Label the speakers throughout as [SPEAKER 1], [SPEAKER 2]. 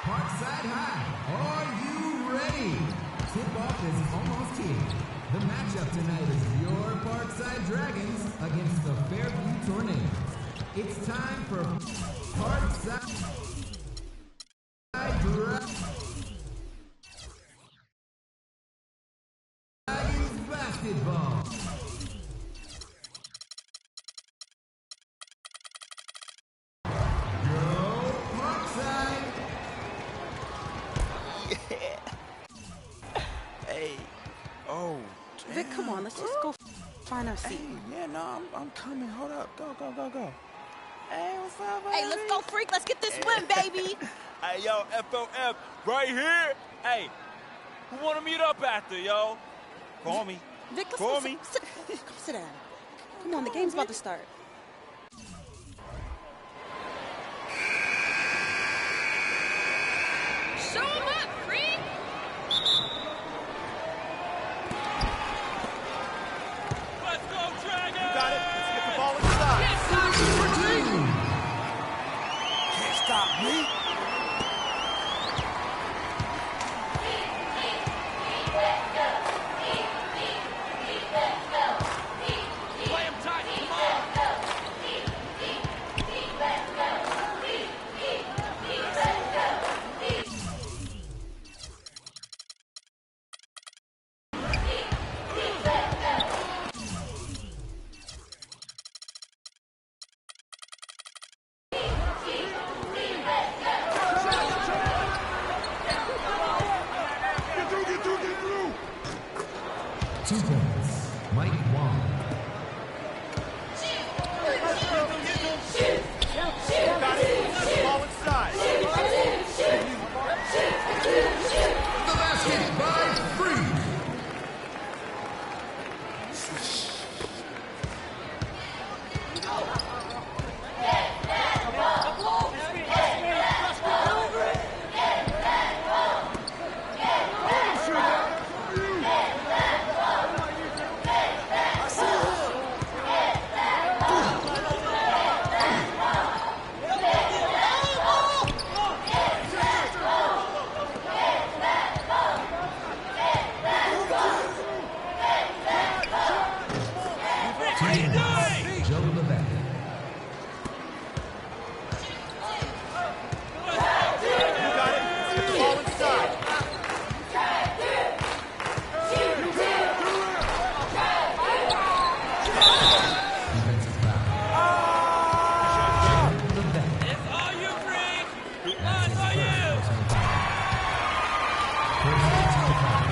[SPEAKER 1] Parkside High, are you ready? Tip-off is almost here. The matchup tonight is your Parkside Dragons against the Fairview Tornadoes. It's time for Parkside Dragons basketball.
[SPEAKER 2] Vic, come on, let's just go find our seat.
[SPEAKER 3] Hey, yeah, no, I'm coming. Hold up. Go. Hey, what's up, baby?
[SPEAKER 2] Hey, let's go, freak. Let's get this win, baby.
[SPEAKER 4] Hey, yo, FOF, right here. Hey, who want to meet up after, yo? Call me.
[SPEAKER 2] Vic,
[SPEAKER 4] Call me.
[SPEAKER 2] Sit down. Come on, the game's about to start.
[SPEAKER 5] Show 'em up, freak!
[SPEAKER 4] Let's go, Dragon!
[SPEAKER 3] You got it. Let's get the ball inside. Can't stop me.
[SPEAKER 4] Play him tight, come on!
[SPEAKER 1] Two points. Mike Wong.
[SPEAKER 3] Got it. Let's get the ball inside.
[SPEAKER 1] The basket by Free. Joe Levesque.
[SPEAKER 3] You got it. Let's get the ball inside.
[SPEAKER 1] Defensive foul. Joe Levesque.
[SPEAKER 4] It's all you, Freak! It's all you!
[SPEAKER 1] First personal foul.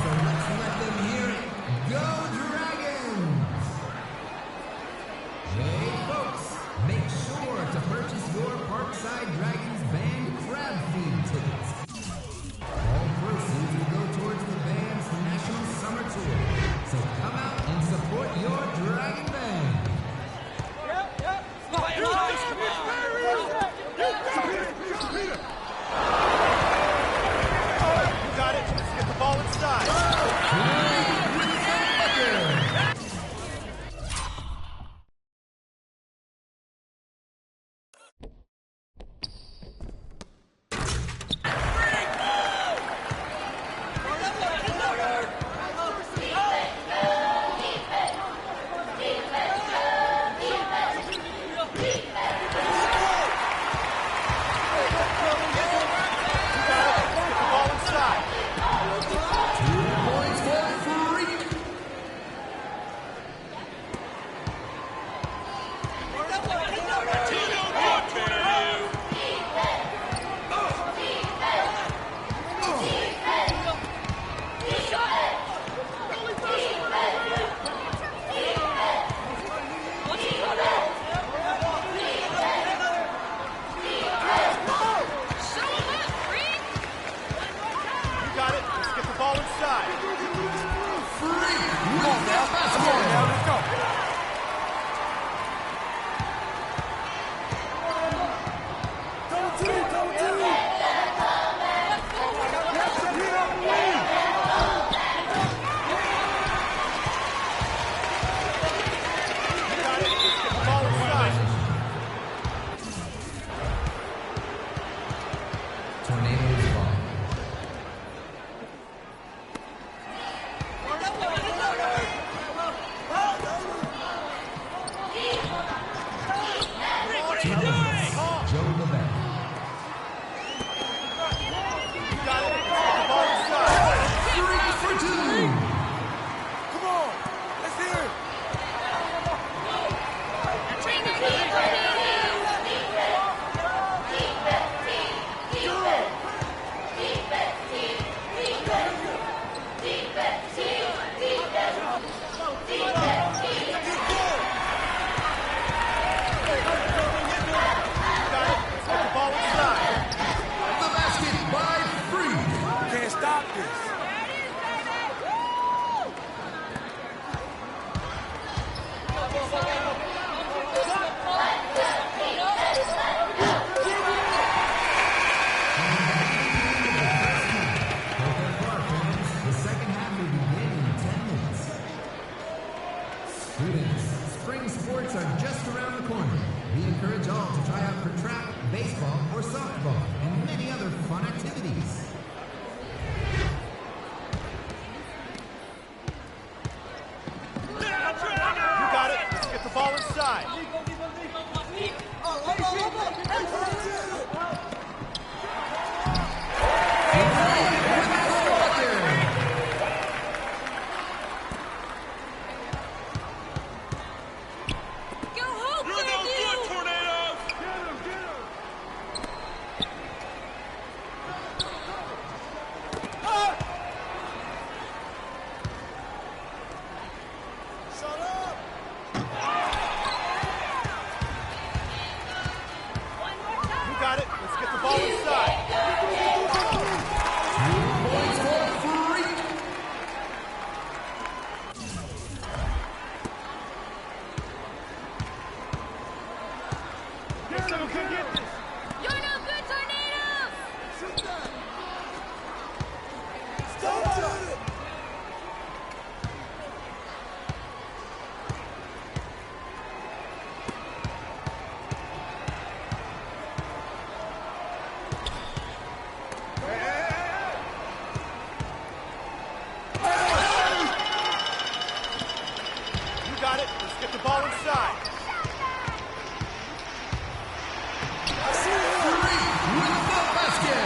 [SPEAKER 1] So let's let them hear it. Go Dragons! Hey folks, make sure to purchase your Parkside Dragons band crab feed tickets. All proceeds will go towards the band's national summer tour. So come out and support your Dragon band.
[SPEAKER 4] Play him tight, come on!
[SPEAKER 3] You got it. Let's get the ball inside.
[SPEAKER 1] Two
[SPEAKER 3] Come on now, let's go.
[SPEAKER 1] Tornadoes ball. Joe Levesque. For two.
[SPEAKER 3] Come on, let's hear it.
[SPEAKER 1] The basket by Freed.
[SPEAKER 3] Can't stop this.
[SPEAKER 1] The second half will begin in 10 minutes. Students, spring sports are just around the corner. We encourage all to try out for track, baseball, or softball, and many other fun activities.
[SPEAKER 3] You got it. Let's get the ball inside.
[SPEAKER 5] Go home,
[SPEAKER 4] You're no good, Tornadoes!
[SPEAKER 3] Shut up. You got it. Let's get the ball inside.
[SPEAKER 1] Points for Freed.
[SPEAKER 5] You're no good, Tornadoes!
[SPEAKER 3] You got it. Let's get the ball inside.
[SPEAKER 1] Freed with the basket.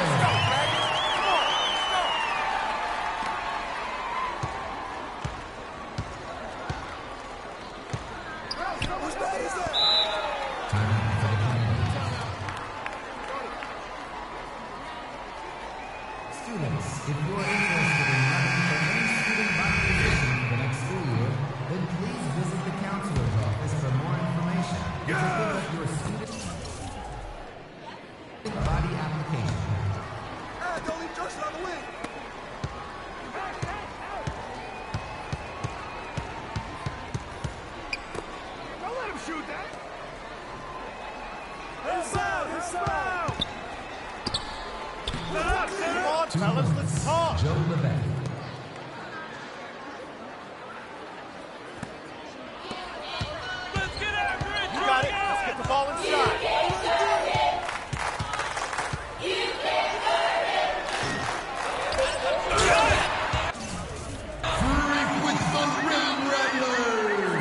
[SPEAKER 1] Timeout for the Tornadoes. Students, if you're interested in running for any student body position for the next school year, then please visit the counselor's office for more information. To fill out your student body application.
[SPEAKER 3] Don't leave Justin on the wing. Don't let him shoot that. Inside. Come on,
[SPEAKER 1] 2
[SPEAKER 3] fellas,
[SPEAKER 1] points.
[SPEAKER 3] let's talk.
[SPEAKER 1] Joe Levesque.
[SPEAKER 4] Let's get after it,
[SPEAKER 3] You got it. Let's get the ball inside.
[SPEAKER 1] Freed with the Rim Rattlers.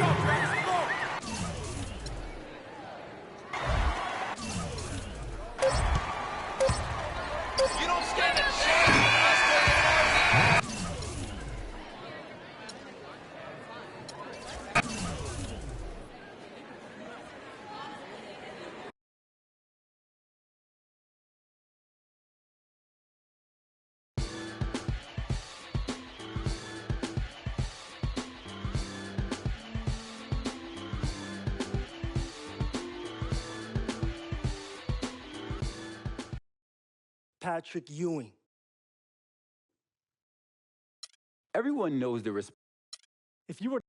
[SPEAKER 4] You don't stand a chance with us, Tornadoes!
[SPEAKER 6] Patrick Ewing.
[SPEAKER 7] Everyone knows the
[SPEAKER 6] If you were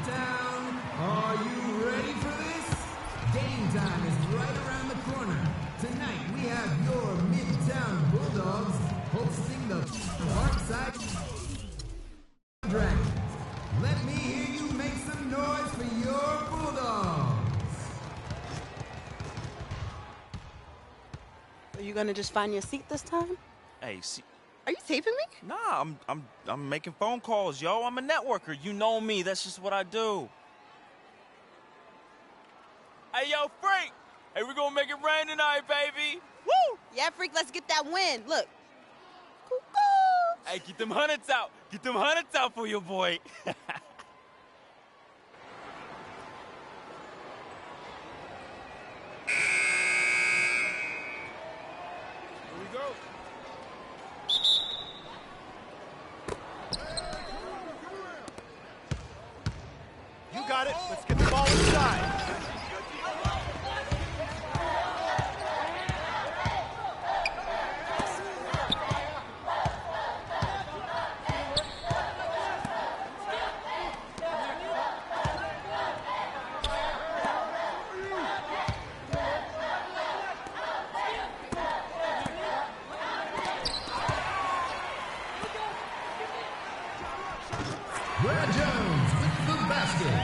[SPEAKER 1] Midtown. Are you ready for this? Game time is right around the corner. Tonight we have your Midtown Bulldogs hosting the Parkside Dragons. Let me hear you make some noise for your Bulldogs.
[SPEAKER 2] Are you gonna just find your seat this time?
[SPEAKER 4] Hey, see.
[SPEAKER 2] Are you taping me?
[SPEAKER 4] Nah, I'm making phone calls, yo. I'm a networker. You know me. That's just what I do. Hey, yo, Freak. Hey, we're gonna make it rain tonight, baby. Woo!
[SPEAKER 2] Yeah, Freak, let's get that win. Look. Cuckoo.
[SPEAKER 4] Hey, get them hundreds out. Get them hundreds out for your boy. Here we go.
[SPEAKER 7] You got it. Let's get the ball inside.
[SPEAKER 1] Brad Jones with the basket.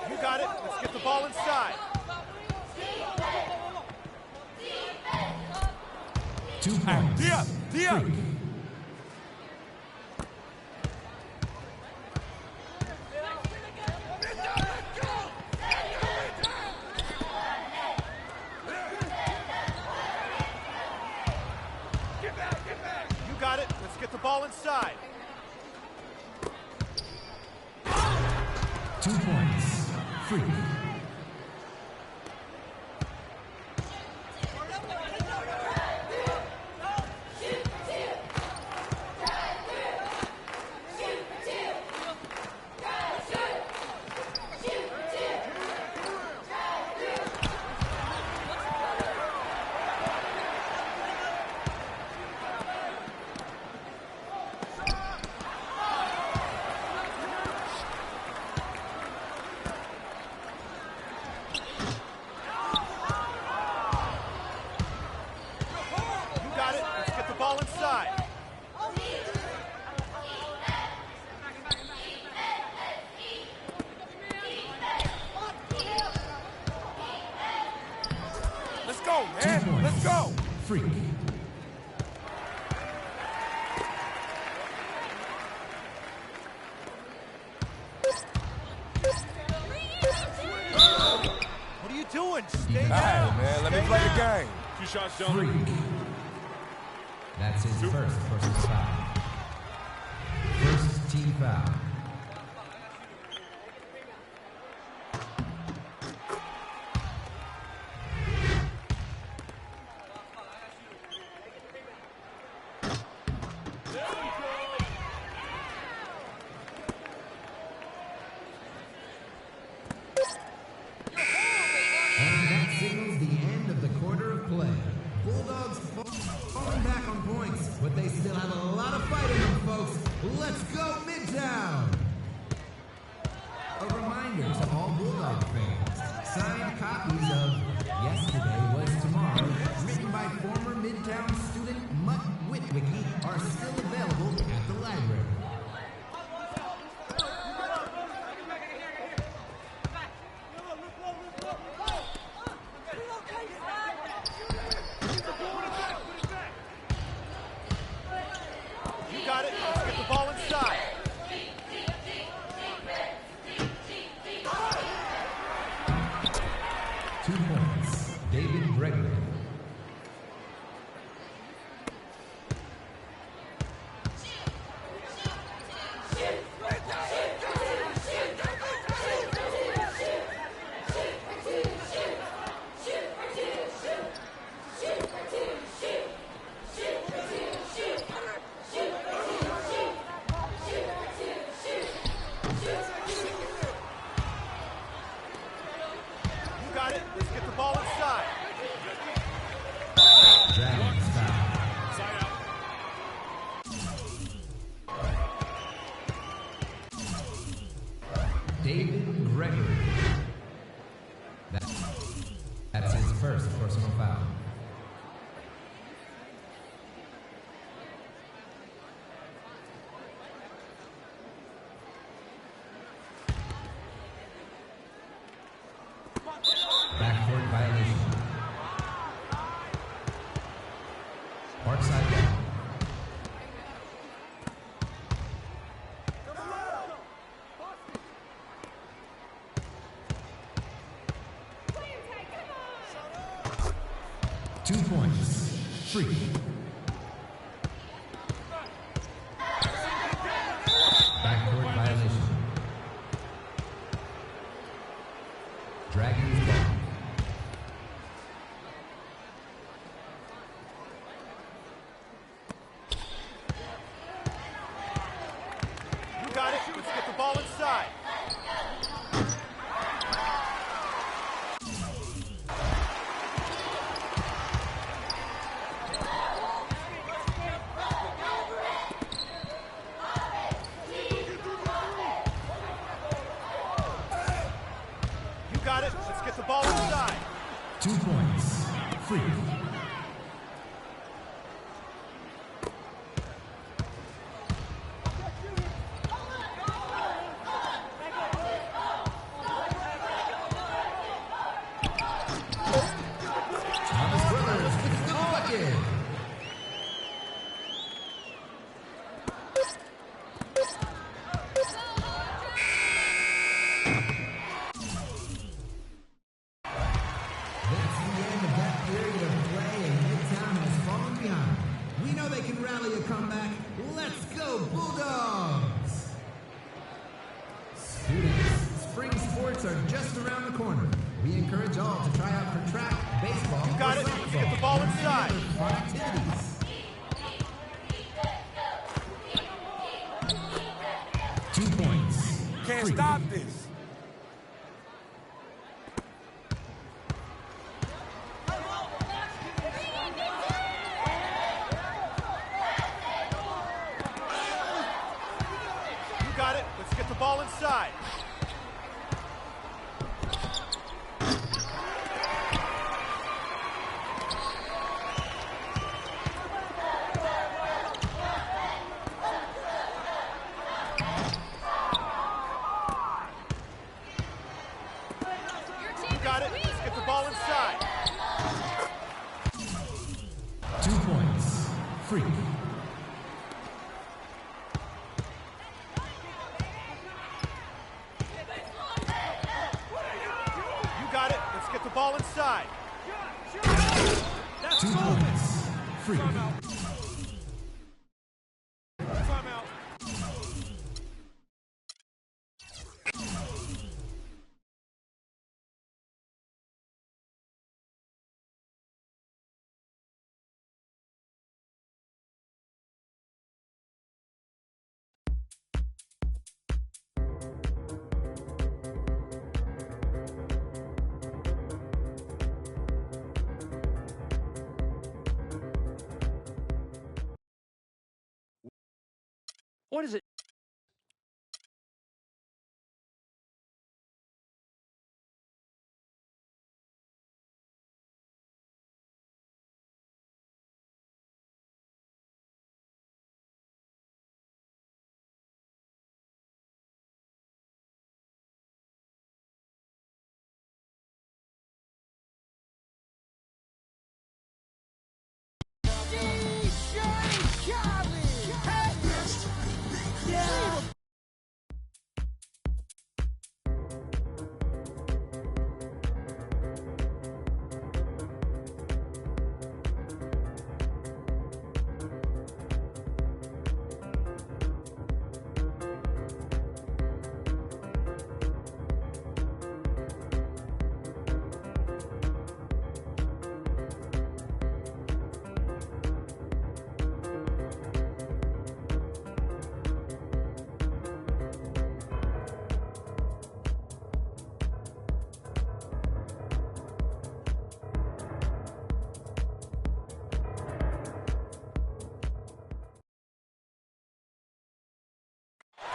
[SPEAKER 7] You got it. Let's get the ball inside.
[SPEAKER 1] 2 points.
[SPEAKER 4] Dia.
[SPEAKER 1] Freak.
[SPEAKER 7] You got it. Let's get the ball inside.
[SPEAKER 1] 2 points. Freak.
[SPEAKER 7] You got it. Let's get the ball inside.
[SPEAKER 4] Let's go,
[SPEAKER 1] 2
[SPEAKER 4] man.
[SPEAKER 1] points.
[SPEAKER 4] Let's go.
[SPEAKER 1] Freak.
[SPEAKER 7] What are you doing? Stay
[SPEAKER 1] Hey,
[SPEAKER 7] down.
[SPEAKER 8] Man, let me
[SPEAKER 7] Stay
[SPEAKER 8] play the
[SPEAKER 7] down.
[SPEAKER 8] game.
[SPEAKER 4] 2 shots,
[SPEAKER 1] Freak. That's his first personal foul. First team foul. And that signals the end of the quarter of play. Bulldogs falling back on points, but they still have a lot of fight in them, folks. Let's go Midtown! A reminder to all Bulldog fans, signed copies of Yesterday Was Tomorrow, written by former Midtown student Mutt Witwicky, are still available at the library.
[SPEAKER 7] You got it. Let's get the ball inside.
[SPEAKER 1] Two points. David Gregory. Freak. Backcourt violation. Dragons ball.
[SPEAKER 7] You got it. Let's get the ball inside. You got it. Let's get the ball inside.
[SPEAKER 1] 2 points. Freak. Thomas Brothers with the bucket. That's the end of that period of play, and Midtown has fallen behind. We know they can rally a comeback. Let's go, Bulldogs! Students, spring sports are just around the corner. We encourage all to try out for track, baseball,
[SPEAKER 7] You got
[SPEAKER 1] or
[SPEAKER 7] it. Let's
[SPEAKER 1] softball,
[SPEAKER 7] get the ball
[SPEAKER 1] and many
[SPEAKER 7] inside.
[SPEAKER 1] other fun activities. 2 points.
[SPEAKER 4] Can't
[SPEAKER 1] Freak.
[SPEAKER 4] stop this.
[SPEAKER 7] You got it. Let's get the ball inside. You got it. Let's get the ball inside.
[SPEAKER 1] 2 points. Freak.
[SPEAKER 7] You got it. Let's get the ball inside.
[SPEAKER 1] 2 points. Freak.
[SPEAKER 7] Timeout.
[SPEAKER 6] What is it?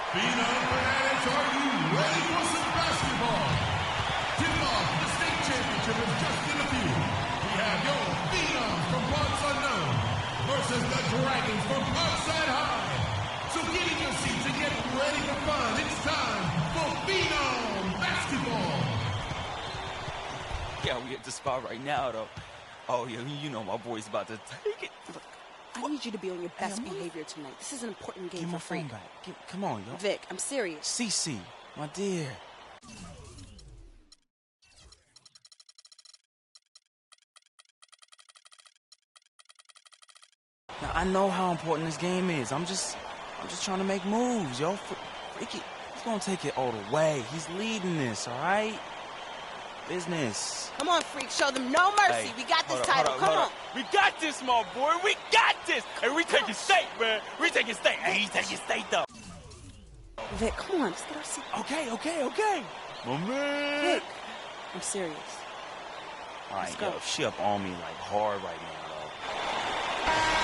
[SPEAKER 8] Phenom Fanatics, are you ready for some basketball? Tip-off the state championship is just in a few. We have your Phenoms from parts unknown versus the Dragons from Parkside High. So get in your seats and get ready for fun. It's time for Phenom basketball.
[SPEAKER 4] Yeah, we at the spot right now, though. Oh, yeah, you know my boy's about to take it.
[SPEAKER 2] Look, I need you to be on your best behavior tonight. This is an important game
[SPEAKER 4] Give
[SPEAKER 2] for
[SPEAKER 4] my phone
[SPEAKER 2] Freak.
[SPEAKER 4] back. Come on, yo.
[SPEAKER 2] Vic, I'm serious.
[SPEAKER 4] CC, my dear.
[SPEAKER 3] I know how important this game is. I'm just trying to make moves, yo. Freaky, he's gonna take it all the way. He's leading this, all right? Business.
[SPEAKER 2] Come on, Freak. Show them no mercy.
[SPEAKER 4] Hey,
[SPEAKER 2] we got this
[SPEAKER 4] hold
[SPEAKER 2] title.
[SPEAKER 4] up,
[SPEAKER 2] Come
[SPEAKER 4] hold
[SPEAKER 2] on.
[SPEAKER 4] up. We got this, my boy. We got this. And we taking state, man. We taking state. Hey, he's taking state, though.
[SPEAKER 2] Vic, come on. Let's get our seat.
[SPEAKER 4] Okay. My man.
[SPEAKER 2] Vic, I'm serious.
[SPEAKER 3] All right,
[SPEAKER 2] Let's go.
[SPEAKER 3] yo, she up on me like hard right now, though.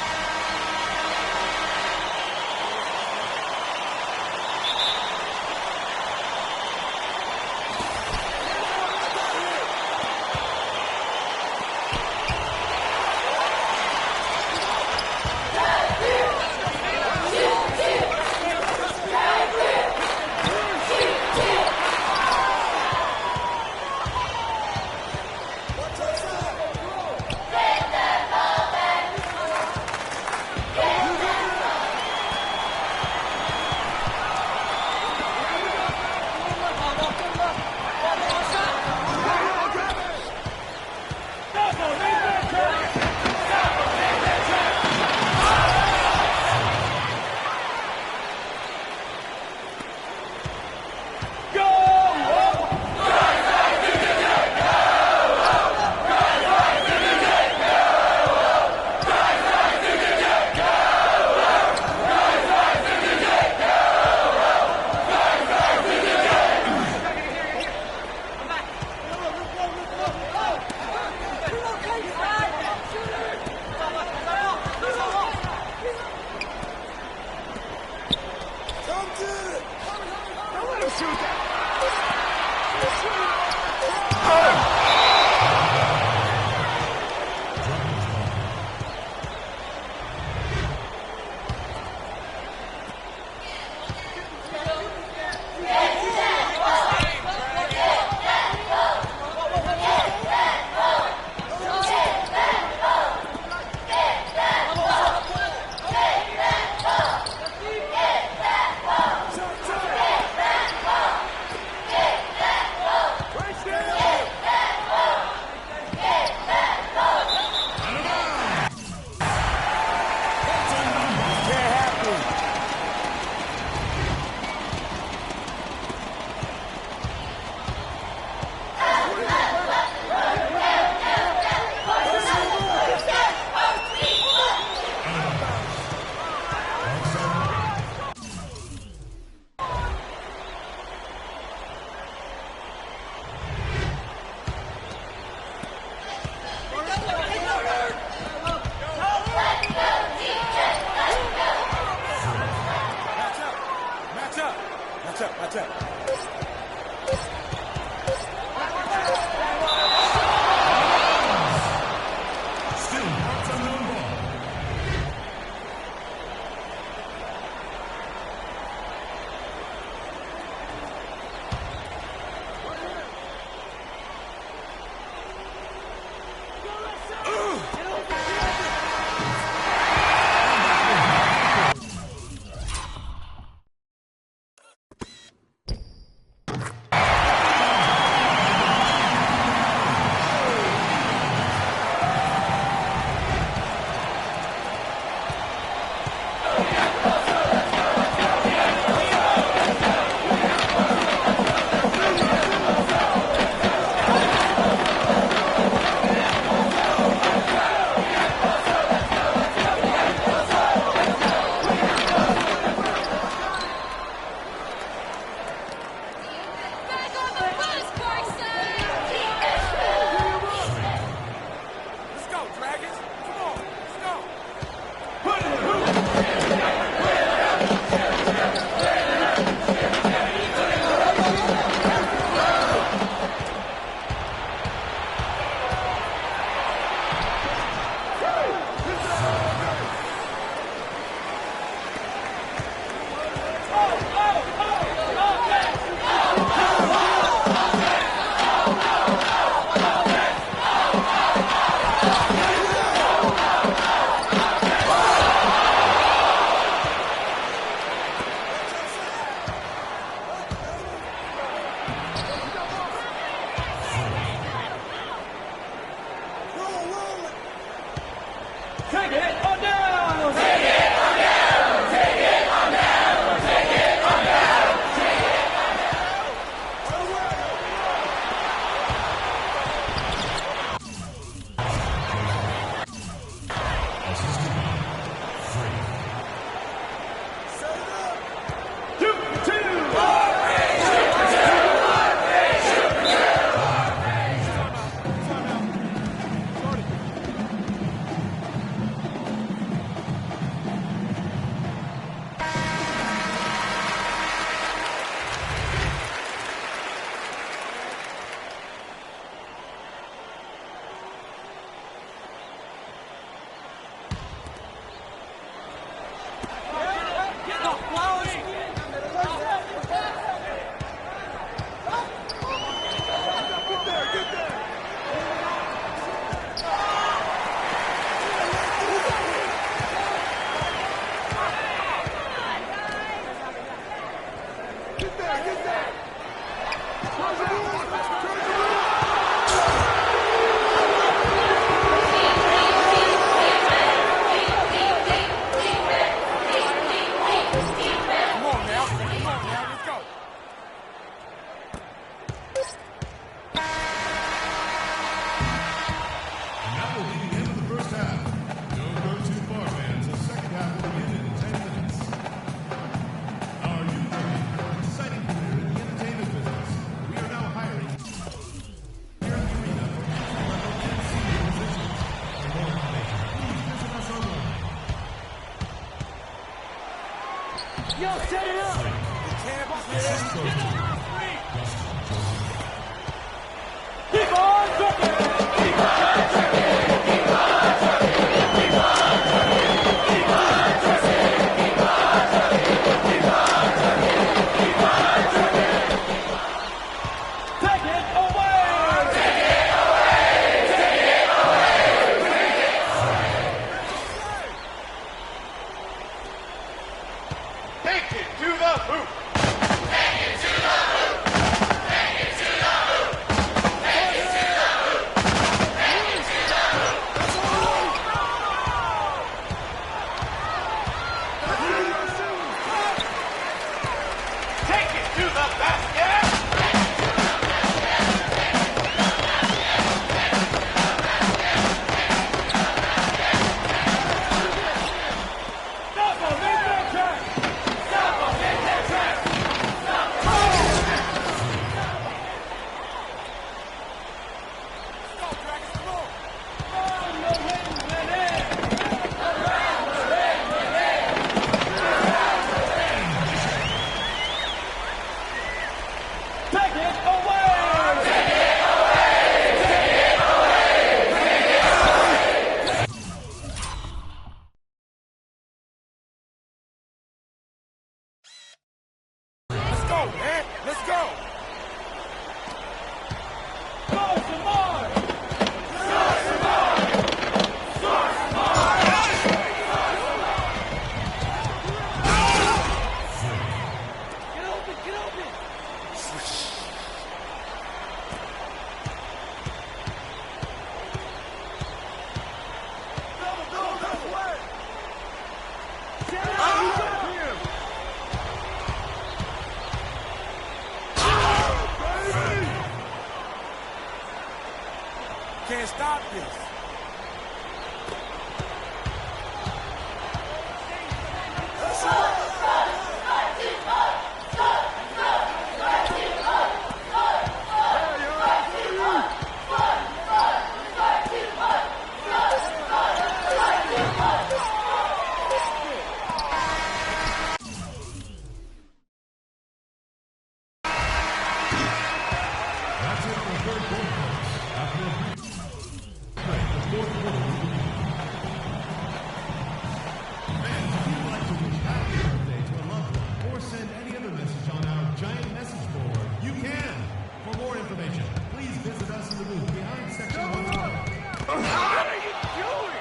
[SPEAKER 6] Yo, set it up. Keep on trucking. Keep on trucking. Keep on trucking. Keep on trucking. Keep on trucking. Keep on trucking. Keep on trucking. Keep on trucking. Take it away. Take it away. Take it away.
[SPEAKER 7] Take it to the hoop.
[SPEAKER 8] Take it to the hoop. Take it to the hoop. Take it to the hoop. Take it to the hoop.
[SPEAKER 7] Take it to the basket.
[SPEAKER 6] Stop them in their tracks. Stop them in their tracks. Stop them. Take it away. Take it away. Take it away.
[SPEAKER 7] Let's go, man. Let's go.
[SPEAKER 6] Go, Samar. Get open, get open.
[SPEAKER 7] Can't stop this.
[SPEAKER 8] That's it for the third quarter, folks. After a brief break, the fourth quarter will begin. Fans, if you'd like to wish happy birthday to a loved one or send any other message on our giant message board, you can. For more information, please visit us in the booth behind section 120.
[SPEAKER 7] What are you doing?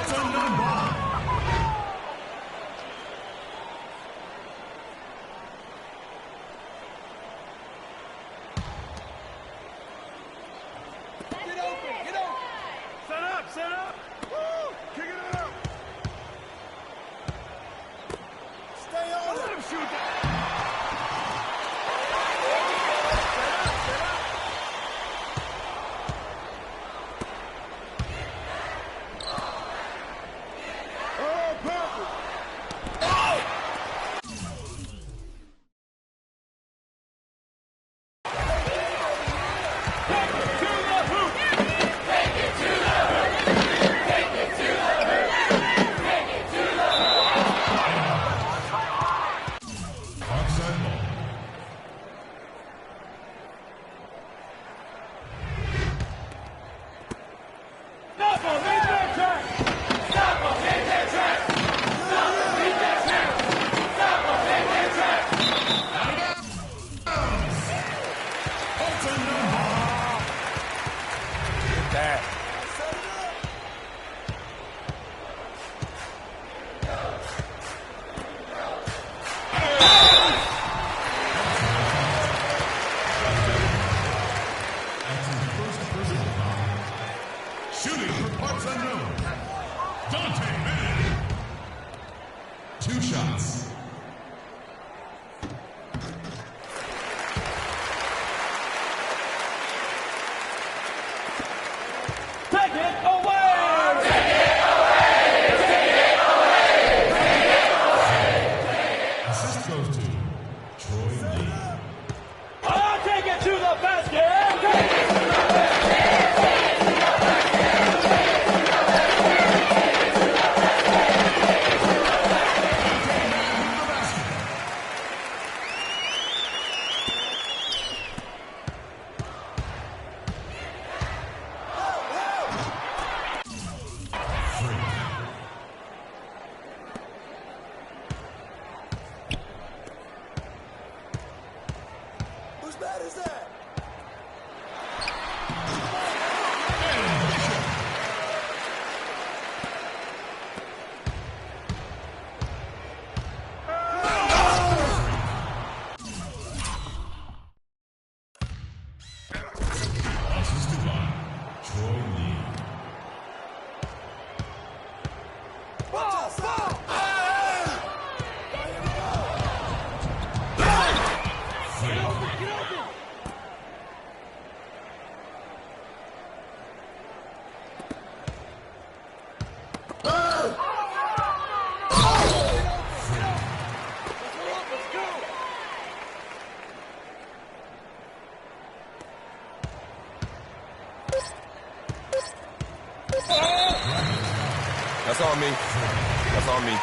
[SPEAKER 8] It's unknown ball.
[SPEAKER 7] Get open. Get open. Set up. Set up. Woo! Kick it out. Stay on. Let him shoot that. Set up. Oh, perfect.
[SPEAKER 8] Offside ball.
[SPEAKER 6] Stop them in their tracks. Stop them in their tracks. Stop them in their tracks. Stop them in their tracks.
[SPEAKER 8] It's unknown ball.
[SPEAKER 7] Get that.
[SPEAKER 8] That's his first personal foul. Shooting for parts unknown. Dante Manning. 2 shots.
[SPEAKER 6] Take it away. Take it away. Take it away. Take it
[SPEAKER 9] That's on me. That's on me.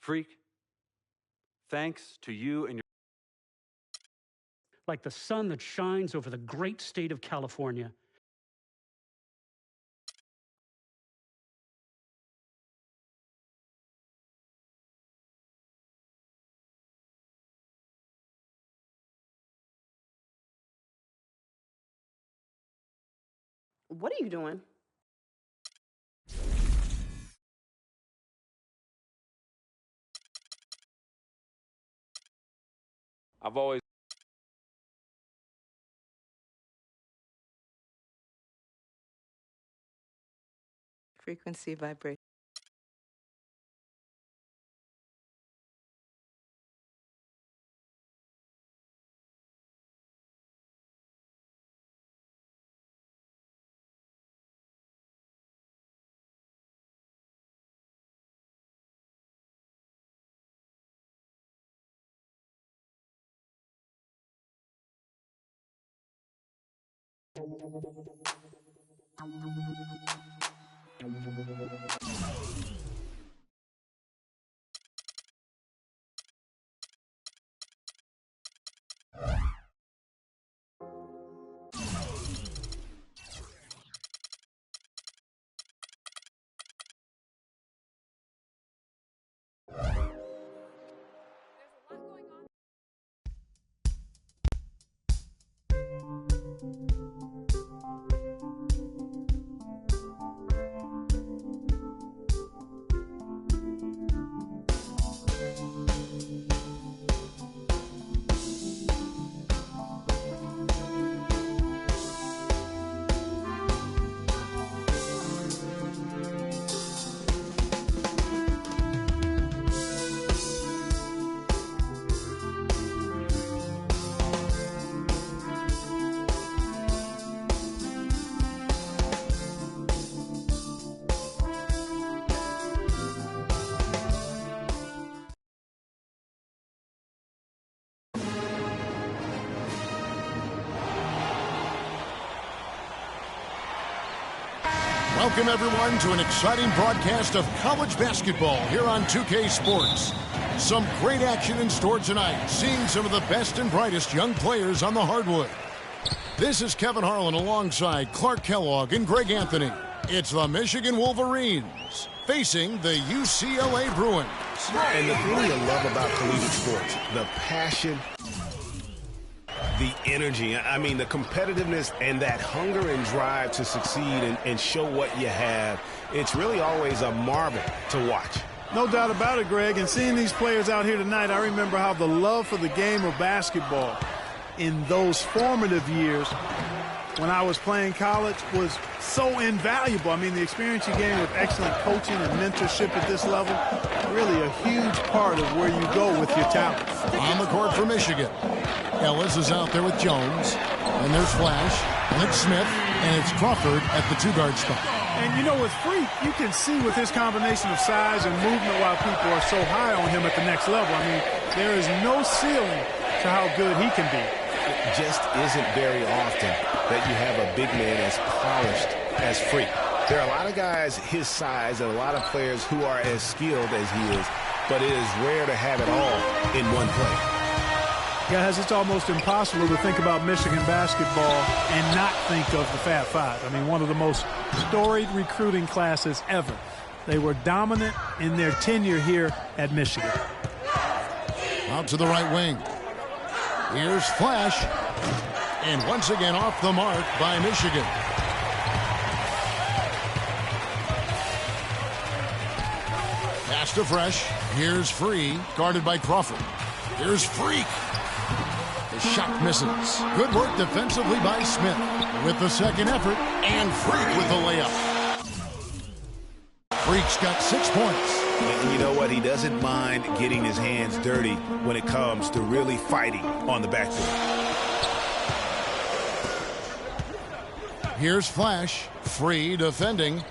[SPEAKER 10] Freak, thanks to you and your...
[SPEAKER 11] Like the sun that shines over the great state of California.
[SPEAKER 2] What are you doing?
[SPEAKER 10] I've always...
[SPEAKER 12] Frequency vibration.
[SPEAKER 13] Welcome, everyone, to an exciting broadcast of college basketball here on 2K Sports. Some great action in store tonight, seeing some of the best and brightest young players on the hardwood. This is Kevin Harlan alongside Clark Kellogg and Greg Anthony. It's the Michigan Wolverines facing the UCLA Bruins.
[SPEAKER 14] And the thing you love about collegiate sports, the passion, the energy, I mean, the competitiveness and that hunger and drive to succeed and show what you have, it's really always a marvel to watch.
[SPEAKER 7] No doubt about it, Greg. And seeing these players out here tonight, I remember how the love for the game of basketball in those formative years when I was playing college was so invaluable. I mean, the experience you gain with excellent coaching and mentorship at this level, really a huge part of where you go with your talent.
[SPEAKER 13] On the court for Michigan, Ellis is out there with Jones, and there's Flash, and it's Smith, and it's Crawford at the two-guard spot.
[SPEAKER 7] And you know, with Freak, you can see with his combination of size and movement why people are so high on him at the next level. I mean, there is no ceiling to how good he can be.
[SPEAKER 14] It just isn't very often that you have a big man as polished as Freak. There are a lot of guys his size and a lot of players who are as skilled as he is, but it is rare to have it all in one play.
[SPEAKER 7] Guys, it's almost impossible to think about Michigan basketball and not think of the Fab Five. I mean, one of the most storied recruiting classes ever. They were dominant in their tenure here at Michigan.
[SPEAKER 13] Out to the right wing. Here's Flash. And once again off the mark by Michigan. Pass to Fresh. Here's Free, guarded by Crawford. Here's Freak. The shot misses. Good work defensively by Smith with the second effort, and Freak with the layup. Freak's got 6 points.
[SPEAKER 14] And you know what? He doesn't mind getting his hands dirty when it comes to really fighting on the backboard.
[SPEAKER 13] Here's Flash. Free defending.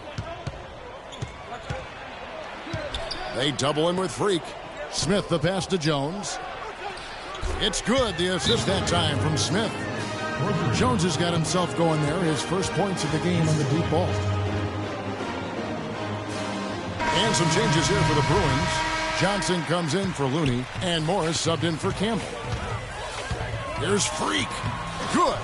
[SPEAKER 13] They double him with Freak. Smith the pass to Jones. It's good. The assist that time from Smith. Jones has got himself going there. His first points of the game on the deep ball. And some changes here for the Bruins. Johnson comes in for Looney, and Morris subbed in for Campbell. Here's Freak. Good.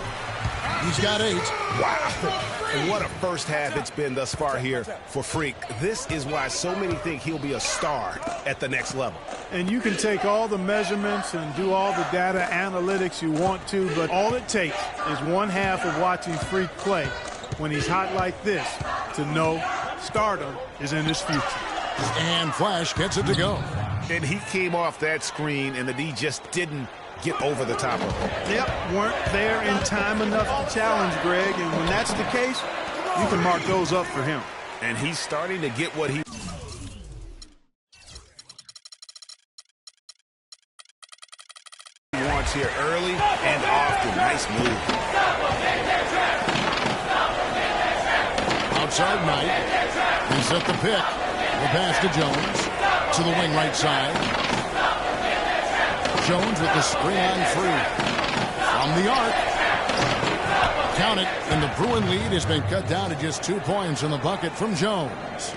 [SPEAKER 13] He's got 8.
[SPEAKER 14] Wow. And what a first half it's been thus far here for Freak. This is why so many think he'll be a star at the next level.
[SPEAKER 7] And you can take all the measurements and do all the data analytics you want to, but all it takes is one half of watching Freak play when he's hot like this to know stardom is in his future.
[SPEAKER 13] And Flash gets it to go.
[SPEAKER 14] And he came off that screen, and the D just didn't get over the top of it.
[SPEAKER 7] Yep, weren't there in time enough to challenge Greg, and when that's the case, you can mark those up for him.
[SPEAKER 14] And he's starting to get what he wants here early and often. Nice move.
[SPEAKER 13] Outside Knight. He set the pick. The pass to Jones. To the wing right side. Jones with the screen on Free. From the arc. Count it, and the Bruin lead has been cut down to just 2 points in the bucket from Jones.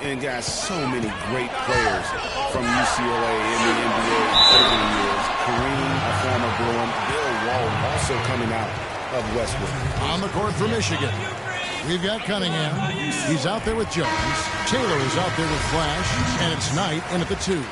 [SPEAKER 14] And guys, so many great players from UCLA in the NBA over the years. Kareem, a former Bruin. Bill Walton also coming out of Westwood.
[SPEAKER 13] On the court for Michigan. We've got Cunningham. He's out there with Jones. Taylor is out there with Flash. And it's Knight in at the 2.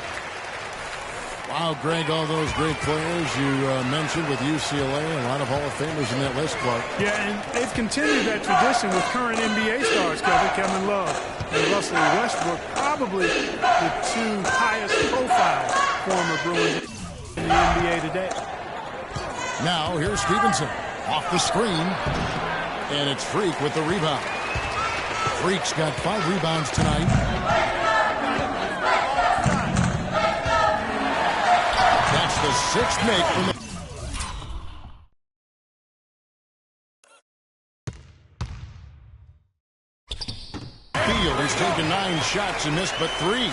[SPEAKER 13] Wow, Greg, all those great players you mentioned with UCLA, a lot of Hall of Famers in that list, Clark.
[SPEAKER 7] Yeah, and they've continued that tradition with current NBA stars, Kevin Love and Russell Westbrook, probably the 2 highest profile former Bruins in the NBA today.
[SPEAKER 13] Now, here's Stevenson off the screen, and it's Freak with the rebound. Freak's got 5 rebounds tonight. That's the 6th make from the... Field has taken 9 shots and missed but 3.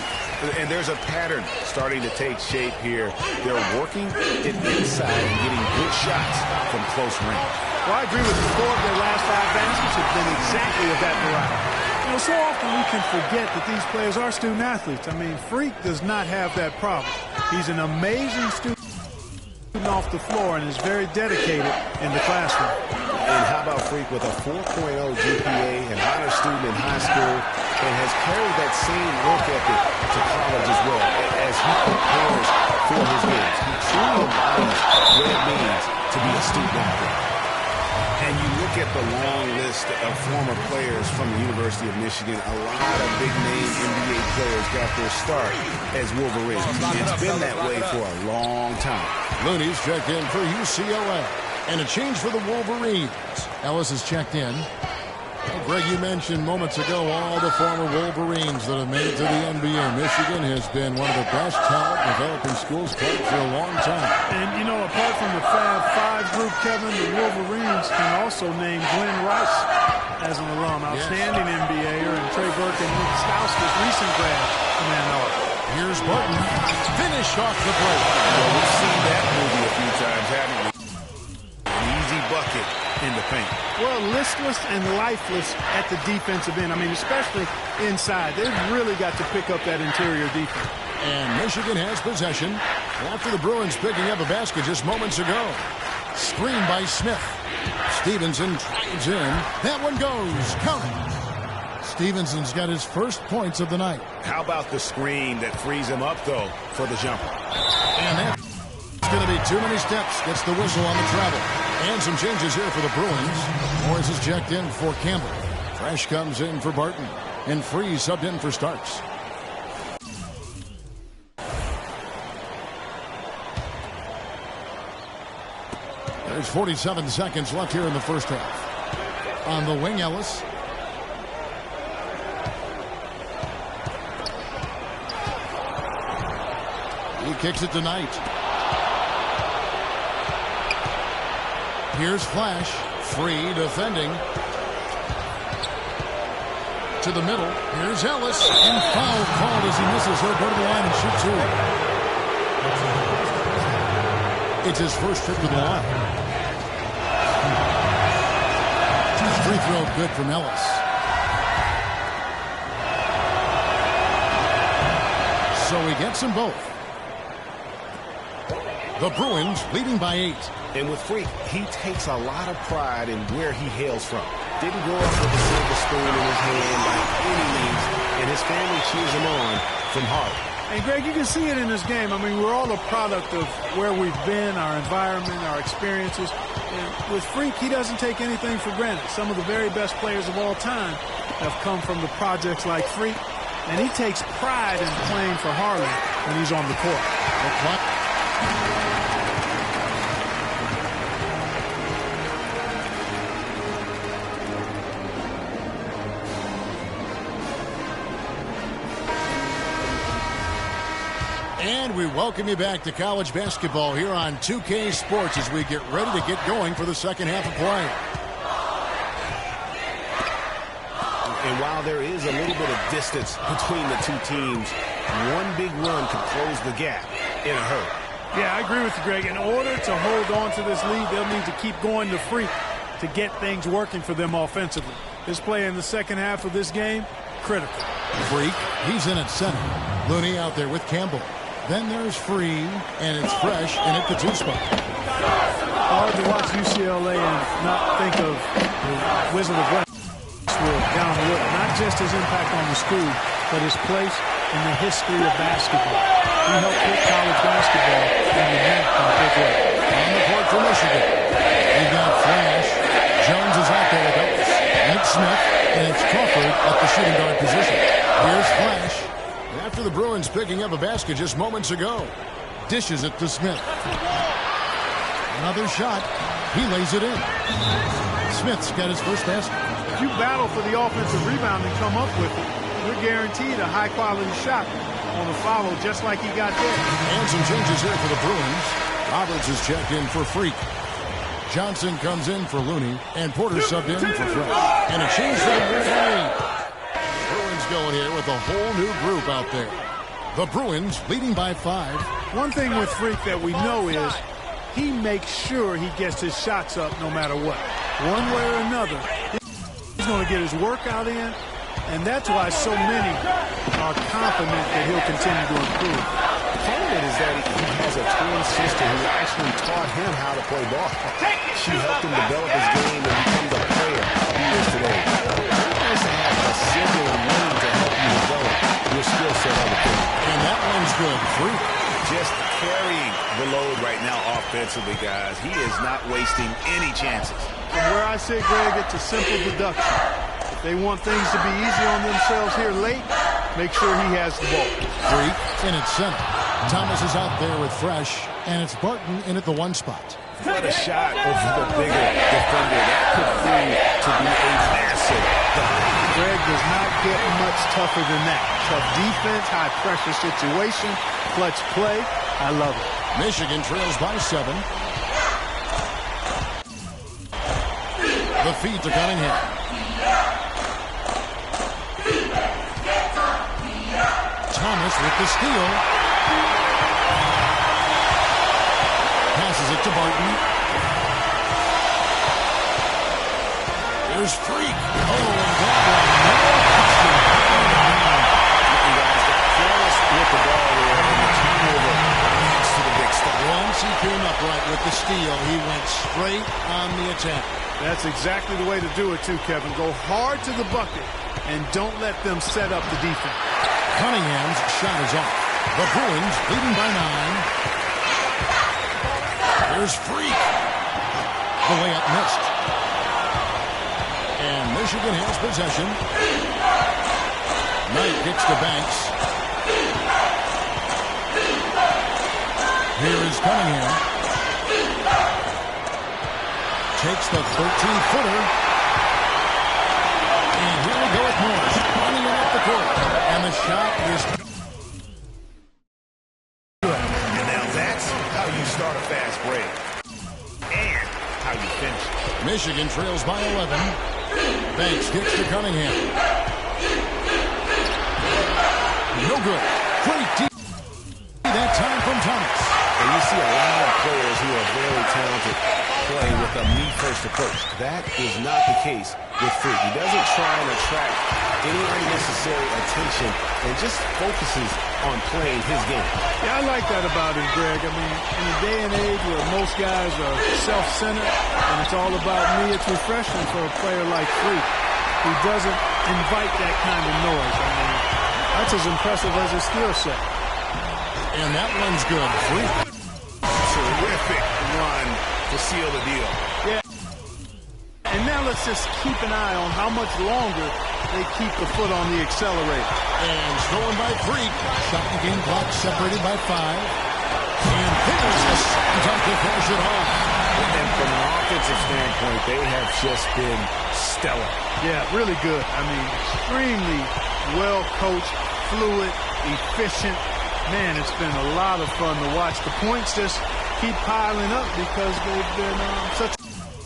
[SPEAKER 14] And there's a pattern starting to take shape here. They're working it inside and getting good shots from close range.
[SPEAKER 7] Well, I agree with you. 4 of their last 5 baskets have been exactly of that variety. You know, so often we can forget that these players are student athletes. I mean, Freak does not have that problem. He's an amazing student off the floor and is very dedicated in the classroom.
[SPEAKER 14] And how about Freak with a 4.0 GPA, an honor student in high school, and has carried that same work ethic to college as well as he prepares for his games. He truly embodies what it means to be a student athlete. And you look at the long list of former players from the University of Michigan, a lot of big-name NBA players got their start as Wolverines. It's been that way for a long time.
[SPEAKER 13] Looney's checked in for UCLA. And a change for the Wolverines. Ellis has checked in. Well, Greg, you mentioned moments ago all the former Wolverines that have made it to the NBA. Michigan has been one of the best talent developing schools for a long time.
[SPEAKER 7] And, you know, apart from the Fab Five group, Kevin, the Wolverines can also name Glenn Rice as an alum. Outstanding NBAer, and Trey Burke and Nick Stauskas, recent grad from Ann Arbor.
[SPEAKER 13] Here's Barton. Finished off the break.
[SPEAKER 14] Well, we've seen that movie a few times, haven't we? Bucket in the paint.
[SPEAKER 7] Well, listless and lifeless at the defensive end. I mean, especially inside. They've really got to pick up that interior defense.
[SPEAKER 13] And Michigan has possession after the Bruins picking up a basket just moments ago. Screen by Smith. Stevenson drives in. That one goes. Count it. Stevenson's got his first points of the night.
[SPEAKER 14] How about the screen that frees him up, though, for the jumper?
[SPEAKER 13] And that's going to be too many steps. Gets the whistle on the travel. And some changes here for the Bruins. Morris is checked in for Campbell. Fresh comes in for Barton. And Freeze subbed in for Starks. There's 47 seconds left here in the first half. On the wing, Ellis. He kicks it to Knight. Here's Flash. Free defending. To the middle. Here's Ellis. And foul called as he misses. He'll go to the line and shoot two. It's his first trip to the line. Free throw good from Ellis. So he gets them both. The Bruins leading by 8.
[SPEAKER 14] And with Freak, he takes a lot of pride in where he hails from. Didn't grow up with a silver spoon in his hand by any means, and his family cheers him on from Harlem.
[SPEAKER 7] And, Greg, you can see it in this game. I mean, we're all a product of where we've been, our environment, our experiences. And with Freak, he doesn't take anything for granted. Some of the very best players of all time have come from the projects like Freak, and he takes pride in playing for Harlem when he's on the court.
[SPEAKER 13] And we welcome you back to college basketball here on 2K Sports as we get ready to get going for the second half of play.
[SPEAKER 14] And while there is a little bit of distance between the two teams, one big run could close the gap in a hurry.
[SPEAKER 7] Yeah, I agree with you, Greg. In order to hold on to this lead, they'll need to keep going to Freak to get things working for them offensively. This play in the second half of this game, critical.
[SPEAKER 13] Freak, he's in at center. Looney out there with Campbell. Then there's Free, and it's Fresh in at the 2 spot.
[SPEAKER 7] Hard to watch UCLA and not think of the Wizard of Westwood down the road. Not just his impact on the school, but his place in the history of basketball. He helped put college basketball in the net in a big way.
[SPEAKER 13] On the court for Michigan. We got Flash. Jones is out there with Ellis. And it's Smith, and it's Crawford at the shooting guard position. Here's Flash. After the Bruins picking up a basket just moments ago. Dishes it to Smith. Another shot. He lays it in. Smith's got his first basket.
[SPEAKER 7] If you battle for the offensive rebound and come up with it, you're guaranteed a high-quality shot on the follow just like he got there.
[SPEAKER 13] And some changes here for the Bruins. Roberts is checked in for Freak. Johnson comes in for Looney. And Porter subbed in for Fresh. And a change for the Bruins. Bruins going here with a whole new group out there. The Bruins leading by 5.
[SPEAKER 7] One thing with Freak that we know is he makes sure he gets his shots up no matter what. One way or another, he's going to get his workout in, and that's why so many are confident that he'll continue to improve.
[SPEAKER 14] Part of it is that he has a twin sister who actually taught him how to play ball. She helped him develop his game and become the player he is today. It's nice to have a sibling willing to help you develop your skill set on the court.
[SPEAKER 13] And that one's good. Freak.
[SPEAKER 14] Just carrying the load right now offensively, guys. He is not wasting any chances.
[SPEAKER 7] From where I sit, Greg, it's a simple deduction. If they want things to be easy on themselves here late, make sure he has the ball.
[SPEAKER 13] Freak in at center. Thomas is out there with Fresh, and it's Barton in at the 1 spot.
[SPEAKER 14] What a shot over the bigger defender. That could prove to be a massive block.
[SPEAKER 7] Greg does not get much tougher than that. Tough defense, high pressure situation, clutch play. I love it.
[SPEAKER 13] Michigan trails by 7. The feed to Cunningham. Thomas with the steal. Passes it to Barton. There's Freak. Oh, and that one.
[SPEAKER 14] You guys got careless with the ball there.
[SPEAKER 13] he came up right with the steal, he went straight on the attack.
[SPEAKER 7] That's exactly the way to do it, too, Kevin. Go hard to the bucket and don't let them set up the defense.
[SPEAKER 13] Cunningham's shot is off. The Bruins leading by 9. Here's Freak. The layup missed. And Michigan has possession. Knight kicks to Banks. Here is Cunningham. Takes the 13-footer. And here we go with Morris. Running it up the court. And the shot is
[SPEAKER 14] good. And now that's how you start a fast break. And how you finish.
[SPEAKER 13] Michigan trails by 11. Banks kicks to Cunningham. No good. Great deep that time from Thomas.
[SPEAKER 14] And you see a lot of players who are very talented play with a me-first approach. That is not the case with Freak. He doesn't try and attract any unnecessary attention and just focuses on playing his game.
[SPEAKER 7] Yeah, I like that about him, Greg. I mean, in a day and age where most guys are self-centered and it's all about me, it's refreshing for a player like Freak who doesn't invite that kind of noise. I mean, that's as impressive as his skill set.
[SPEAKER 13] And that one's good. Freak.
[SPEAKER 14] Terrific run to seal the deal.
[SPEAKER 7] Yeah. And now let's just keep an eye on how much longer they keep the foot on the accelerator.
[SPEAKER 13] And stolen by Freak. Shot and game clock separated by 5. And there's the second time to finish it off.
[SPEAKER 14] And from an offensive standpoint, they have just been stellar.
[SPEAKER 7] Yeah, really good. I mean, extremely well coached, fluid, efficient. Man, it's been a lot of fun to watch. The points just keep piling up because they've been such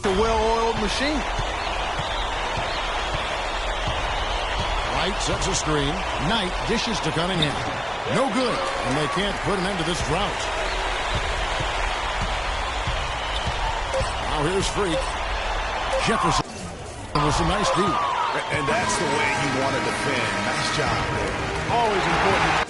[SPEAKER 7] a well-oiled machine.
[SPEAKER 13] Wright sets a screen. Knight dishes to Cunningham. No good, and they can't put an end to this drought. Now here's Freak. Jefferson with some nice deep.
[SPEAKER 14] And that's the way you want to defend. Nice job there.
[SPEAKER 7] Always important.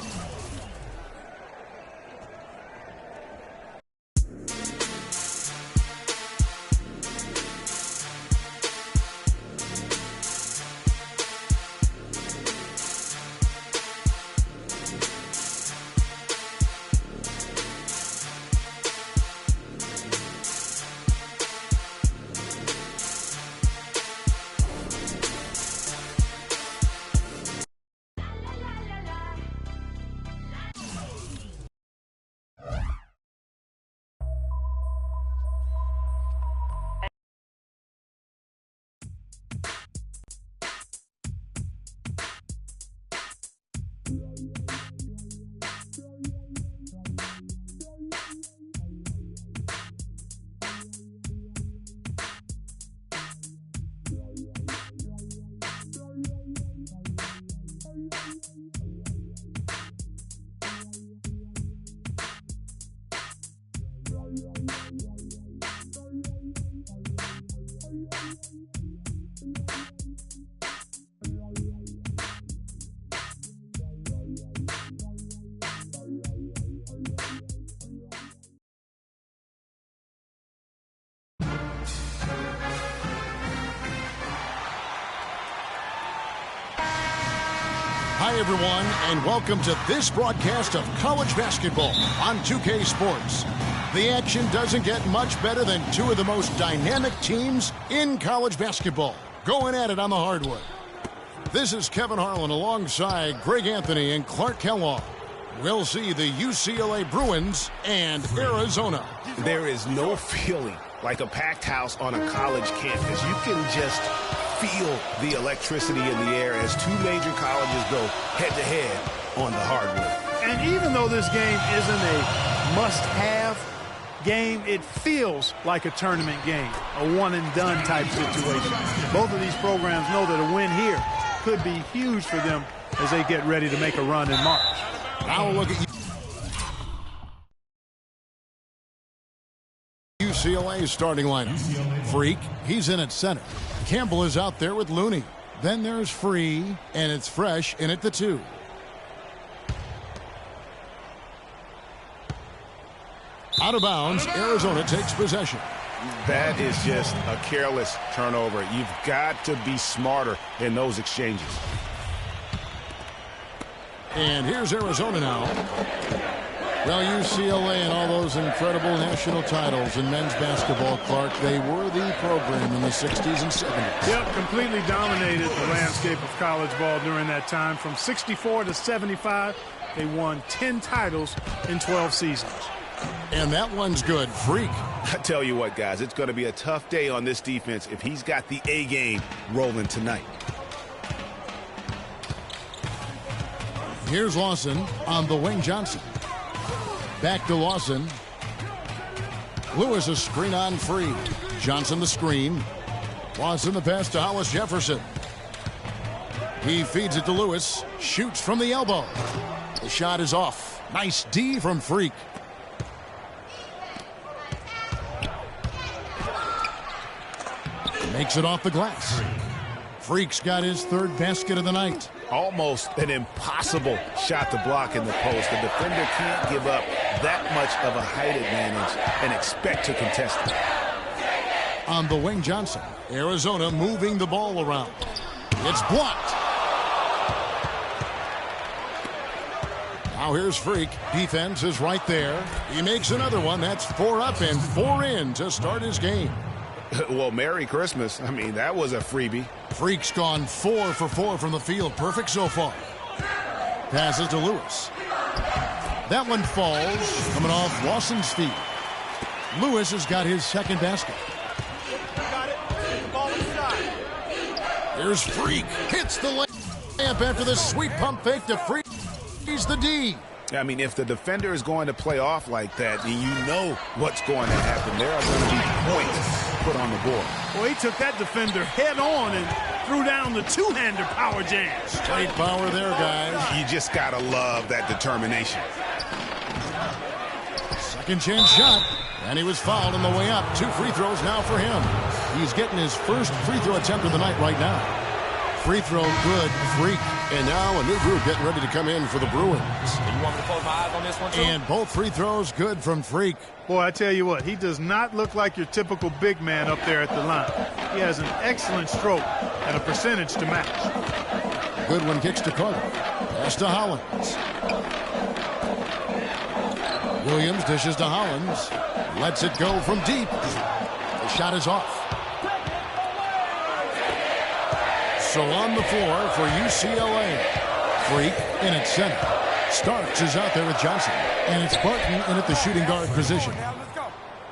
[SPEAKER 13] Hi, everyone, and welcome to this broadcast of college basketball on 2K Sports. The action doesn't get much better than two of the most dynamic teams in college basketball going at it on the hardwood. This is Kevin Harlan alongside Greg Anthony and Clark Kellogg. We'll see the UCLA Bruins and Arizona.
[SPEAKER 14] There is no feeling like a packed house on a college campus. You can just feel the electricity in the air as two major colleges go head-to-head on the hardwood.
[SPEAKER 7] And even though this game isn't a must-have game, it feels like a tournament game, a one-and-done type situation. Both of these programs know that a win here could be huge for them as they get ready to make a run in March.
[SPEAKER 13] Now look at UCLA's starting lineup. Freak, he's in at center. Campbell is out there with Looney. Then there's Free, and it's Fresh in at the 2. Out of bounds, Arizona takes possession.
[SPEAKER 14] That is just a careless turnover. You've got to be smarter in those exchanges.
[SPEAKER 13] And here's Arizona now. Well, UCLA and all those incredible national titles in men's basketball, Clark, they were the program in the 60s and 70s.
[SPEAKER 7] Yep, completely dominated the landscape of college ball during that time. From 64 to 75, they won 10 titles in 12 seasons.
[SPEAKER 13] And that one's good. Freak.
[SPEAKER 14] I tell you what, guys, it's going to be a tough day on this defense if he's got the A game rolling tonight.
[SPEAKER 13] Here's Lawson on the wing. Johnson. Back to Lawson. Lewis a screen on Free. Johnson the screen. Lawson the pass to Hollis Jefferson. He feeds it to Lewis. Shoots from the elbow. The shot is off. Nice D from Freak. Makes it off the glass. Freak's got his third basket of the night.
[SPEAKER 14] Almost an impossible shot to block in the post. The defender can't give up that much of a height advantage and expect to contest it.
[SPEAKER 13] On the wing, Johnson. Arizona moving the ball around. It's blocked. Now here's Freak. Defense is right there. He makes another one. That's 4 up and 4 in to start his game.
[SPEAKER 14] Well, Merry Christmas. I mean, that was a freebie.
[SPEAKER 13] Freak's gone 4 for 4 from the field. Perfect so far. Passes to Lewis. That one falls, coming off Lawson's feet. Lewis has got his second basket. Here's Freak. Hits the layup after the sweet pump fake to Freak. He's the D.
[SPEAKER 14] I mean, if the defender is going to play off like that, then you know what's going to happen. There are going to be points put on the board.
[SPEAKER 7] Well, he took that defender head on and threw down the two-hander power jam.
[SPEAKER 13] Straight power there, guys.
[SPEAKER 14] You just got to love that determination.
[SPEAKER 13] Second chance shot, and he was fouled on the way up. 2 free throws now for him. He's getting his first free throw attempt of the night right now. Free throw good, Freak. And now a new group getting ready to come in for the Bruins.
[SPEAKER 9] You want me to close my eyes on this one, too?
[SPEAKER 13] And both free throws good from Freak.
[SPEAKER 7] Boy, I tell you what, he does not look like your typical big man up there at the line. He has an excellent stroke and a percentage to match.
[SPEAKER 13] Goodwin kicks to Carter. Pass to Hollins. Williams dishes to Hollins. Lets it go from deep. The shot is off. So on the floor for UCLA. Freak in at center. Starks is out there with Johnson. And it's Barton in at the shooting guard position.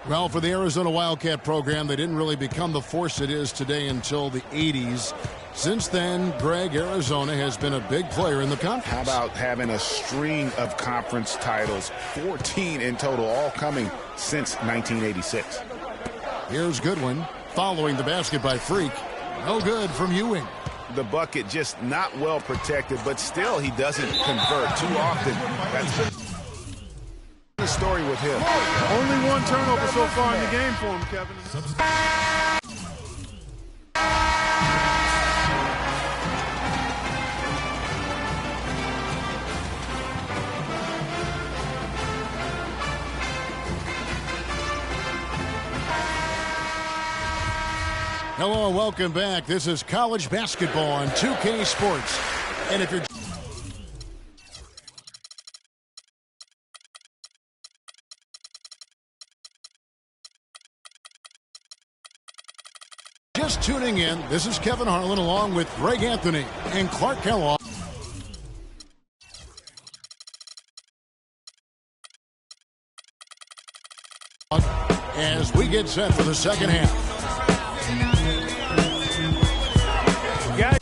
[SPEAKER 13] Well, for the Arizona Wildcat program, they didn't really become the force it is today until the 80s. Since then, Greg, Arizona has been a big player in the conference.
[SPEAKER 14] How about having a string of conference titles, 14 in total, all coming since 1986.
[SPEAKER 13] Here's Goodwin following the basket by Freak. No good from Ewing.
[SPEAKER 14] The bucket just not well protected, but still he doesn't convert too often. That's been the story with him.
[SPEAKER 7] Only one turnover so far in the game for him, Kevin.
[SPEAKER 13] Hello, welcome back. This is college basketball on 2K Sports. And if you're just tuning in, this is Kevin Harlan along with Greg Anthony and Clark Kellogg. As we get set for the second half.
[SPEAKER 7] Guys,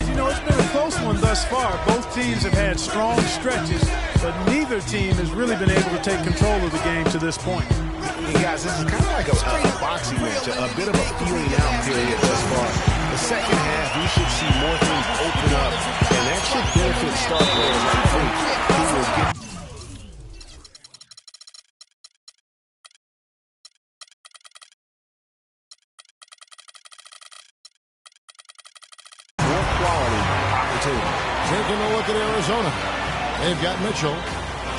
[SPEAKER 7] you know, it's been a close one thus far. Both teams have had strong stretches, but neither team has really been able to take control of the game to this point.
[SPEAKER 14] Hey guys, this is kind of like a boxing match, a bit of a feeling out period thus far. The second half, we should see more things open up, and that should benefit star players like Freak, who will get
[SPEAKER 13] Taking a look at Arizona. They've got Mitchell.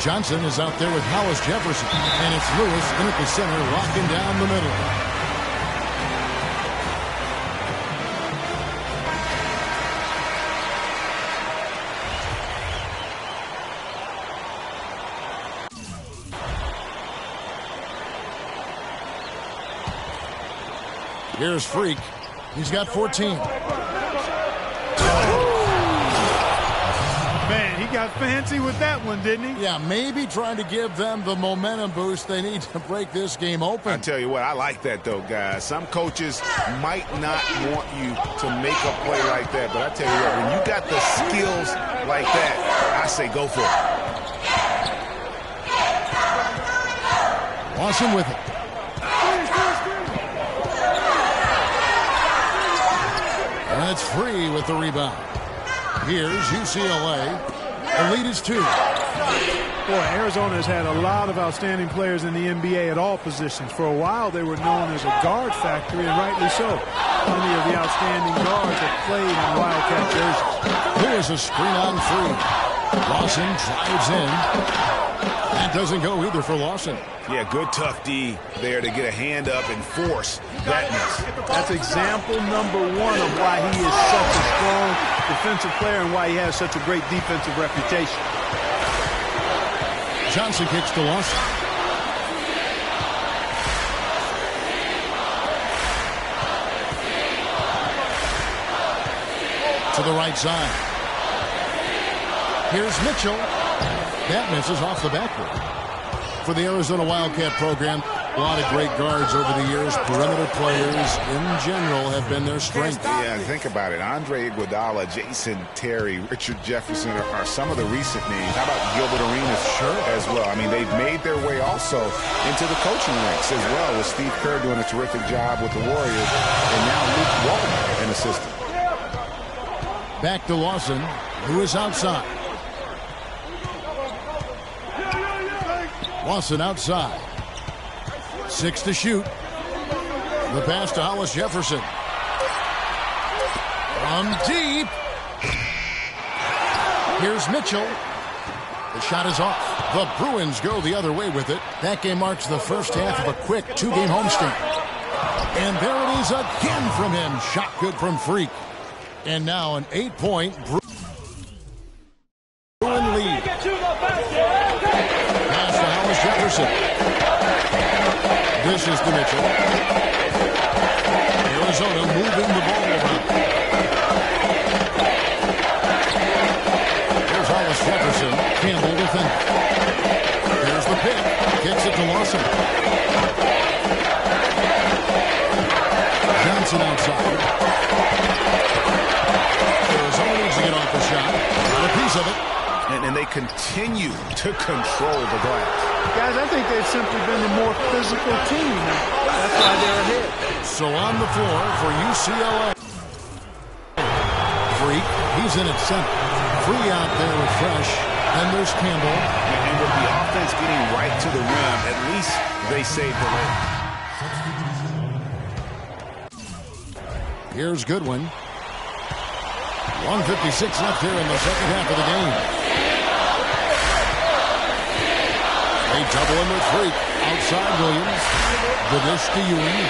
[SPEAKER 13] Johnson is out there with Hollis Jefferson. And it's Lewis in at the center, locking down the middle. Here's Freak. He's got 14.
[SPEAKER 7] Man, he got fancy with that one, didn't he?
[SPEAKER 13] Yeah, maybe trying to give them the momentum boost they need to break this game open.
[SPEAKER 14] I tell you what, I like that, though, guys. Some coaches might not want you to make a play like that, but I tell you what, when you got the skills like that, I say go for it.
[SPEAKER 13] Lawson with it. That's Free with the rebound. Here's UCLA. The lead is 2.
[SPEAKER 7] Boy, Arizona has had a lot of outstanding players in the NBA at all positions. For a while, they were known as a guard factory, and rightly so. Many of the outstanding guards have played in Wildcat jerseys.
[SPEAKER 13] Here's a screen on Free. Lawson drives in. That doesn't go either for Lawson.
[SPEAKER 14] Yeah, good tough D there to get a hand up and force that miss.
[SPEAKER 7] That's example number 1 of why he is such a strong defensive player and why he has such a great defensive reputation.
[SPEAKER 13] Johnson kicks to Lawson. To the right side. Here's Mitchell. That misses off the backboard. For the Arizona Wildcat program, a lot of great guards over the years. Perimeter players, in general, have been their strength.
[SPEAKER 14] Yeah, think about it. Andre Iguodala, Jason Terry, Richard Jefferson are some of the recent names. How about Gilbert Arenas as well? I mean, they've made their way also into the coaching ranks as well, with Steve Kerr doing a terrific job with the Warriors, and now Luke Walton, an assistant.
[SPEAKER 13] Back to Lawson, who is outside. Lawson outside. 6 to shoot. The pass to Hollis Jefferson. From deep. Here's Mitchell. The shot is off. The Bruins go the other way with it. That game marks the first half of a quick 2-game homestand. And there it is again from him. Shot good from Freak. And now an 8-point Bruin lead. Jefferson. This is to Mitchell. Arizona moving the ball around. Here's Hollis Jefferson. Campbell defending. There's the pick. Kicks it to Lawson. Johnson outside. Arizona needs to get off the shot. Got a piece of it.
[SPEAKER 14] And they continue to control the glass.
[SPEAKER 7] Guys, I think they've simply been the more physical team. That's why they're ahead.
[SPEAKER 13] So on the floor for UCLA. Freak, he's in at center. Free out there with Fresh. Then there's Campbell.
[SPEAKER 14] And with the offense getting right to the rim, at least they saved the lane.
[SPEAKER 13] Here's Goodwin. 1:56 left here in the second half of the game. They double him with Freak. Outside Williams. The dish to Ewing.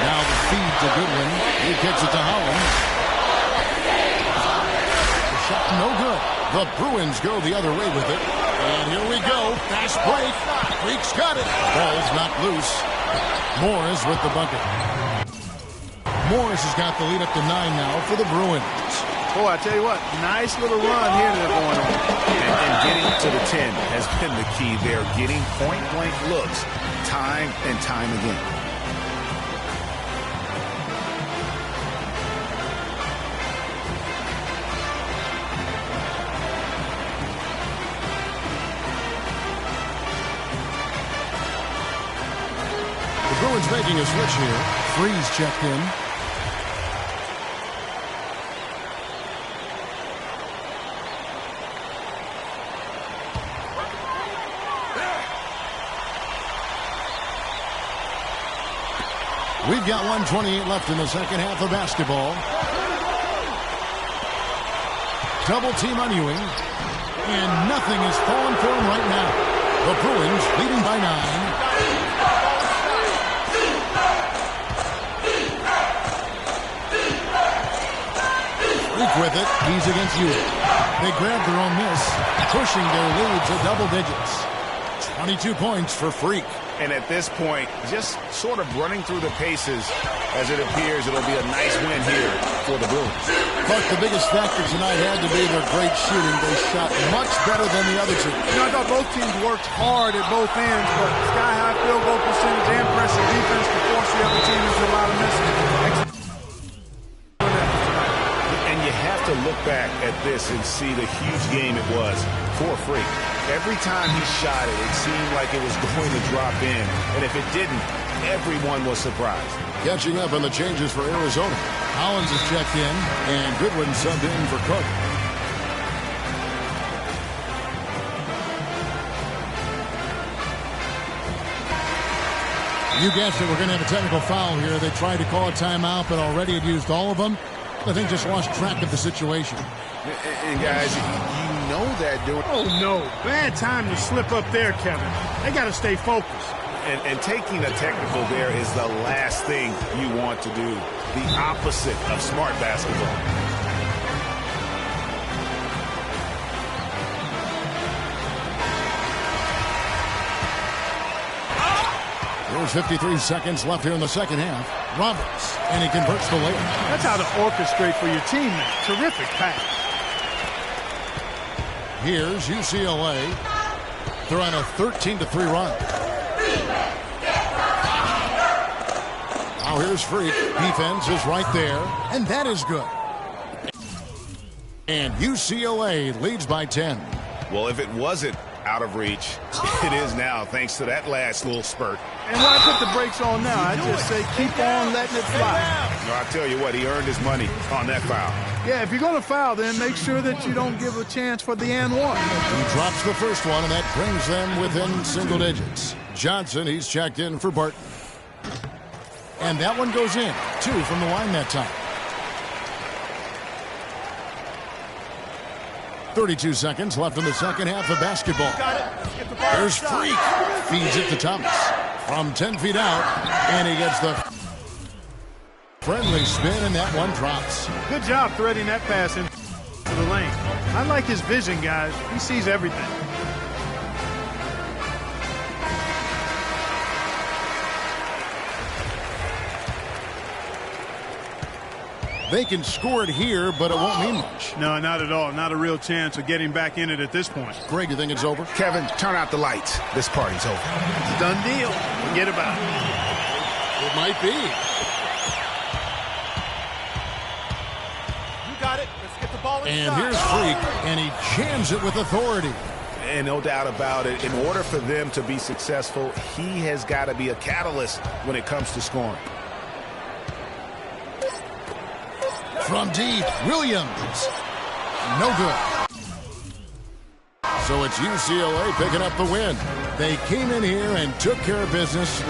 [SPEAKER 13] Now the feed to Goodwin. He kicks it to Hollins. The shot no good. The Bruins go the other way with it. And here we go. Fast break. Freak's got it. Ball's not loose. Morris with the bucket. Morris has got the lead up to 9 now for the Bruins.
[SPEAKER 7] Boy, I tell you what, nice little run here they're going on.
[SPEAKER 14] And getting to the 10 has been the key. They're getting point-blank looks time and time again.
[SPEAKER 13] The Bruins making a switch here. Freeze checked in. We've got 1:28 left in the second half of basketball. Double team on Ewing. And nothing is falling for him right now. The Bruins leading by 9. Freak with it. He's against you. They grab their own miss, pushing their lead to double digits. 22 points for Freak.
[SPEAKER 14] And at this point, just sort of running through the paces as it appears it'll be a nice win here for the Bruins.
[SPEAKER 13] But the biggest factor tonight had to be their great shooting. They shot much better than the other two.
[SPEAKER 7] You know, I thought both teams worked hard at both ends, but sky-high field goal percentage and pressing defense to force the other team into a lot of misses.
[SPEAKER 14] And you have to look back at this and see the huge game it was for Freak. Every time he shot it, it seemed like it was going to drop in. And if it didn't, everyone was surprised.
[SPEAKER 13] Catching up on the changes for Arizona. Hollins is checked in, and Goodwin subbed in for Cook. You guessed it, we're going to have a technical foul here. They tried to call a timeout, but already had used all of them. I think just lost track of the situation.
[SPEAKER 14] And guys, you know that doing...
[SPEAKER 7] Oh, no. Bad time to slip up there, Kevin. They got to stay focused.
[SPEAKER 14] And taking a technical there is the last thing you want to do. The opposite of smart basketball.
[SPEAKER 13] There's 53 seconds left here in the second half. Roberts, and he converts the layup.
[SPEAKER 7] That's how to orchestrate for your teammate. Terrific pass.
[SPEAKER 13] Here's UCLA. They're on a 13-3 run. Now here's Freak. Defense is right there, and that is good. And UCLA leads by 10.
[SPEAKER 14] Well, if it wasn't out of reach, it is now, thanks to that last little spurt.
[SPEAKER 7] And why put the brakes on now? I just say keep on letting it fly.
[SPEAKER 14] No, I'll tell you what, he earned his money on that foul.
[SPEAKER 7] Yeah, if you're going to foul, then make sure that you don't give a chance for the and one.
[SPEAKER 13] He drops the first one, and that brings them within single digits. Johnson, he's checked in for Barton. And that one goes in. 2 from the line that time. 32 seconds left in the second half of basketball. There's Freak. Feeds it to Thomas. From 10 feet out, and he gets the friendly spin, and that one drops.
[SPEAKER 7] Good job threading that pass into the lane. I like his vision, guys. He sees everything.
[SPEAKER 13] They can score it here, but it won't mean much.
[SPEAKER 7] No, not at all. Not a real chance of getting back in it at this point.
[SPEAKER 13] Greg, you think it's over?
[SPEAKER 14] Kevin, turn out the lights. This party's over.
[SPEAKER 7] Done deal. Forget about it.
[SPEAKER 13] It might be.
[SPEAKER 6] You got it. Let's get the ball inside.
[SPEAKER 13] And here's Freak, and he jams it with authority.
[SPEAKER 14] And no doubt about it, in order for them to be successful, he has got to be a catalyst when it comes to scoring.
[SPEAKER 13] From deep, Williams. No good. So it's UCLA picking up the win. They came in here and took care of business.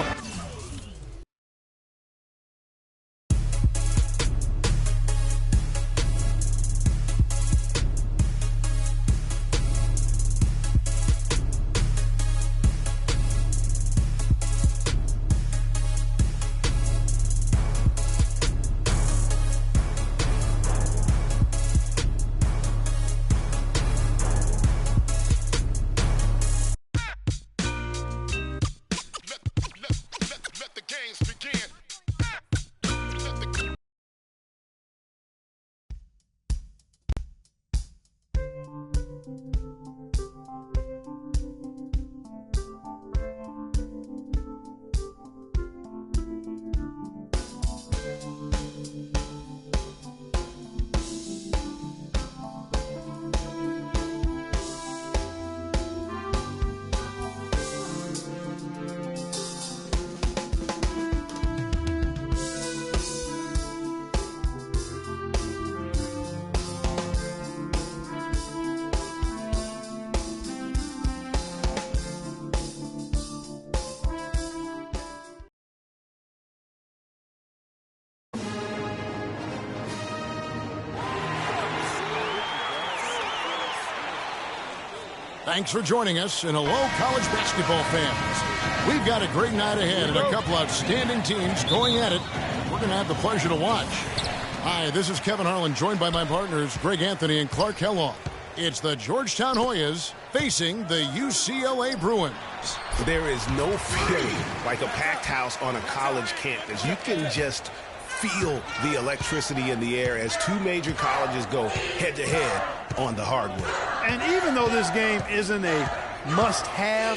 [SPEAKER 13] Thanks for joining us, and hello, college basketball fans. We've got a great night ahead and a couple outstanding teams going at it. We're going to have the pleasure to watch. Hi, this is Kevin Harlan, joined by my partners Greg Anthony and Clark Kellogg. It's the Georgetown Hoyas facing the UCLA Bruins.
[SPEAKER 14] There is no feeling like a packed house on a college campus. You can just feel the electricity in the air as two major colleges go head-to-head on the hardwood.
[SPEAKER 7] And even though this game isn't a must-have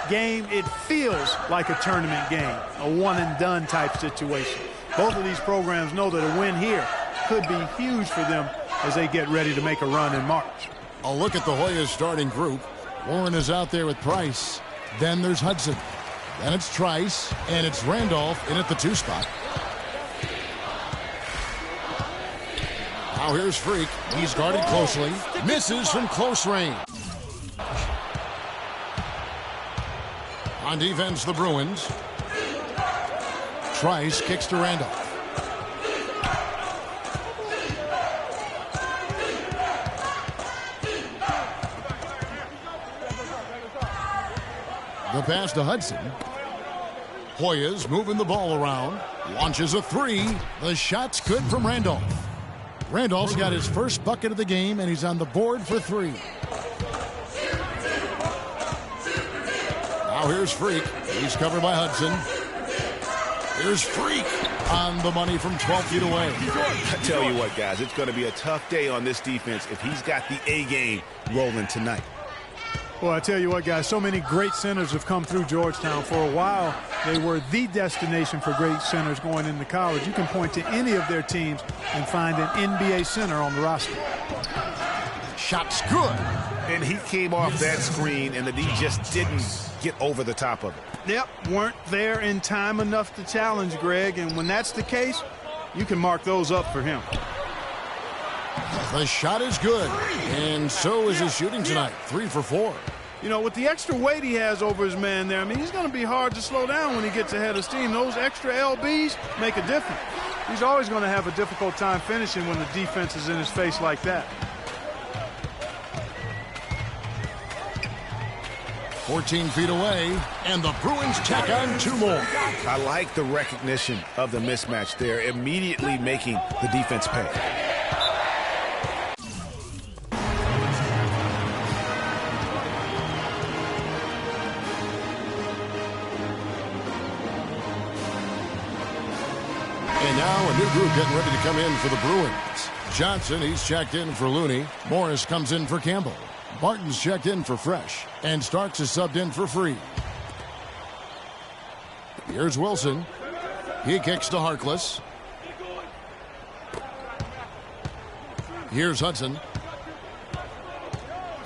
[SPEAKER 7] game, it feels like a tournament game, a one-and-done type situation. Both of these programs know that a win here could be huge for them as they get ready to make a run in March.
[SPEAKER 13] A look at the Hoyas starting group. Warren is out there with Price. Then there's Hudson. Then it's Trice, and it's Randolph in at the 2 spot. Now here's Freak. He's guarded closely. Misses from close range. On defense, the Bruins. Trice kicks to Randolph. The pass to Hudson. Hoyas moving the ball around. Launches a 3. The shot's good from Randolph. Randolph's got his first bucket of the game, and he's on the board for 3. Now here's Freak. He's covered by Hudson. Here's Freak on the money from 12 feet away.
[SPEAKER 14] I tell you what, guys, it's going to be a tough day on this defense if he's got the A game rolling tonight.
[SPEAKER 7] Well, I tell you what, guys, so many great centers have come through Georgetown. For a while, they were the destination for great centers going into college. You can point to any of their teams and find an NBA center on the roster.
[SPEAKER 13] Shot's good.
[SPEAKER 14] And he came off that screen, and the D just didn't get over the top of it.
[SPEAKER 7] Yep, weren't there in time enough to challenge Greg, and when that's the case, you can mark those up for him.
[SPEAKER 13] The shot is good, and so is his shooting tonight, 3 for 4.
[SPEAKER 7] You know, with the extra weight he has over his man there, I mean, he's going to be hard to slow down when he gets ahead of steam. Those extra LBs make a difference. He's always going to have a difficult time finishing when the defense is in his face like that.
[SPEAKER 13] 14 feet away, and the Bruins tack on 2 more.
[SPEAKER 14] I like the recognition of the mismatch there, immediately making the defense pay.
[SPEAKER 13] And now a new group getting ready to come in for the Bruins. Johnson, he's checked in for Looney. Morris comes in for Campbell. Barton's checked in for Fresh. And Starks is subbed in for Free. Here's Wilson. He kicks to Harkless. Here's Hudson.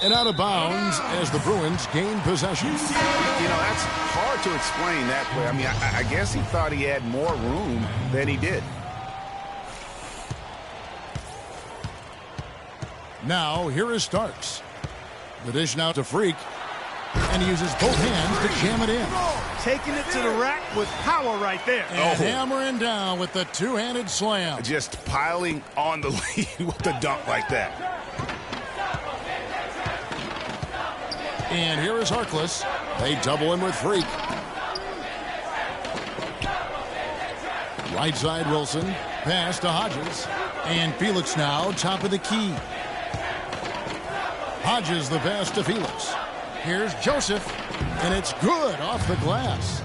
[SPEAKER 13] And out of bounds as the Bruins gain possession.
[SPEAKER 14] You know, that's hard to explain that play. I mean, I guess he thought he had more room than he did.
[SPEAKER 13] Now, here is Starks. The dish now to Freak. And he uses both hands to jam it in.
[SPEAKER 7] Taking it to the rack with power right there.
[SPEAKER 13] And hammering down with the two-handed slam.
[SPEAKER 14] Just piling on the lead with the dunk like that.
[SPEAKER 13] And here is Harkless. They double him with Freak. Right side Wilson. Pass to Hodges. And Felix now top of the key. Hodges the pass to Felix. Here's Joseph. And it's good off the glass.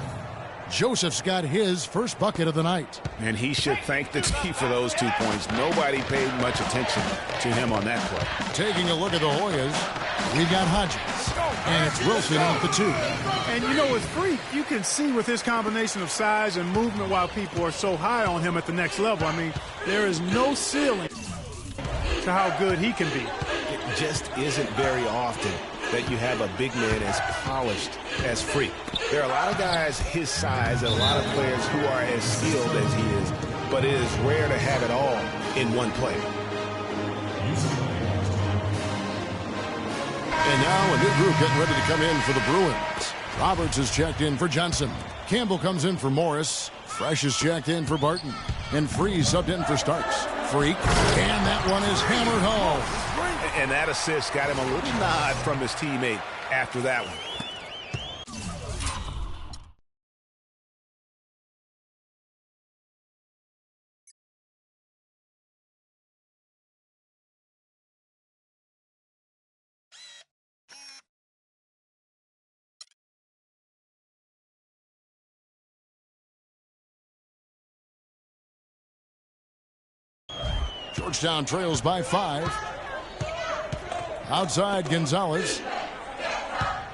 [SPEAKER 13] Joseph's got his first bucket of the night.
[SPEAKER 14] And he should thank the team for those 2 points. Nobody paid much attention to him on that play.
[SPEAKER 13] Taking a look at the Hoyas, we got Hodges. And it's Wilson off the 2.
[SPEAKER 7] And you know, with Freak, you can see with his combination of size and movement why people are so high on him at the next level. I mean, there is no ceiling to how good he can be.
[SPEAKER 14] It just isn't very often that you have a big man as polished as Freak. There are a lot of guys his size and a lot of players who are as skilled as he is, but it is rare to have it all in one player.
[SPEAKER 13] And now a new group getting ready to come in for the Bruins. Roberts is checked in for Johnson. Campbell comes in for Morris. Fresh is checked in for Barton. And Freeze subbed in for Starks. Freak, and that one is hammered home.
[SPEAKER 14] And that assist got him a little nod from his teammate after that one.
[SPEAKER 13] Georgetown trails by 5. Outside, Gonzalez.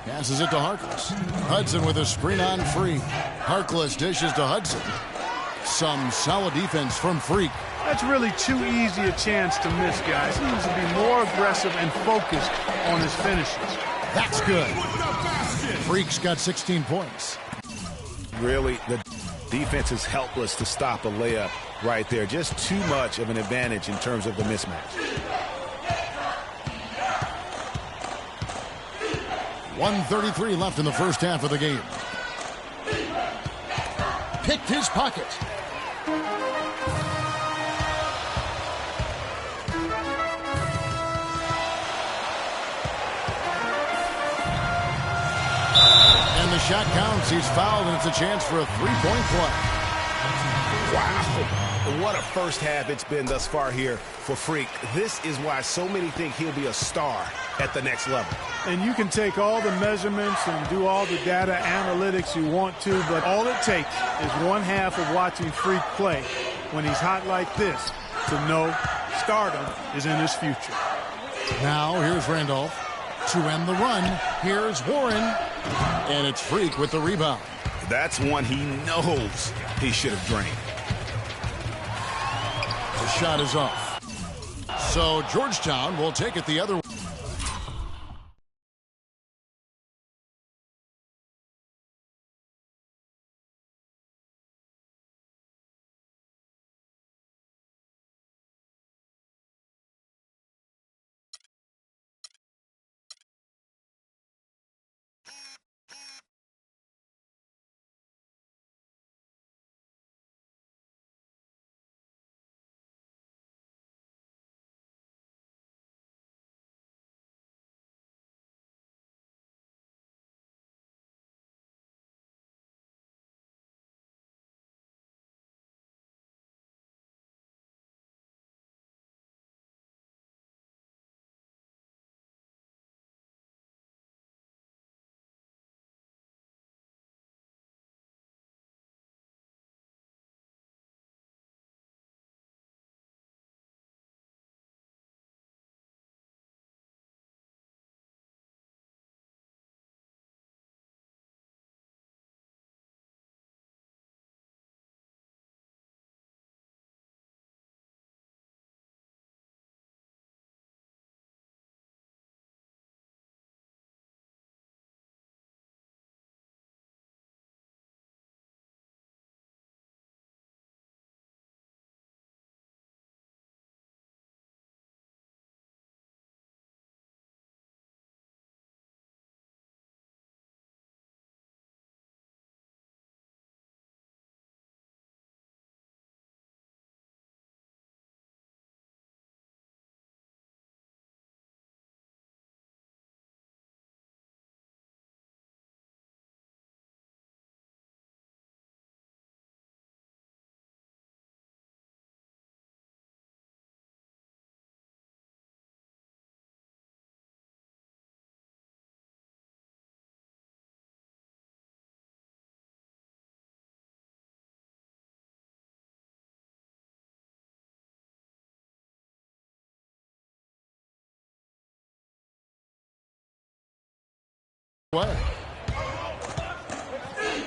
[SPEAKER 13] Passes it to Harkless. Hudson with a screen on Freak. Harkless dishes to Hudson. Some solid defense from Freak.
[SPEAKER 7] That's really too easy a chance to miss, guys. He needs to be more aggressive and focused on his finishes.
[SPEAKER 13] That's good. Freak's got 16 points.
[SPEAKER 14] Really, the defense is helpless to stop a layup right there. Just too much of an advantage in terms of the mismatch.
[SPEAKER 13] 1:33 left in the first half of the game. Picked his pocket. And the shot counts. He's fouled, and it's a chance for a three-point play.
[SPEAKER 14] Wow. What a first half it's been thus far here for Freak. This is why so many think he'll be a star at the next level.
[SPEAKER 7] And you can take all the measurements and do all the data analytics you want to, but all it takes is one half of watching Freak play when he's hot like this to know stardom is in his future.
[SPEAKER 13] Now here's Randolph to end the run. Here's Warren, and it's Freak with the rebound.
[SPEAKER 14] That's one he knows he should have drained.
[SPEAKER 13] The shot is off. So Georgetown will take it the other way.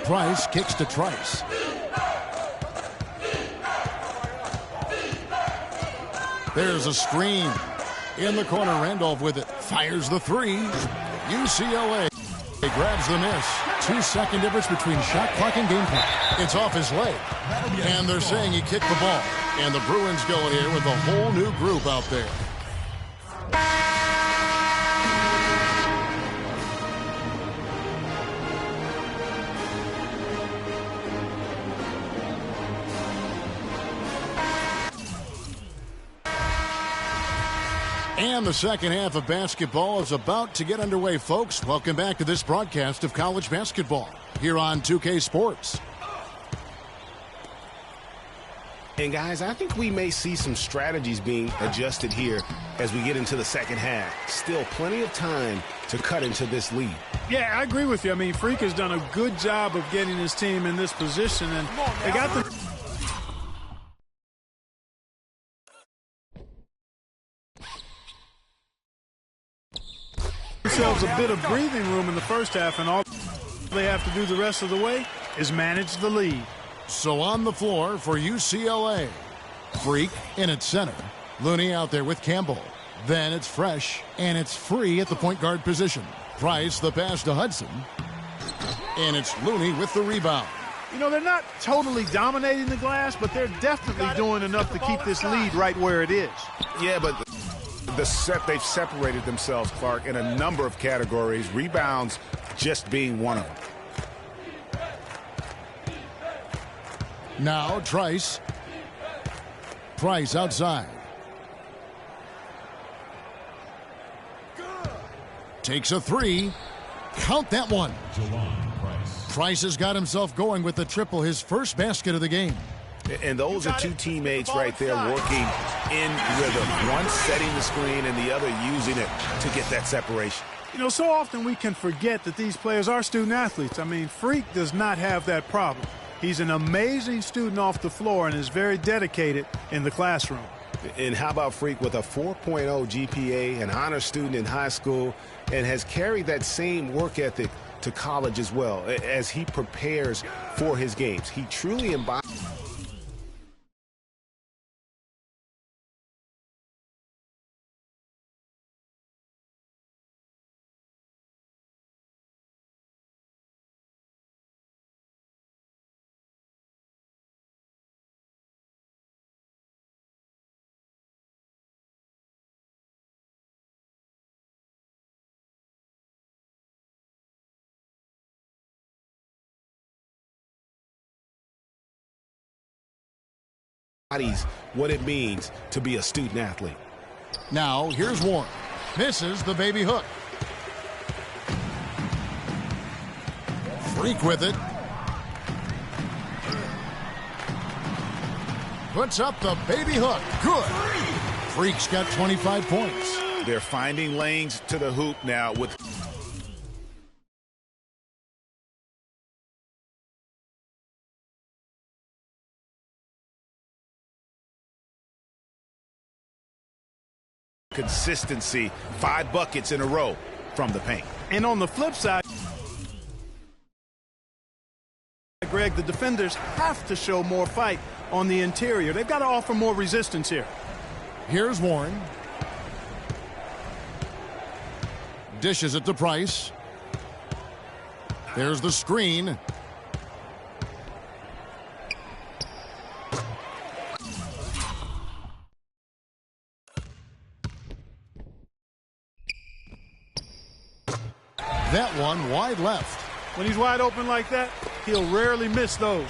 [SPEAKER 13] Price kicks to Trice. There's a screen. In the corner, Randolph with it. Fires the three. UCLA grabs the miss. 2-second difference between shot clock and game clock. It's off his leg. And they're saying he kicked the ball. And the Bruins go in here with a whole new group out there. And the second half of basketball is about to get underway, folks. Welcome back to this broadcast of college basketball here on 2K Sports.
[SPEAKER 14] And guys, I think we may see some strategies being adjusted here as we get into the second half. Still plenty of time to cut into this lead.
[SPEAKER 7] Yeah, I agree with you. I mean, Freak has done a good job of getting his team in this position, and they got themselves a bit of breathing room in the first half, and all they have to do the rest of the way is manage the lead.
[SPEAKER 13] So on the floor for UCLA, Freak in its center. Looney out there with Campbell. Then it's Fresh, and it's Free at the point guard position. Price the pass to Hudson. And it's Looney with the rebound.
[SPEAKER 7] You know, they're not totally dominating the glass, but they're definitely doing enough to keep this lead right where it is.
[SPEAKER 15] Yeah, but they've separated themselves, Clark, in a number of categories, rebounds just being one of them.
[SPEAKER 13] Now Trice. Price outside. Takes a three. Count that one. Price has got himself going with the triple, his first basket of the game.
[SPEAKER 14] And those are two teammates right there working in rhythm. One setting the screen and the other using it to get that separation.
[SPEAKER 7] You know, so often we can forget that these players are student athletes. I mean, Freak does not have that problem. He's an amazing student off the floor and is very dedicated in the classroom.
[SPEAKER 14] And how about Freak with a 4.0 GPA, an honor student in high school, and has carried that same work ethic to college as well as he prepares for his games. He truly embodies. What it means to be a student athlete.
[SPEAKER 13] Now here's Warren. Misses the baby hook. Freak with it. Puts up the baby hook. Good. Freak's got 25 points.
[SPEAKER 15] They're finding lanes to the hoop now with consistency. 5 buckets in a row from the paint.
[SPEAKER 7] And on the flip side, Greg, the defenders have to show more fight on the interior. They've got to offer more resistance here.
[SPEAKER 13] Here's Warren. Dishes it to Price. There's the screen. That one wide left.
[SPEAKER 7] When he's wide open like that, he'll rarely miss those.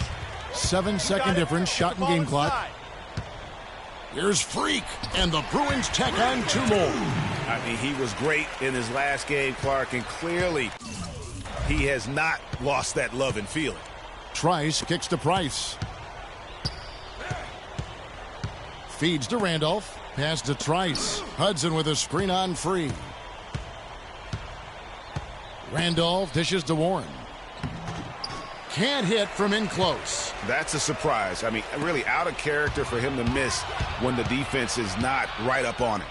[SPEAKER 13] 7-second difference, shot and game clock. Here's Freak, and the Bruins tack on 2 more.
[SPEAKER 15] I mean, he was great in his last game, Clark, and clearly he has not lost that love and feeling.
[SPEAKER 13] Trice kicks to Price. Feeds to Randolph. Pass to Trice. Hudson with a screen on Free. Randolph dishes to Warren. Can't hit from in close.
[SPEAKER 15] That's a surprise. I mean, really out of character for him to miss when the defense is not right up on it.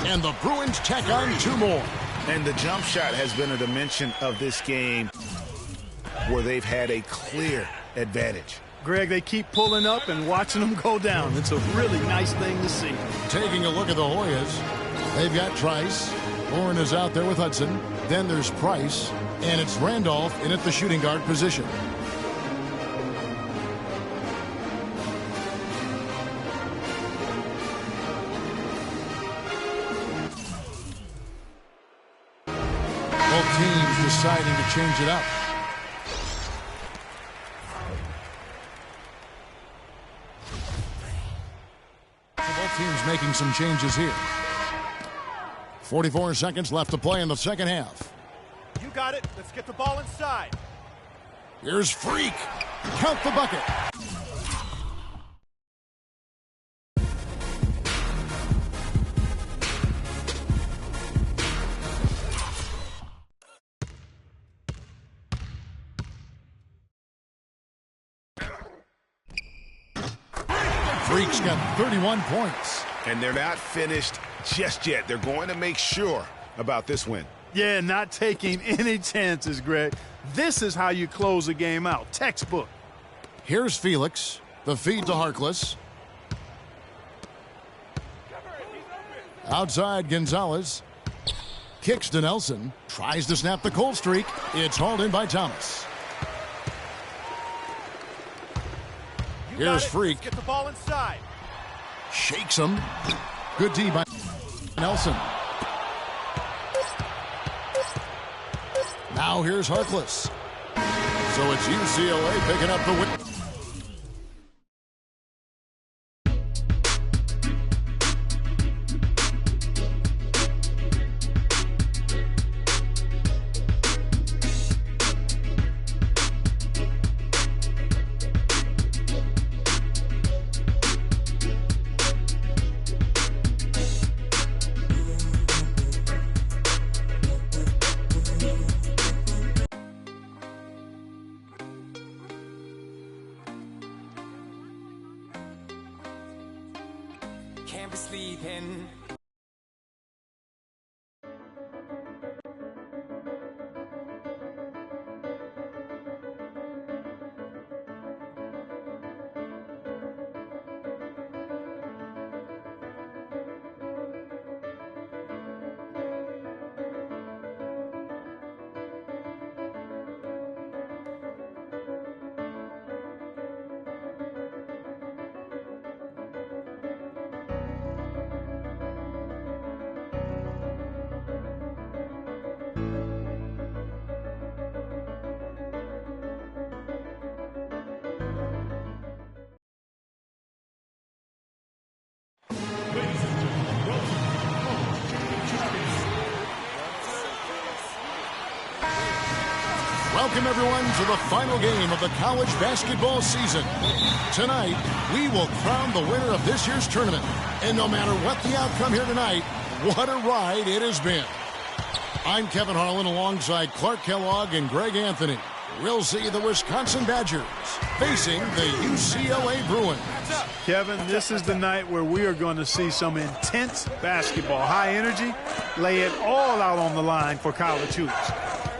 [SPEAKER 13] And the Bruins tack on 2 more.
[SPEAKER 15] And the jump shot has been a dimension of this game where they've had a clear advantage.
[SPEAKER 7] Greg, they keep pulling up and watching them go down. It's a really nice thing to see.
[SPEAKER 13] Taking a look at the Hoyas, they've got Trice. Warren is out there with Hudson. Then there's Price, and it's Randolph in at the shooting guard position. Both teams deciding to change it up. Both teams making some changes here. 44 seconds left to play in the second half.
[SPEAKER 6] You got it. Let's get the ball inside.
[SPEAKER 13] Here's Freak. Count the bucket. Freak's got 31 points.
[SPEAKER 15] And they're not finished just yet. They're going to make sure about this win.
[SPEAKER 7] Yeah, not taking any chances, Greg. This is how you close a game out. Textbook.
[SPEAKER 13] Here's Felix. The feed to Harkless. Outside Gonzalez. Kicks to Nelson. Tries to snap the cold streak. It's hauled in by Thomas. Here's Freak.
[SPEAKER 6] Let's get the ball inside.
[SPEAKER 13] Shakes him. Good D by Nelson. Now here's Harkless. So it's UCLA picking up the win.
[SPEAKER 16] Can't be sleeping.
[SPEAKER 13] Welcome, everyone, to the final game of the college basketball season. Tonight, we will crown the winner of this year's tournament. And no matter what the outcome here tonight, what a ride it has been. I'm Kevin Harlan alongside Clark Kellogg and Greg Anthony. We'll see the Wisconsin Badgers facing the UCLA Bruins.
[SPEAKER 7] Kevin, this is the night where we are going to see some intense basketball. High energy, lay it all out on the line for college hoops.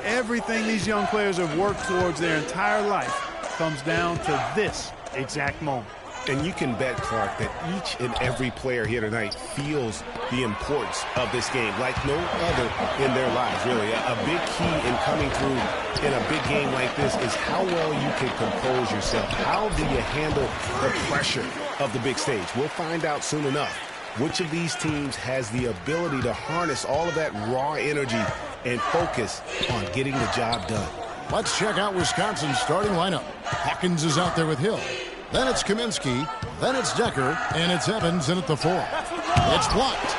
[SPEAKER 7] Everything these young players have worked towards their entire life comes down to this exact moment.
[SPEAKER 14] And you can bet, Clark, that each and every player here tonight feels the importance of this game like no other in their lives, really. A big key in coming through in a big game like this is how well you can compose yourself. How do you handle the pressure of the big stage? We'll find out soon enough which of these teams has the ability to harness all of that raw energy and focus on getting the job done.
[SPEAKER 13] Let's check out Wisconsin's starting lineup. Hawkins is out there with Hill. Then it's Kaminsky. Then it's Decker. And it's Evans in at the 4. It's blocked.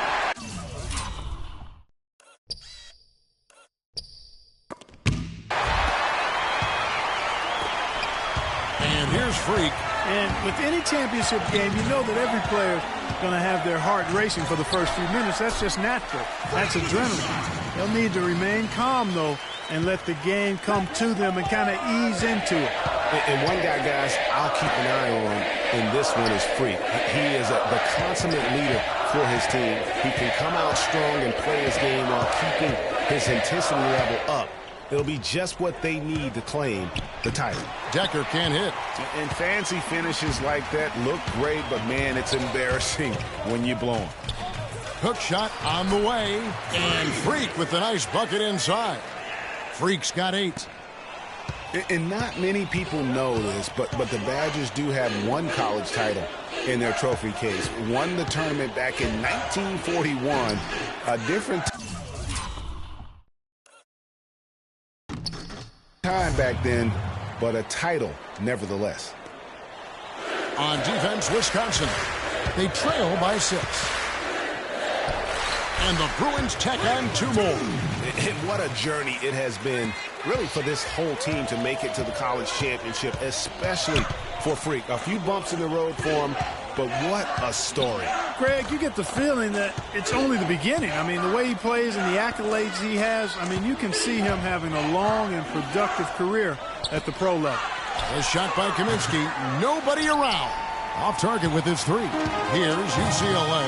[SPEAKER 13] And here's Freak.
[SPEAKER 7] And with any championship game, you know that every player is going to have their heart racing for the first few minutes. That's just natural. That's adrenaline. They'll need to remain calm, though, and let the game come to them and kind of ease into it.
[SPEAKER 14] And one guy, guys, I'll keep an eye on in this one is Freak. He is the consummate leader for his team. He can come out strong and play his game while keeping his intensity level up. It'll be just what they need to claim the title.
[SPEAKER 13] Decker can't hit.
[SPEAKER 15] And fancy finishes like that look great, but, man, it's embarrassing when you blow them.
[SPEAKER 13] Hook shot on the way. And Freak with the nice bucket inside. Freak's got 8.
[SPEAKER 14] And not many people know this, but the Badgers do have one college title in their trophy case. Won the tournament back in 1941. A different time back then, but a title nevertheless.
[SPEAKER 13] On defense, Wisconsin. They trail by 6. and the Bruins tack on 2 more.
[SPEAKER 14] And what a journey it has been, really, for this whole team to make it to the college championship, especially for Freak. A few bumps in the road for him, but what a story.
[SPEAKER 7] Greg, you get the feeling that it's only the beginning. I mean, the way he plays and the accolades he has, I mean, you can see him having a long and productive career at the pro level.
[SPEAKER 13] A shot by Kaminsky, nobody around. Off target with his 3. Here's UCLA.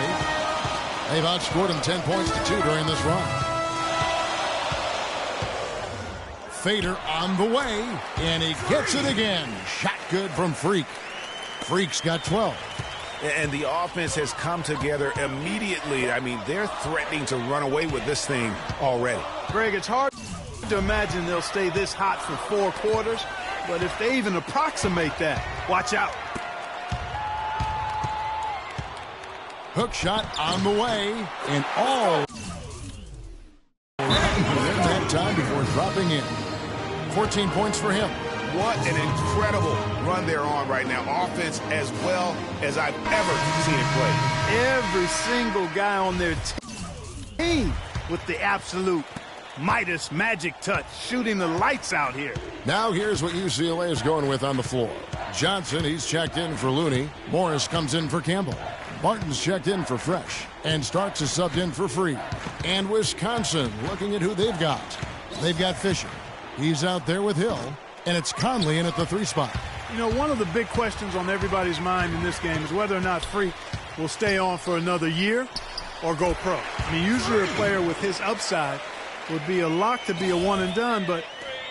[SPEAKER 13] They've outscored him 10 points to 2 during this run. Fader on the way, and he gets it again. Shot good from Freak. Freak's got 12.
[SPEAKER 14] And the offense has come together immediately. I mean, they're threatening to run away with this thing already.
[SPEAKER 7] Greg, it's hard to imagine they'll stay this hot for 4 quarters, but if they even approximate that, watch out.
[SPEAKER 13] Hook shot on the way, and all that time before dropping in. 14 points for him.
[SPEAKER 14] What an incredible run they're on right now. Offense as well as I've ever seen it play.
[SPEAKER 7] Every single guy on their team with the absolute Midas magic touch, shooting the lights out here.
[SPEAKER 13] Now here's what UCLA is going with on the floor. Johnson, he's checked in for Looney. Morris comes in for Campbell. Martin's checked in for Fresh. And Starks is subbed in for Free. And Wisconsin, looking at who they've got. They've got Fisher. He's out there with Hill. And it's Conley in at the 3 spot.
[SPEAKER 7] You know, one of the big questions on everybody's mind in this game is whether or not Freak will stay on for another year or go pro. I mean, usually a player with his upside would be a lock to be a one and done, but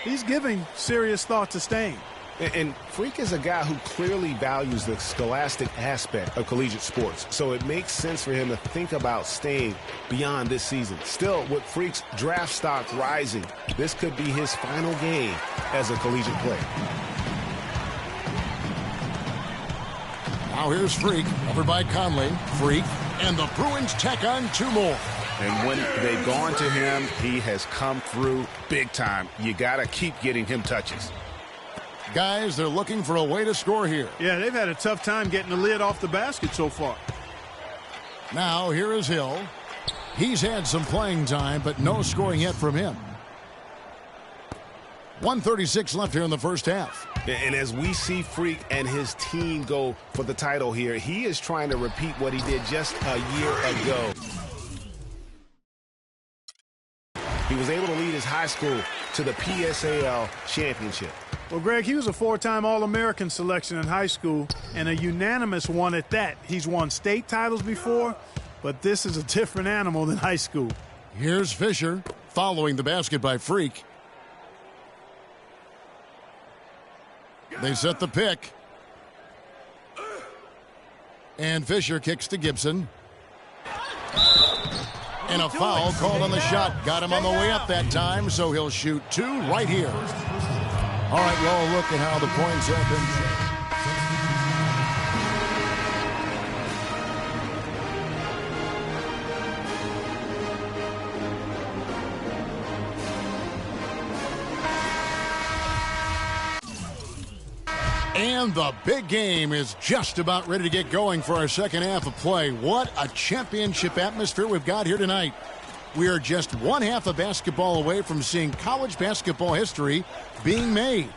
[SPEAKER 7] he's giving serious thought to staying.
[SPEAKER 14] And Freak is a guy who clearly values the scholastic aspect of collegiate sports, so it makes sense for him to think about staying beyond this season. Still, with Freak's draft stock rising, this could be his final game as a collegiate player.
[SPEAKER 13] Now here's Freak, over by Conley. Freak, and the Bruins tack on 2 more.
[SPEAKER 14] And when they've gone to him, he has come through big time. You got to keep getting him touches.
[SPEAKER 13] Guys, they're looking for a way to score here.
[SPEAKER 7] Yeah, they've had a tough time getting the lid off the basket so far.
[SPEAKER 13] Now here is Hill. He's had some playing time, but no scoring yet from him. 1:36 left here in the first half.
[SPEAKER 14] And as we see Freak and his team go for the title here, he is trying to repeat what he did just a year ago. He was able to lead his high school to the PSAL championship.
[SPEAKER 7] Well, Greg, he was a 4-time All-American selection in high school and a unanimous one at that. He's won state titles before, but this is a different animal than high school.
[SPEAKER 13] Here's Fisher following the basket by Freak. They set the pick. And Fisher kicks to Gibson. And a foul called on the shot. Got him on the way up that time, so he'll shoot 2 right here. All right, we'll look at how the points have been. And the big game is just about ready to get going for our second half of play. What a championship atmosphere we've got here tonight. We are just one half of basketball away from seeing college basketball history being made.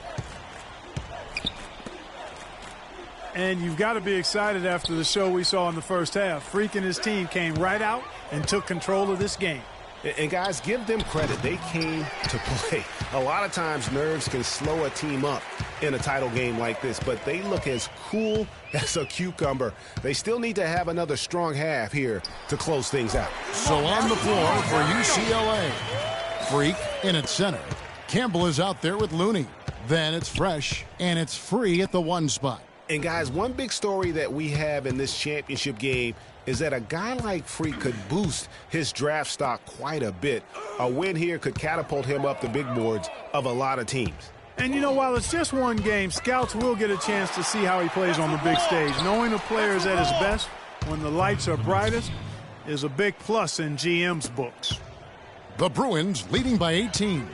[SPEAKER 7] And you've got to be excited after the show we saw in the first half. Freak and his team came right out and took control of this game.
[SPEAKER 14] And guys, give them credit. They came to play. A lot of times nerves can slow a team up in a title game like this, but they look as cool as a cucumber. They still need to have another strong half here to close things out.
[SPEAKER 13] So on the floor for UCLA, Freak in at center. Campbell is out there with Looney. Then it's Fresh, and it's Free at the 1 spot.
[SPEAKER 14] And guys, one big story that we have in this championship game is that a guy like Freak could boost his draft stock quite a bit. A win here could catapult him up the big boards of a lot of teams.
[SPEAKER 7] And, you know, while it's just one game, scouts will get a chance to see how he plays on the big stage. Knowing a player is at his best when the lights are brightest is a big plus in GM's books.
[SPEAKER 13] The Bruins leading by 18.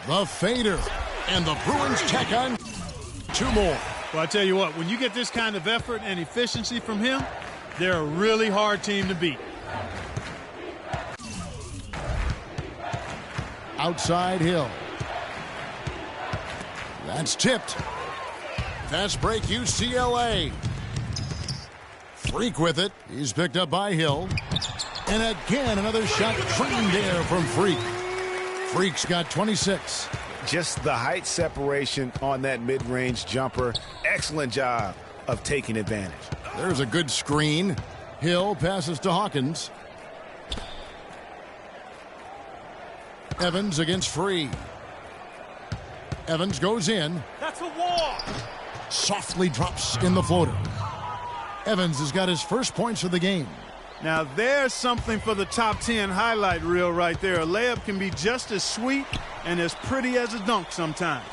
[SPEAKER 13] The fader. And the Bruins tack on 2 more.
[SPEAKER 7] Well, I tell you what, when you get this kind of effort and efficiency from him, They're a really hard team to beat.
[SPEAKER 13] Outside Hill. That's tipped. Fast break UCLA. Freak with it. He's picked up by Hill. And again, another shot trained there from Freak. Freak's got 26.
[SPEAKER 14] Just the height separation on that mid-range jumper. Excellent job of taking advantage.
[SPEAKER 13] There's a good screen. Hill passes to Hawkins. Evans against Free. Evans goes in.
[SPEAKER 6] That's a walk.
[SPEAKER 13] Softly drops in the floater. Evans has got his first points of the game.
[SPEAKER 7] Now there's something for the top 10 highlight reel right there. A layup can be just as sweet and as pretty as a dunk sometimes.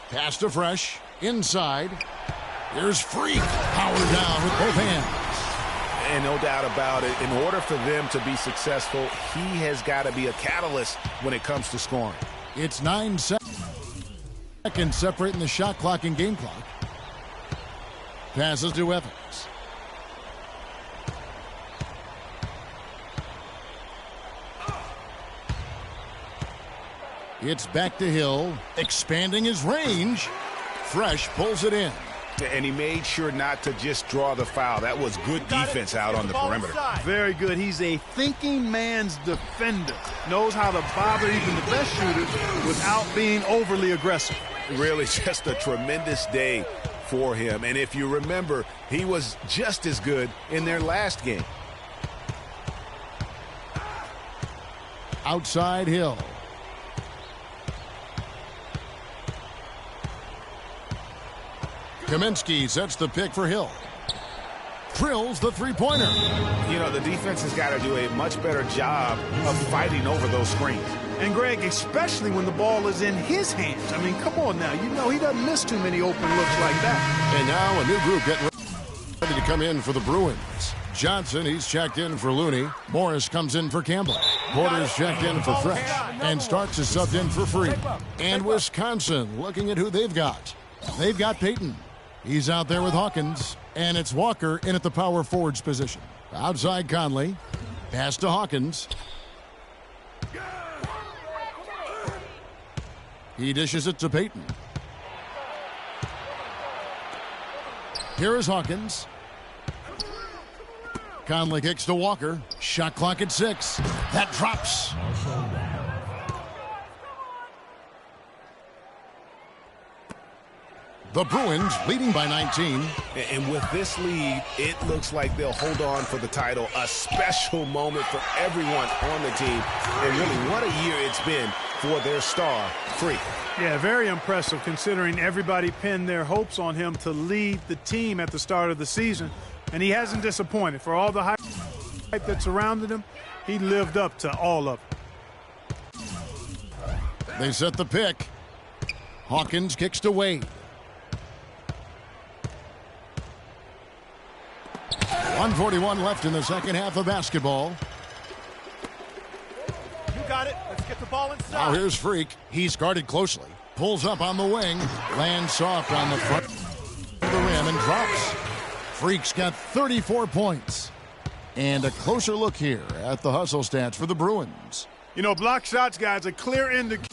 [SPEAKER 13] Pass to Fresh. Inside. Here's Freak. Power down with both hands.
[SPEAKER 14] And no doubt about it, in order for them to be successful, he has got to be a catalyst when it comes to scoring.
[SPEAKER 13] It's 9 seconds separating the shot clock and game clock. Passes to Evans. It's back to Hill, expanding his range. Fresh pulls it in.
[SPEAKER 14] And he made sure not to just draw the foul. That was good defense out on the perimeter.
[SPEAKER 7] Very good. He's a thinking man's defender. Knows how to bother even the best shooters without being overly aggressive.
[SPEAKER 14] Really just a tremendous day for him. And if you remember, he was just as good in their last game.
[SPEAKER 13] Outside Hill. Kaminsky sets the pick for Hill. Drills the three-pointer.
[SPEAKER 14] You know, the defense has got to do a much better job of fighting over those screens.
[SPEAKER 7] And, Greg, especially when the ball is in his hands. I mean, come on now. You know he doesn't miss too many open looks like that.
[SPEAKER 13] And now a new group getting ready to come in for the Bruins. Johnson, he's checked in for Looney. Morris comes in for Campbell. Porter's checked in for Fresh. And Starks is subbed in for Free. And Wisconsin looking at who they've got. They've got Payton. He's out there with Hawkins, and it's Walker in at the power forwards position. Outside Conley. Pass to Hawkins. He dishes it to Payton. Here is Hawkins. Conley kicks to Walker. Shot clock at 6. That drops. The Bruins leading by 19.
[SPEAKER 14] And with this lead, it looks like they'll hold on for the title. A special moment for everyone on the team. And really, what a year it's been for their star, Freak.
[SPEAKER 7] Yeah, very impressive considering everybody pinned their hopes on him to lead the team at the start of the season. And he hasn't disappointed. For all the hype that surrounded him, he lived up to all of it.
[SPEAKER 13] They set the pick. Hawkins kicks to Wade. 1:41 left in the second half of basketball.
[SPEAKER 6] You got it. Let's get the ball inside.
[SPEAKER 13] Now here's Freak. He's guarded closely. Pulls up on the wing. Lands soft on the front of the rim and drops. Freak's got 34 points. And a closer look here at the hustle stats for the Bruins.
[SPEAKER 7] You know, block shots, guys, a clear indicator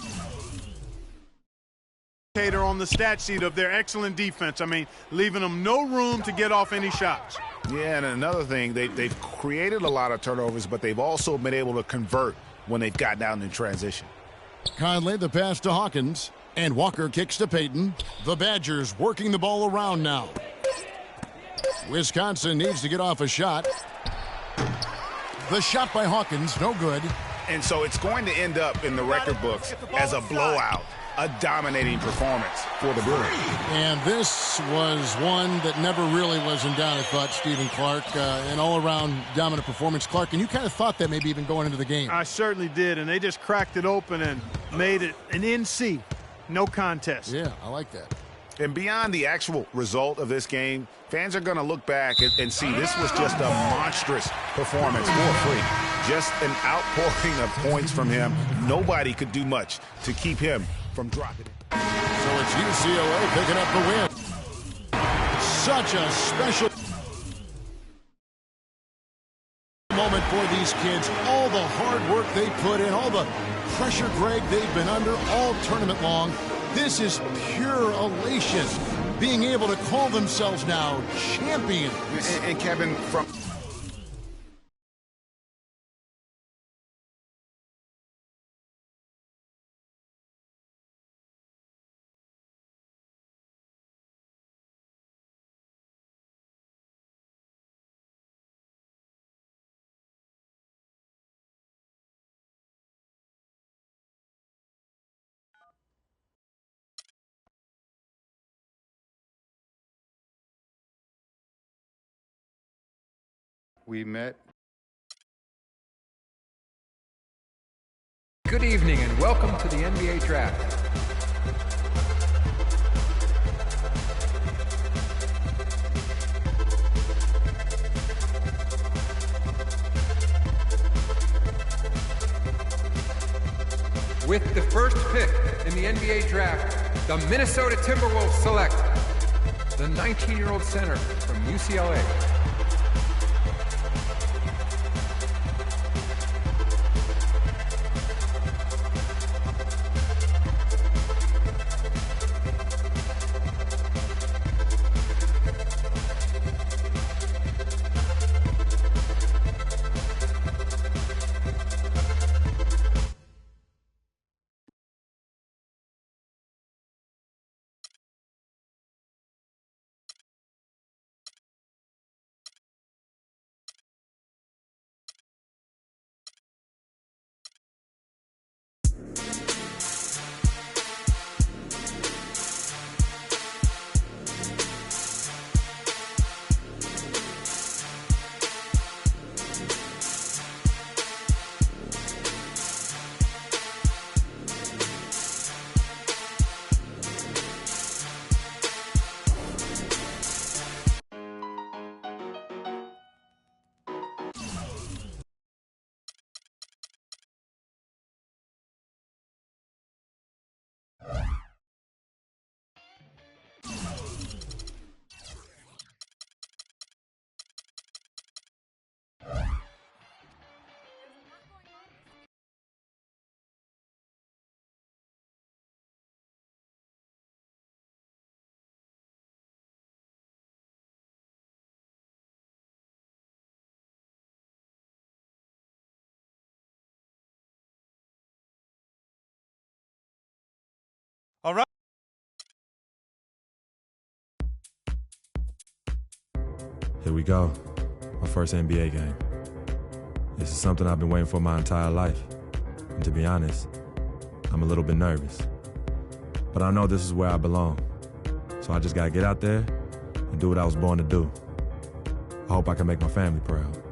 [SPEAKER 7] on the stat sheet of their excellent defense. I mean, leaving them no room to get off any shots.
[SPEAKER 14] Yeah, and another thing, they've created a lot of turnovers, but they've also been able to convert when they've got down in transition.
[SPEAKER 13] Conley, the pass to Hawkins. And Walker kicks to Payton. The Badgers working the ball around now. Wisconsin needs to get off a shot. The shot by Hawkins, no good.
[SPEAKER 14] And so it's going to end up in the record books as a blowout, a dominating performance for the Bruins.
[SPEAKER 13] And this was one that never really was in doubt, I thought, Stephen Clark. An all-around dominant performance. Clark, and you kind of thought that maybe even going into the game.
[SPEAKER 7] I certainly did, and they just cracked it open and made it an NC. No contest.
[SPEAKER 13] Yeah, I like that.
[SPEAKER 14] And beyond the actual result of this game, fans are going to look back and see this was just a monstrous performance for Freak. Just an outpouring of points from him. Nobody could do much to keep him from dropping it.
[SPEAKER 13] So it's UCLA picking up the win. Such a special kids all the hard work they put in, all the pressure, Greg, they've been under all tournament long. This is pure elation, being able to call themselves now champions.
[SPEAKER 15] And Kevin, from...
[SPEAKER 17] We met. Good evening and welcome to the NBA Draft. With the first pick in the NBA Draft, the Minnesota Timberwolves select the 19-year-old center from UCLA.
[SPEAKER 18] All right.
[SPEAKER 19] Here we go. My first NBA game. This is something I've been waiting for my entire life. And to be honest, I'm a little bit nervous. But I know this is where I belong. So I just gotta get out there and do what I was born to do. I hope I can make my family proud.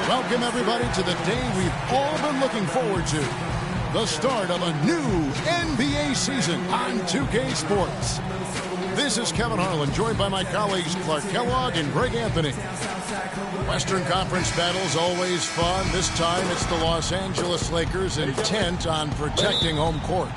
[SPEAKER 13] Welcome, everybody, to the day we've all been looking forward to. The start of a new NBA season on 2K Sports. This is Kevin Harlan, joined by my colleagues Clark Kellogg and Greg Anthony. Western Conference battles always fun. This time it's the Los Angeles Lakers intent on protecting home court.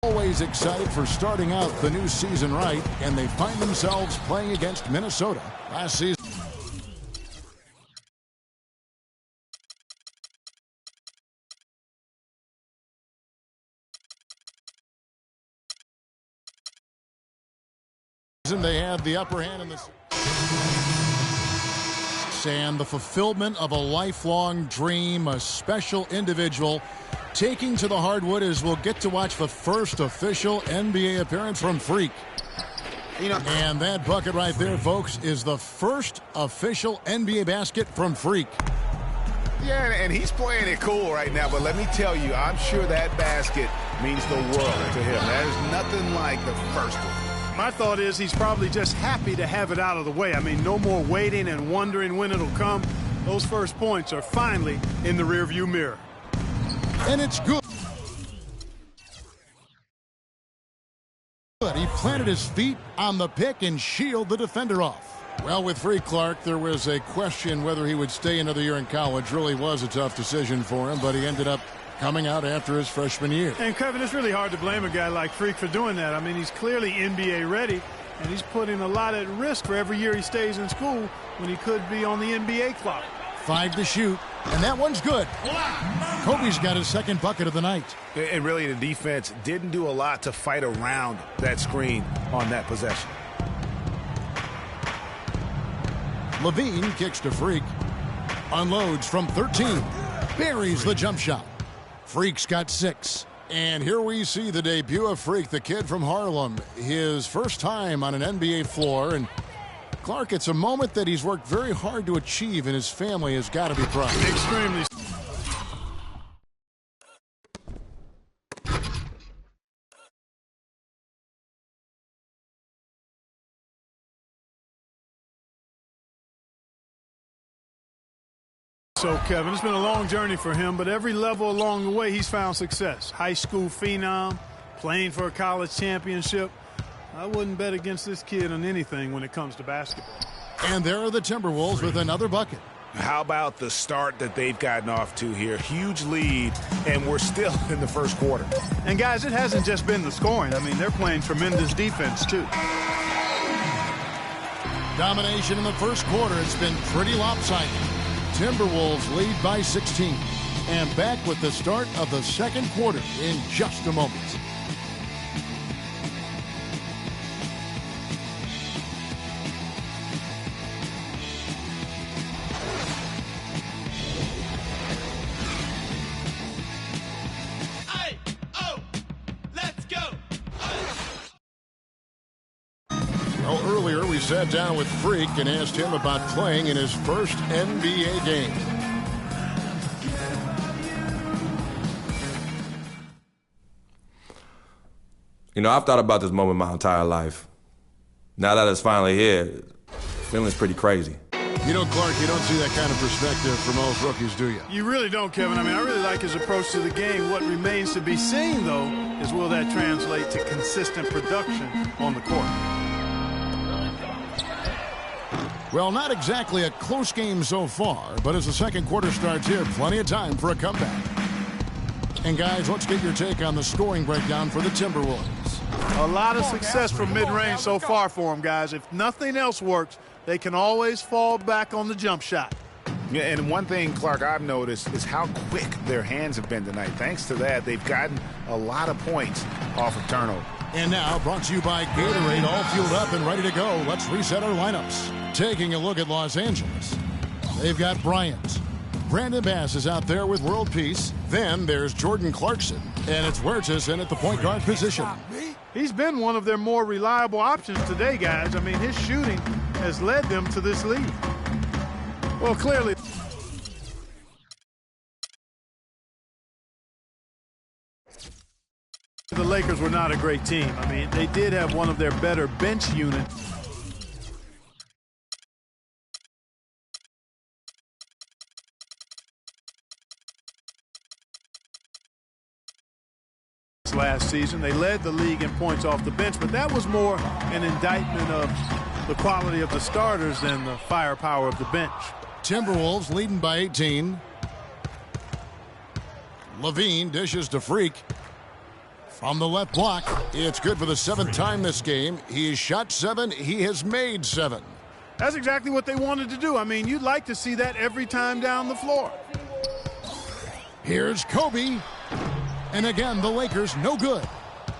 [SPEAKER 13] Always excited for starting out the new season right, and they find themselves playing against Minnesota last season. And they have the upper hand in this. And the fulfillment of a lifelong dream, a special individual taking to the hardwood as we'll get to watch the first official NBA appearance from Freak. And that bucket right there, folks, is the first official NBA basket from Freak.
[SPEAKER 15] Yeah, and he's playing it cool right now, but let me tell you, I'm sure that basket means the world to him. There's nothing like the first one.
[SPEAKER 7] My thought is he's probably just happy to have it out of the way. I mean, no more waiting and wondering when it'll come. Those first points are finally in the rearview mirror.
[SPEAKER 13] And it's good. He planted his feet on the pick and shielded the defender off. Well, with Freak Clark, there was a question whether he would stay another year in college. Really was a tough decision for him, but he ended up coming out after his freshman year.
[SPEAKER 7] And, Kevin, it's really hard to blame a guy like Freak for doing that. I mean, he's clearly NBA ready, and he's putting a lot at risk for every year he stays in school when he could be on the NBA clock.
[SPEAKER 13] 5 to shoot, and that one's good. Kobe's got his second bucket of the night.
[SPEAKER 15] And really, the defense didn't do a lot to fight around that screen on that possession.
[SPEAKER 13] Levine kicks to Freak. Unloads from 13. Buries the jump shot. Freak's got 6. And here we see the debut of Freak, the kid from Harlem. His first time on an NBA floor. And Clark, it's a moment that he's worked very hard to achieve, and his family has got to be proud.
[SPEAKER 7] Extremely. So, Kevin, it's been a long journey for him, but every level along the way, he's found success. High school phenom, playing for a college championship. I wouldn't bet against this kid on anything when it comes to basketball.
[SPEAKER 13] And there are the Timberwolves with another bucket.
[SPEAKER 15] How about the start that they've gotten off to here? Huge lead, and we're still in the first quarter.
[SPEAKER 7] And, guys, it hasn't just been the scoring. I mean, they're playing tremendous defense, too.
[SPEAKER 13] Domination in the first quarter. It's been pretty lopsided. Timberwolves lead by 16. And back with the start of the second quarter in just a moment. Earlier, we sat down with Freak and asked him about playing in his first NBA game.
[SPEAKER 19] You know, I've thought about this moment my entire life. Now that it's finally here, feeling's pretty crazy.
[SPEAKER 13] You know, Clark, you don't see that kind of perspective from most rookies, do you?
[SPEAKER 7] You really don't, Kevin. I mean, I really like his approach to the game. What remains to be seen, though, is will that translate to consistent production on the court?
[SPEAKER 13] Well, not exactly a close game so far, but as the second quarter starts here, plenty of time for a comeback. And, guys, let's get your take on the scoring breakdown for the Timberwolves.
[SPEAKER 7] A lot of success from mid-range so far for them, guys. If nothing else works, they can always fall back on the jump shot.
[SPEAKER 15] Yeah, and one thing, Clark, I've noticed is how quick their hands have been tonight. Thanks to that, they've gotten a lot of points off of turnover.
[SPEAKER 13] And now, brought to you by Gatorade, all fueled up and ready to go. Let's reset our lineups. Taking a look at Los Angeles, they've got Bryant. Brandon Bass is out there with World Peace. Then there's Jordan Clarkson, and it's Huertas in at the point guard position.
[SPEAKER 7] He's been one of their more reliable options today, guys. I mean, his shooting has led them to this lead. Well, clearly, the Lakers were not a great team. I mean, they did have one of their better bench units. Last season, they led the league in points off the bench, but that was more an indictment of the quality of the starters than the firepower of the bench.
[SPEAKER 13] Timberwolves leading by 18. Levine dishes to Freak. From the left block, it's good for the 7th time this game. He has shot 7. He has made 7.
[SPEAKER 7] That's exactly what they wanted to do. I mean, you'd like to see that every time down the floor.
[SPEAKER 13] Here's Kobe. And again, the Lakers no good.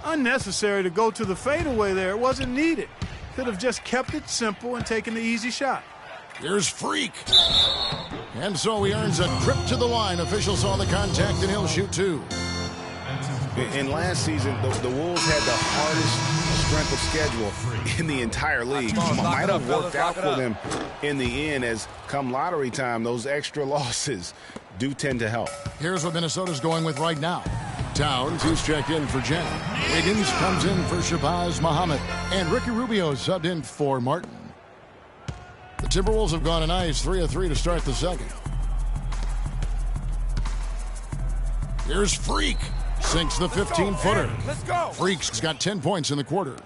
[SPEAKER 7] Unnecessary to go to the fadeaway there. It wasn't needed. Could have just kept it simple and taken the easy shot.
[SPEAKER 13] Here's Freak. And so he earns a trip to the line. Officials saw the contact, and he'll shoot 2.
[SPEAKER 14] In last season, the Wolves had the hardest strength of schedule in the entire league. Might have worked out for them in the end, as come lottery time, those extra losses do tend to help.
[SPEAKER 13] Here's what Minnesota's going with right now. Towns, who's checked in for Jen. Wiggins comes in for Shabazz Muhammad. And Ricky Rubio subbed in for Martin. The Timberwolves have gone a nice 3 of 3 to start the second. Here's Freak. Sinks the 15-footer.
[SPEAKER 9] Let's go.
[SPEAKER 13] Freak's got 10 points in the quarter.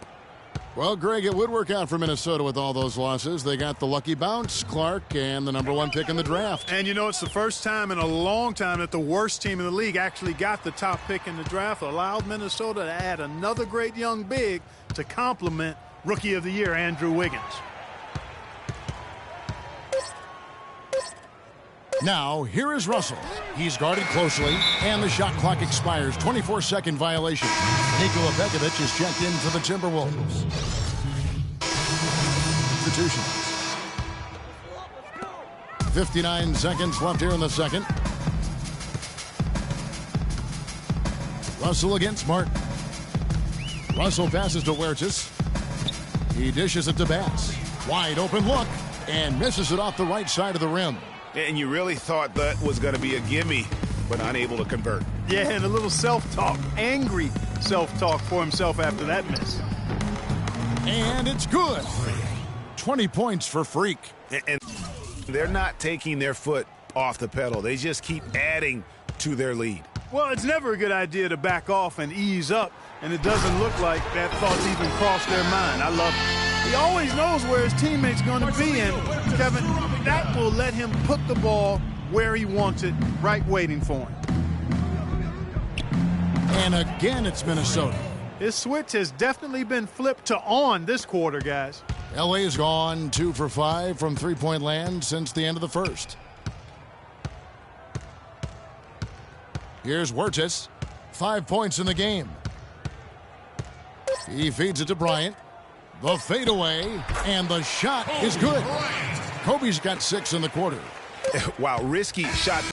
[SPEAKER 13] Well, Greg, it would work out for Minnesota with all those losses. They got the lucky bounce, Clark, and the #1 pick in the draft.
[SPEAKER 7] And, you know, it's the first time in a long time that the worst team in the league actually got the top pick in the draft, allowed Minnesota to add another great young big to complement Rookie of the Year Andrew Wiggins.
[SPEAKER 13] Now, here is Russell. He's guarded closely, and the shot clock expires. 24-second violation. Nikola Pekovic is checked in for the Timberwolves. Institutions. 59 seconds left here in the second. Russell against Martin. Russell passes to Huertas. He dishes it to Bass. Wide open look, and misses it off the right side of the rim.
[SPEAKER 14] And you really thought that was going to be a gimme, but unable to convert.
[SPEAKER 7] Yeah, and a little self-talk, angry self-talk for himself after that miss.
[SPEAKER 13] And it's good. 20 points for Freak.
[SPEAKER 14] And they're not taking their foot off the pedal. They just keep adding to their lead.
[SPEAKER 7] Well, it's never a good idea to back off and ease up, and it doesn't look like that thought's even crossed their mind. I love it. He always knows where his teammate's going to be, and, Kevin, that will let him put the ball where he wants it, right waiting for him.
[SPEAKER 13] And again, it's Minnesota.
[SPEAKER 7] His switch has definitely been flipped to on this quarter, guys.
[SPEAKER 13] LA's gone 2 for 5 from three-point land since the end of the first. Here's Huertas. 5 points in the game. He feeds it to Bryant. The fadeaway, and the shot is good. Kobe's got 6 in the quarter.
[SPEAKER 14] Wow, risky shot.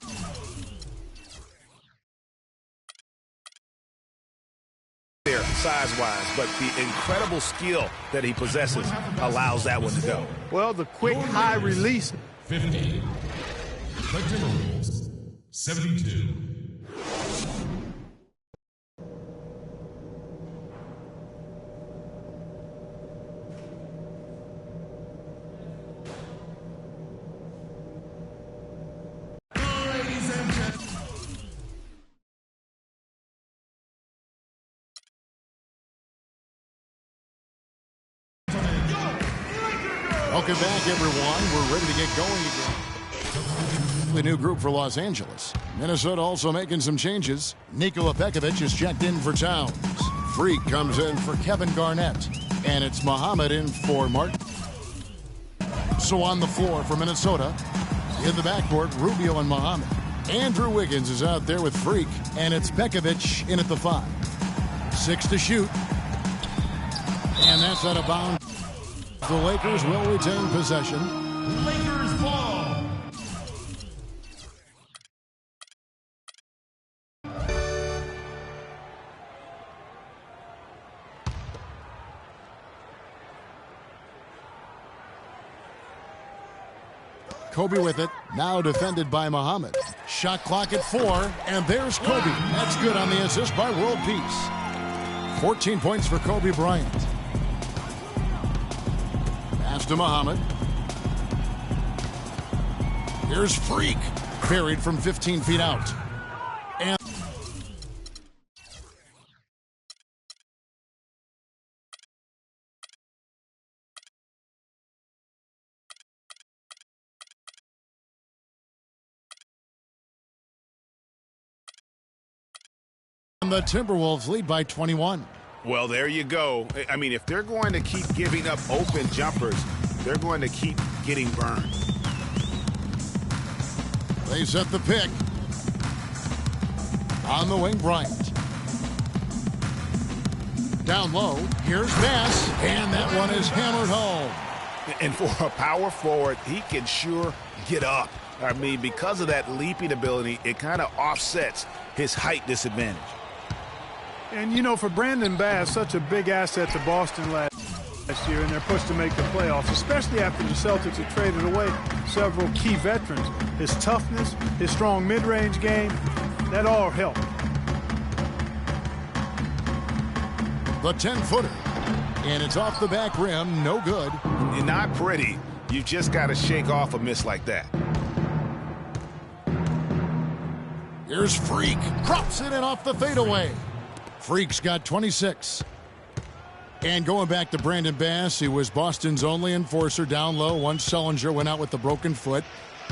[SPEAKER 14] There, size-wise, but the incredible skill that he possesses allows that one to go.
[SPEAKER 7] Well, the quick high release.
[SPEAKER 8] 50. The Timberwolves, 72.
[SPEAKER 13] Welcome back, everyone. We're ready to get going again. The new group for Los Angeles. Minnesota also making some changes. Nikola Pekovic is checked in for Towns. Freak comes in for Kevin Garnett. And it's Muhammad in for Martin. So on the floor for Minnesota, in the backcourt, Rubio and Muhammad. Andrew Wiggins is out there with Freak. And it's Pekovic in at the 5. 6 to shoot. And that's out of bounds. The Lakers will retain possession.
[SPEAKER 8] Lakers ball.
[SPEAKER 13] Kobe with it, now defended by Muhammad. Shot clock at 4, and there's Kobe. That's good on the assist by World Peace. 14 points for Kobe Bryant. Pass to Muhammad. Here's Freak, buried from 15 feet out. And the Timberwolves lead by 21.
[SPEAKER 14] Well, there you go. I mean, if they're going to keep giving up open jumpers, they're going to keep getting burned.
[SPEAKER 13] They set the pick. On the wing, Bryant. Down low, here's Bass, and that one is hammered home.
[SPEAKER 15] And for a power forward, he can sure get up. I mean, because of that leaping ability, it kind of offsets his height disadvantage.
[SPEAKER 7] And, you know, for Brandon Bass, such a big asset to Boston last year, and they're pushed to make the playoffs, especially after the Celtics had traded away several key veterans. His toughness, his strong mid-range game, that all helped.
[SPEAKER 13] The 10-footer, and it's off the back rim, no good.
[SPEAKER 15] And not pretty. You've just got to shake off a miss like that.
[SPEAKER 13] Here's Freak, drops it in off the fadeaway. Freak's got 26. And going back to Brandon Bass, he was Boston's only enforcer down low once Sullinger went out with the broken foot.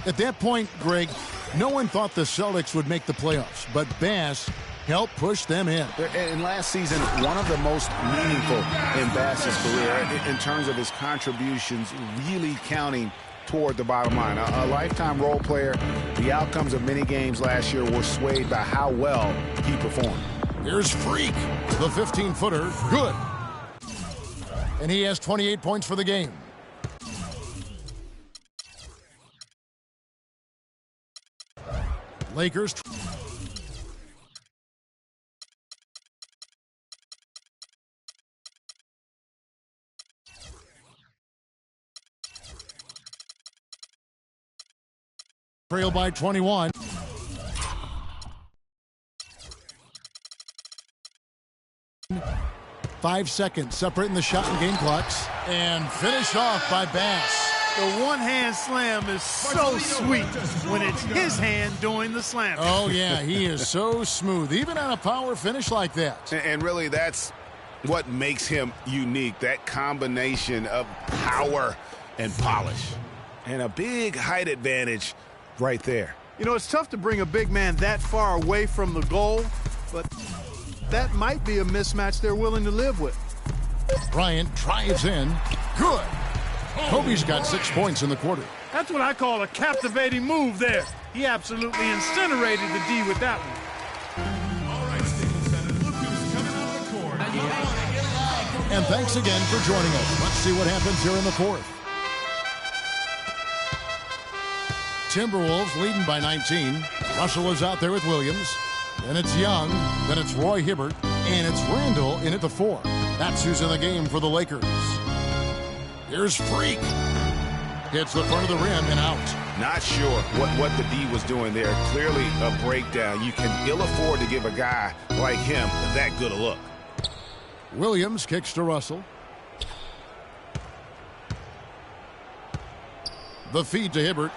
[SPEAKER 13] At that point, Greg, no one thought the Celtics would make the playoffs, but Bass helped push them in.
[SPEAKER 15] And last season, one of the most meaningful in Bass's career in terms of his contributions really counting toward the bottom line. A lifetime role player, the outcomes of many games last year were swayed by how well he performed.
[SPEAKER 13] Here's Freak, the 15-footer, good. And he has 28 points for the game. Lakers. Trail by 21. Five seconds separating the shot and game clocks. And finished off by Bass.
[SPEAKER 7] The one-hand slam is so sweet when it's his hand doing the slam.
[SPEAKER 13] Oh, yeah, he is so smooth, even on a power finish like that.
[SPEAKER 15] And really, that's what makes him unique, that combination of power and polish. And a big height advantage right there.
[SPEAKER 7] You know, it's tough to bring a big man that far away from the goal, but that might be a mismatch they're willing to live with.
[SPEAKER 13] Bryant drives in. Good. Kobe's got 6 points in the quarter.
[SPEAKER 7] That's what I call a captivating move there. He absolutely incinerated the D with that one.
[SPEAKER 8] All right, Staples Center, look who's coming on the court.
[SPEAKER 13] And thanks again for joining us. Let's see what happens here in the fourth. Timberwolves leading by 19. Russell is out there with Williams. Then it's Young. Then it's Roy Hibbert. And it's Randall in at the 4. That's who's in the game for the Lakers. Here's Freak. Hits the front of the rim and out.
[SPEAKER 15] Not sure what the D was doing there. Clearly a breakdown. You can ill afford to give a guy like him that good a look.
[SPEAKER 13] Williams kicks to Russell. The feed to Hibbert.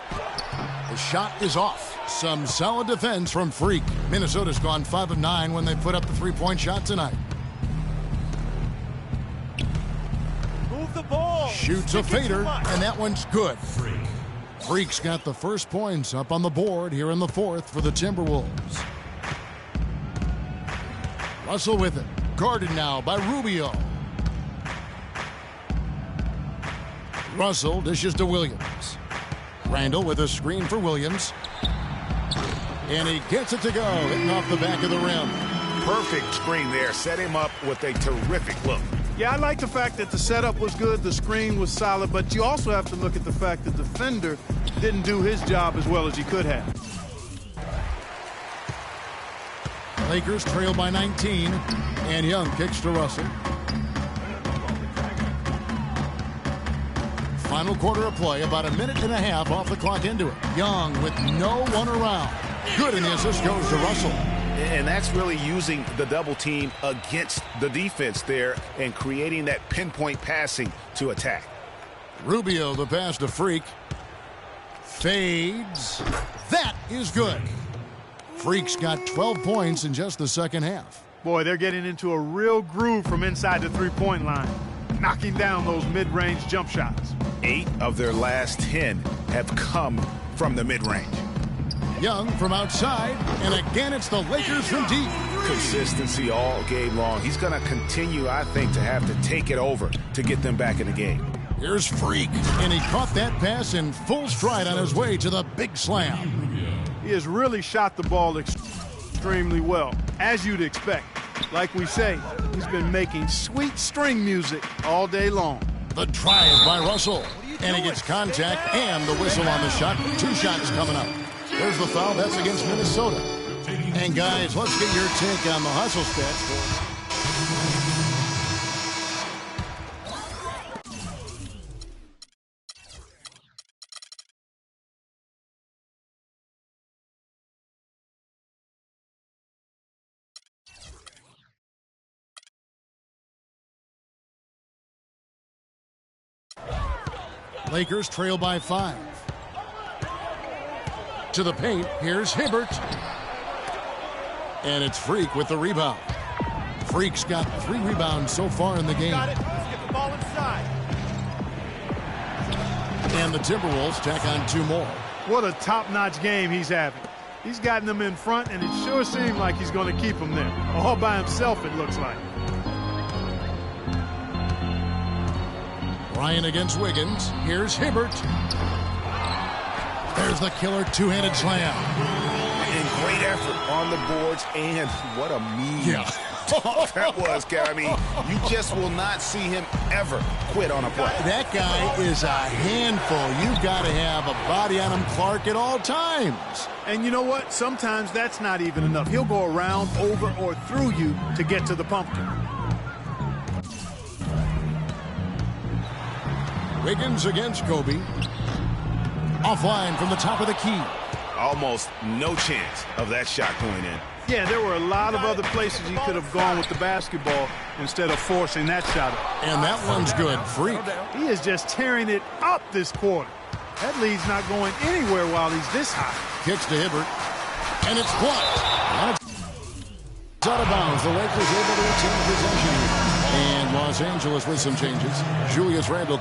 [SPEAKER 13] The shot is off. Some solid defense from Freak. Minnesota's gone 5 of 9 when they put up the three-point shot tonight.
[SPEAKER 6] Move the ball.
[SPEAKER 13] Shoots a fader, and that one's good. Freak's got the first points up on the board here in the fourth for the Timberwolves. Russell with it. Guarded now by Rubio. Russell dishes to Williams. Randall with a screen for Williams. And he gets it to go, hitting off the back of the rim.
[SPEAKER 15] Perfect screen there. Set him up with a terrific look.
[SPEAKER 7] Yeah, I like the fact that the setup was good, the screen was solid, but you also have to look at the fact that the defender didn't do his job as well as he could have.
[SPEAKER 13] Lakers trail by 19, and Young kicks to Russell. Final quarter of play, about a minute and a half off the clock into it. Young with no one around. Good, and the assist goes to Russell.
[SPEAKER 15] And that's really using the double team against the defense there and creating that pinpoint passing to attack.
[SPEAKER 13] Rubio, the pass to Freak. Fades. That is good. Freak's got 12 points in just the second half.
[SPEAKER 7] Boy, they're getting into a real groove from inside the three-point line, knocking down those mid-range jump shots.
[SPEAKER 15] 8 of their last 10 have come from the mid-range.
[SPEAKER 13] Young from outside, and again it's the Lakers from deep.
[SPEAKER 15] Consistency all game long. He's going to continue, I think, to have to take it over to get them back in the game.
[SPEAKER 13] Here's Freak, and he caught that pass in full stride on his way to the big slam.
[SPEAKER 7] He has really shot the ball extremely well, as you'd expect. Like we say, he's been making sweet string music all day long.
[SPEAKER 13] The drive by Russell. And he gets contact and the whistle on the shot. 2 shots coming up. There's the foul. That's against Minnesota. And guys, let's get your take on the hustle stats. Lakers trail by 5. To the paint, here's Hibbert. And it's Freak with the rebound. Freak's got 3 rebounds so far in the game.
[SPEAKER 6] Got it. Let's get the ball inside.
[SPEAKER 13] And the Timberwolves tack on 2 more.
[SPEAKER 7] What a top-notch game he's having. He's gotten them in front, and it sure seems like he's going to keep them there. All by himself, it looks like.
[SPEAKER 13] Ryan against Wiggins. Here's Hibbert. There's the killer 2-handed slam.
[SPEAKER 14] And great effort on the boards, and what a mean that was, Gary. I mean, you just will not see him ever quit on a play.
[SPEAKER 13] That guy is a handful. You've got to have a body on him, Clark, at all times.
[SPEAKER 7] And you know what? Sometimes that's not even enough. He'll go around, over, or through you to get to the pumpkin.
[SPEAKER 13] Wiggins against Kobe. Offline from the top of the key.
[SPEAKER 14] Almost no chance of that shot going in.
[SPEAKER 7] Yeah, there were a lot of other places he could have gone with the basketball instead of forcing that shot.
[SPEAKER 13] And that one's good. Freak.
[SPEAKER 7] He is just tearing it up this quarter. That lead's not going anywhere while he's this high.
[SPEAKER 13] Kicks to Hibbert. And it's blocked. And it's out of bounds. The Lakers able to retain possession. And Los Angeles with some changes. Julius Randle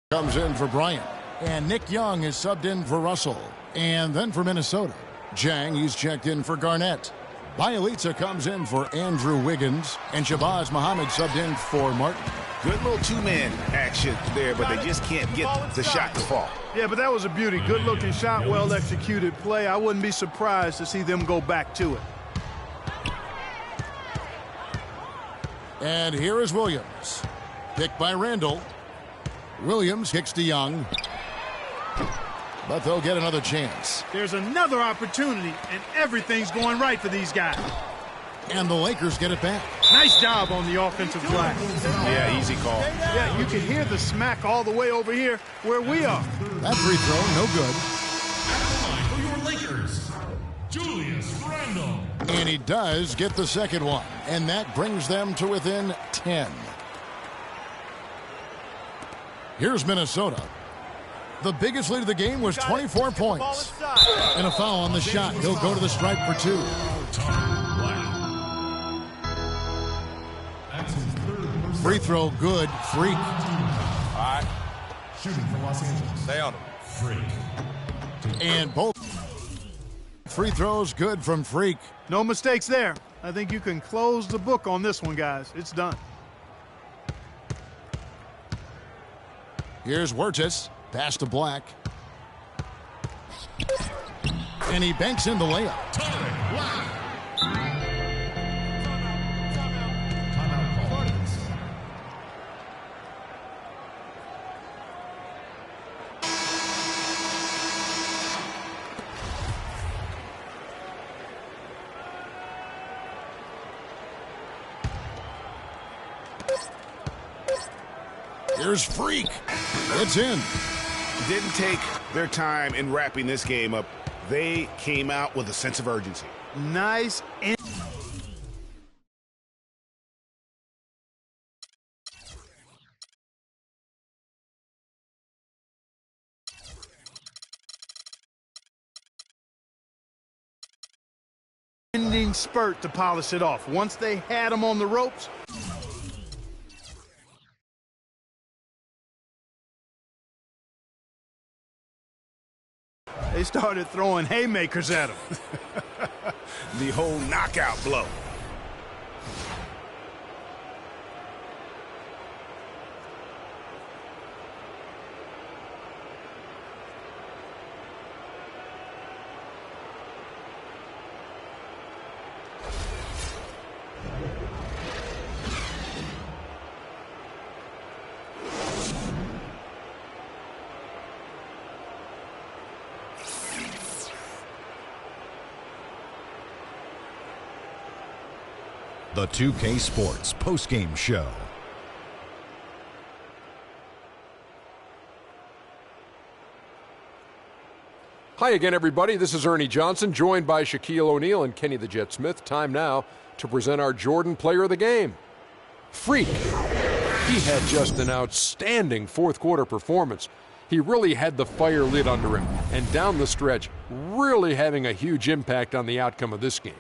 [SPEAKER 13] comes in for Bryant. And Nick Young is subbed in for Russell. And then for Minnesota, Jang, he's checked in for Garnett. Bielitsa comes in for Andrew Wiggins. And Shabazz Muhammad subbed in for Martin.
[SPEAKER 14] Good little 2-man action there, but they just can't get the shot to fall.
[SPEAKER 7] Yeah, but that was a beauty. Good-looking shot, well-executed play. I wouldn't be surprised to see them go back to it.
[SPEAKER 13] And here is Williams. Picked by Randall. Williams kicks to Young. But they'll get another chance.
[SPEAKER 7] There's another opportunity, and everything's going right for these guys.
[SPEAKER 13] And the Lakers get it back.
[SPEAKER 7] Nice job on the offensive glass.
[SPEAKER 14] Yeah, easy call.
[SPEAKER 7] Yeah, you can hear the smack all the way over here where we are.
[SPEAKER 13] That free throw, no good.
[SPEAKER 8] For your Lakers, Julius Randle.
[SPEAKER 13] And he does get the second one. And that brings them to within 10. Here's Minnesota. The biggest lead of the game was 24 points. And a foul on the shot. He'll go to the stripe for 2. Free throw good. Freak.
[SPEAKER 9] All right.
[SPEAKER 8] Shooting for Los Angeles.
[SPEAKER 9] Stay on him.
[SPEAKER 8] Freak.
[SPEAKER 13] And both free throws good from Freak.
[SPEAKER 7] No mistakes there. I think you can close the book on this one, guys. It's done.
[SPEAKER 13] Here's Wirtz. Pass to Black. And he banks in the layup. Here's Freak. It's in.
[SPEAKER 14] Didn't take their time in wrapping this game up. They came out with a sense of urgency.
[SPEAKER 7] Nice. Ending spurt to polish it off. Once they had him on the ropes, they started throwing haymakers at him.
[SPEAKER 14] The whole knockout blow.
[SPEAKER 20] the 2K Sports postgame show.
[SPEAKER 21] Hi again, everybody. This is Ernie Johnson, joined by Shaquille O'Neal and Kenny the Jet Smith. Time now to present our Jordan Player of the Game. Freak. He had just an outstanding fourth-quarter performance. He really had the fire lit under him, and down the stretch, really having a huge impact on the outcome of this game.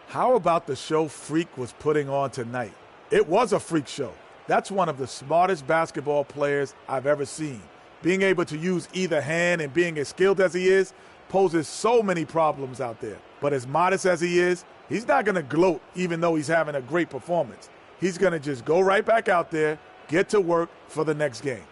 [SPEAKER 22] How about the show Freak was putting on tonight? It was a freak show. That's one of the smartest basketball players I've ever seen. Being able to use either hand and being as skilled as he is poses so many problems out there. But as modest as he is, he's not going to gloat even though he's having a great performance. He's going to just go right back out there, get to work for the next game.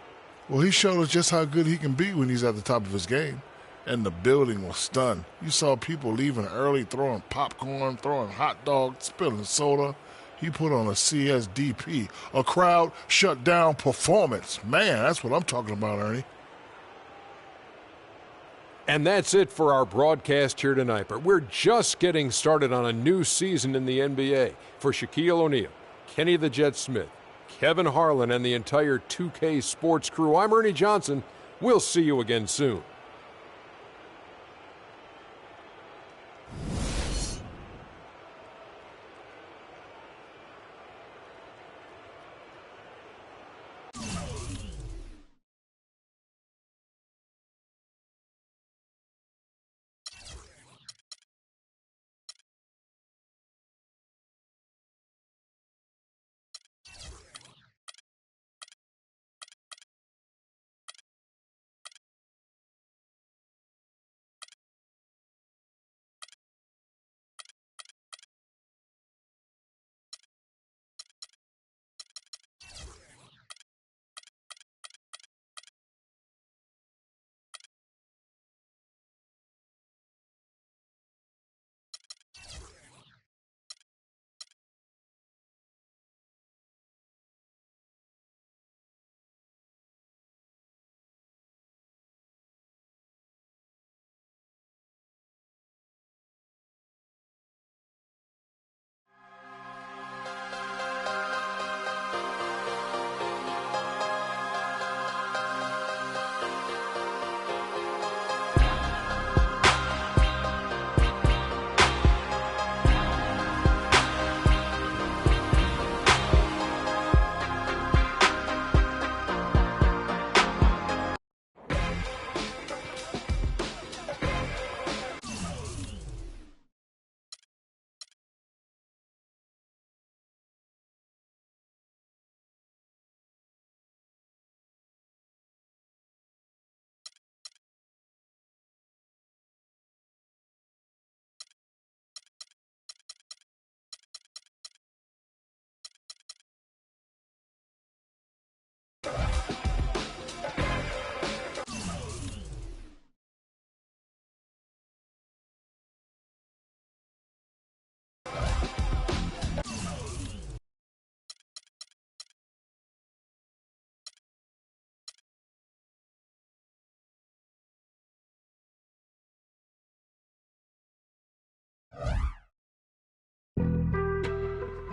[SPEAKER 23] Well, he showed us just how good he can be when he's at the top of his game. And the building was stunned. You saw people leaving early, throwing popcorn, throwing hot dogs, spilling soda. He put on a CSDP, a crowd shut down performance. Man, that's what I'm talking about, Ernie.
[SPEAKER 21] And that's it for our broadcast here tonight. But we're just getting started on a new season in the NBA. For Shaquille O'Neal, Kenny the Jet Smith, Kevin Harlan, and the entire 2K Sports crew, I'm Ernie Johnson. We'll see you again soon.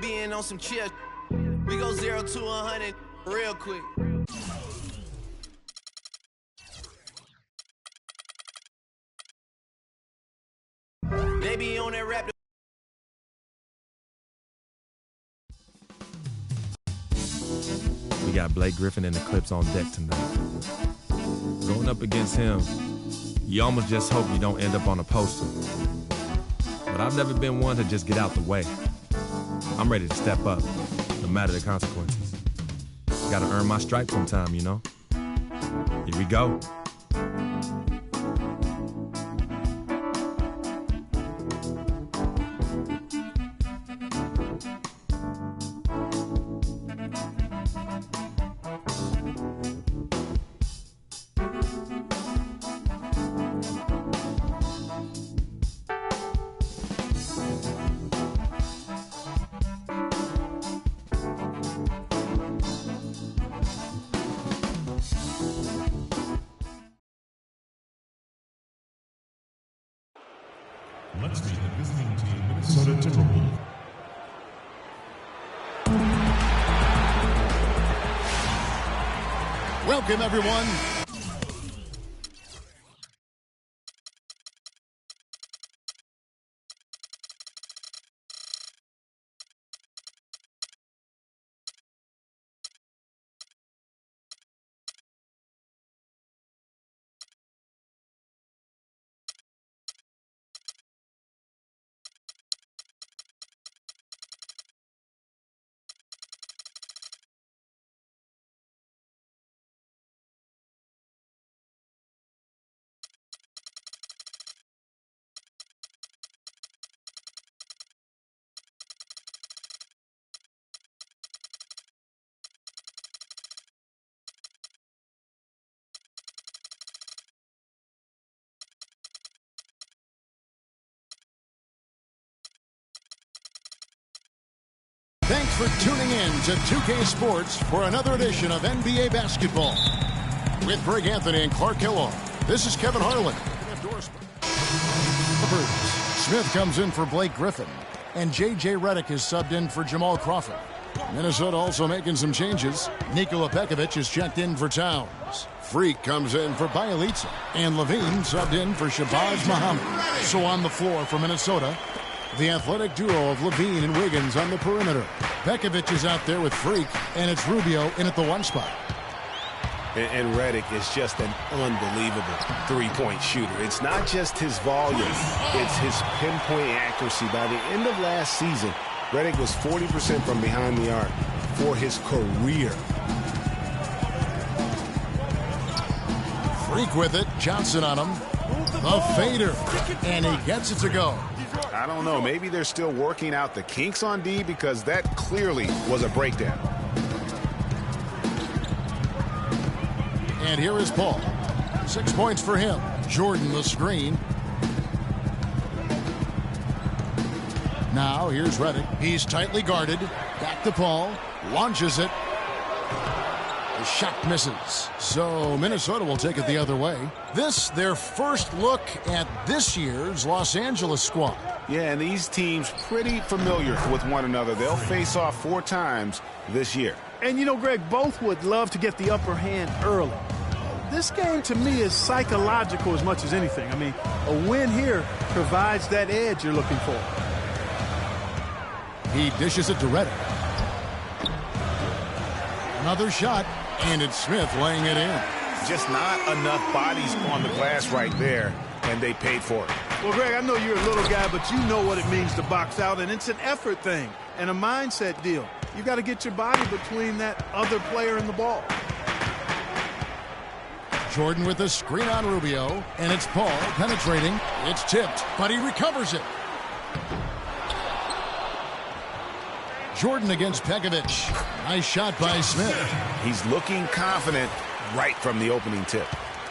[SPEAKER 24] Being on some chill, we go 0 to 100 real quick. They be on that rap.
[SPEAKER 19] We got Blake Griffin and the Clips on deck tonight. Going up against him, you almost just hope you don't end up on a poster. But I've never been one to just get out the way. I'm ready to step up, no matter the consequences. Gotta earn my stripes sometime, you know? Here we go.
[SPEAKER 8] Let's meet the visiting team, Minnesota Timberwolves.
[SPEAKER 13] Welcome, everyone. Thanks for tuning in to 2K Sports for another edition of NBA Basketball. With Greg Anthony and Clark Kellogg, this is Kevin Harlan. Smith comes in for Blake Griffin, and J.J. Redick is subbed in for Jamal Crawford. Minnesota also making some changes. Nikola Pekovic is checked in for Towns. Freak comes in for Bjelica, and Levine subbed in for Shabazz Muhammad. So on the floor for Minnesota, the athletic duo of Levine and Wiggins on the perimeter. Pekovic is out there with Freak, and it's Rubio in at the 1 spot.
[SPEAKER 14] And Redick is just an unbelievable three-point shooter. It's not just his volume, it's his pinpoint accuracy. By the end of last season, Redick was 40% from behind the arc for his career.
[SPEAKER 13] Freak with it, Johnson on him. The fader, and he gets it to go.
[SPEAKER 15] I don't know. Maybe they're still working out the kinks on D because that clearly was a breakdown.
[SPEAKER 13] And here is Paul. 6 points for him. Jordan the screen. Now here's Redick. He's tightly guarded. Back to Paul. Launches it. The shot misses. So Minnesota will take it the other way. This, their first look at this year's Los Angeles squad.
[SPEAKER 15] Yeah, and these teams pretty familiar with one another. They'll face off 4 times this year.
[SPEAKER 7] And, you know, Greg, both would love to get the upper hand early. This game, to me, is psychological as much as anything. I mean, a win here provides that edge you're looking for.
[SPEAKER 13] He dishes it to Redick. Another shot, and it's Smith laying it in.
[SPEAKER 15] Just not enough bodies on the glass right there, and they paid for it.
[SPEAKER 7] Well, Greg, I know you're a little guy, but you know what it means to box out, and it's an effort thing and a mindset deal. You got to get your body between that other player and the ball.
[SPEAKER 13] Jordan with a screen on Rubio, and it's Paul penetrating. It's tipped, but he recovers it. Jordan against Pekovic. Nice shot by Smith.
[SPEAKER 15] He's looking confident right from the opening tip.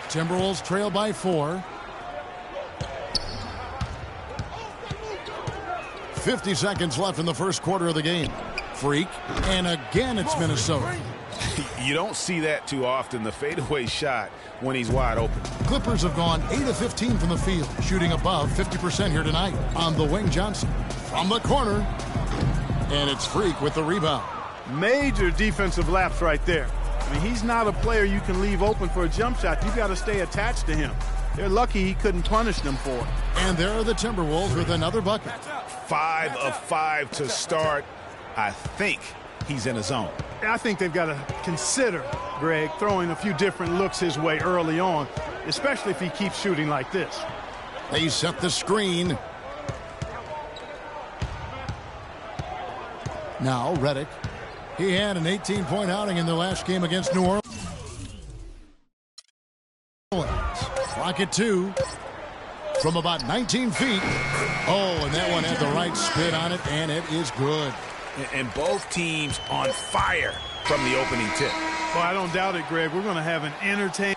[SPEAKER 13] Timberwolves trail by 4. 50 seconds left in the first quarter of the game. Freak, and again it's Minnesota.
[SPEAKER 15] You don't see that too often, the fadeaway shot when he's wide open.
[SPEAKER 13] Clippers have gone 8 of 15 from the field, shooting above 50% here tonight. On the wing, Johnson from the corner, and it's Freak with the rebound.
[SPEAKER 7] Major defensive lapse right there. I mean, he's not a player you can leave open for a jump shot. You got to stay attached to him. They're lucky he couldn't punish them for it.
[SPEAKER 13] And there are the Timberwolves with another bucket.
[SPEAKER 15] 5 of 5 to start. I think he's in a zone.
[SPEAKER 7] I think they've got to consider, Greg, throwing a few different looks his way early on, especially if he keeps shooting like this.
[SPEAKER 13] They set the screen. Now Redick. He had an 18-point outing in the last game against New Orleans. Clock at 2. From about 19 feet. Oh, and that one had the right spin on it, and it is good.
[SPEAKER 14] And both teams on fire from the opening tip.
[SPEAKER 7] Well, I don't doubt it, Greg. We're going to have an entertaining.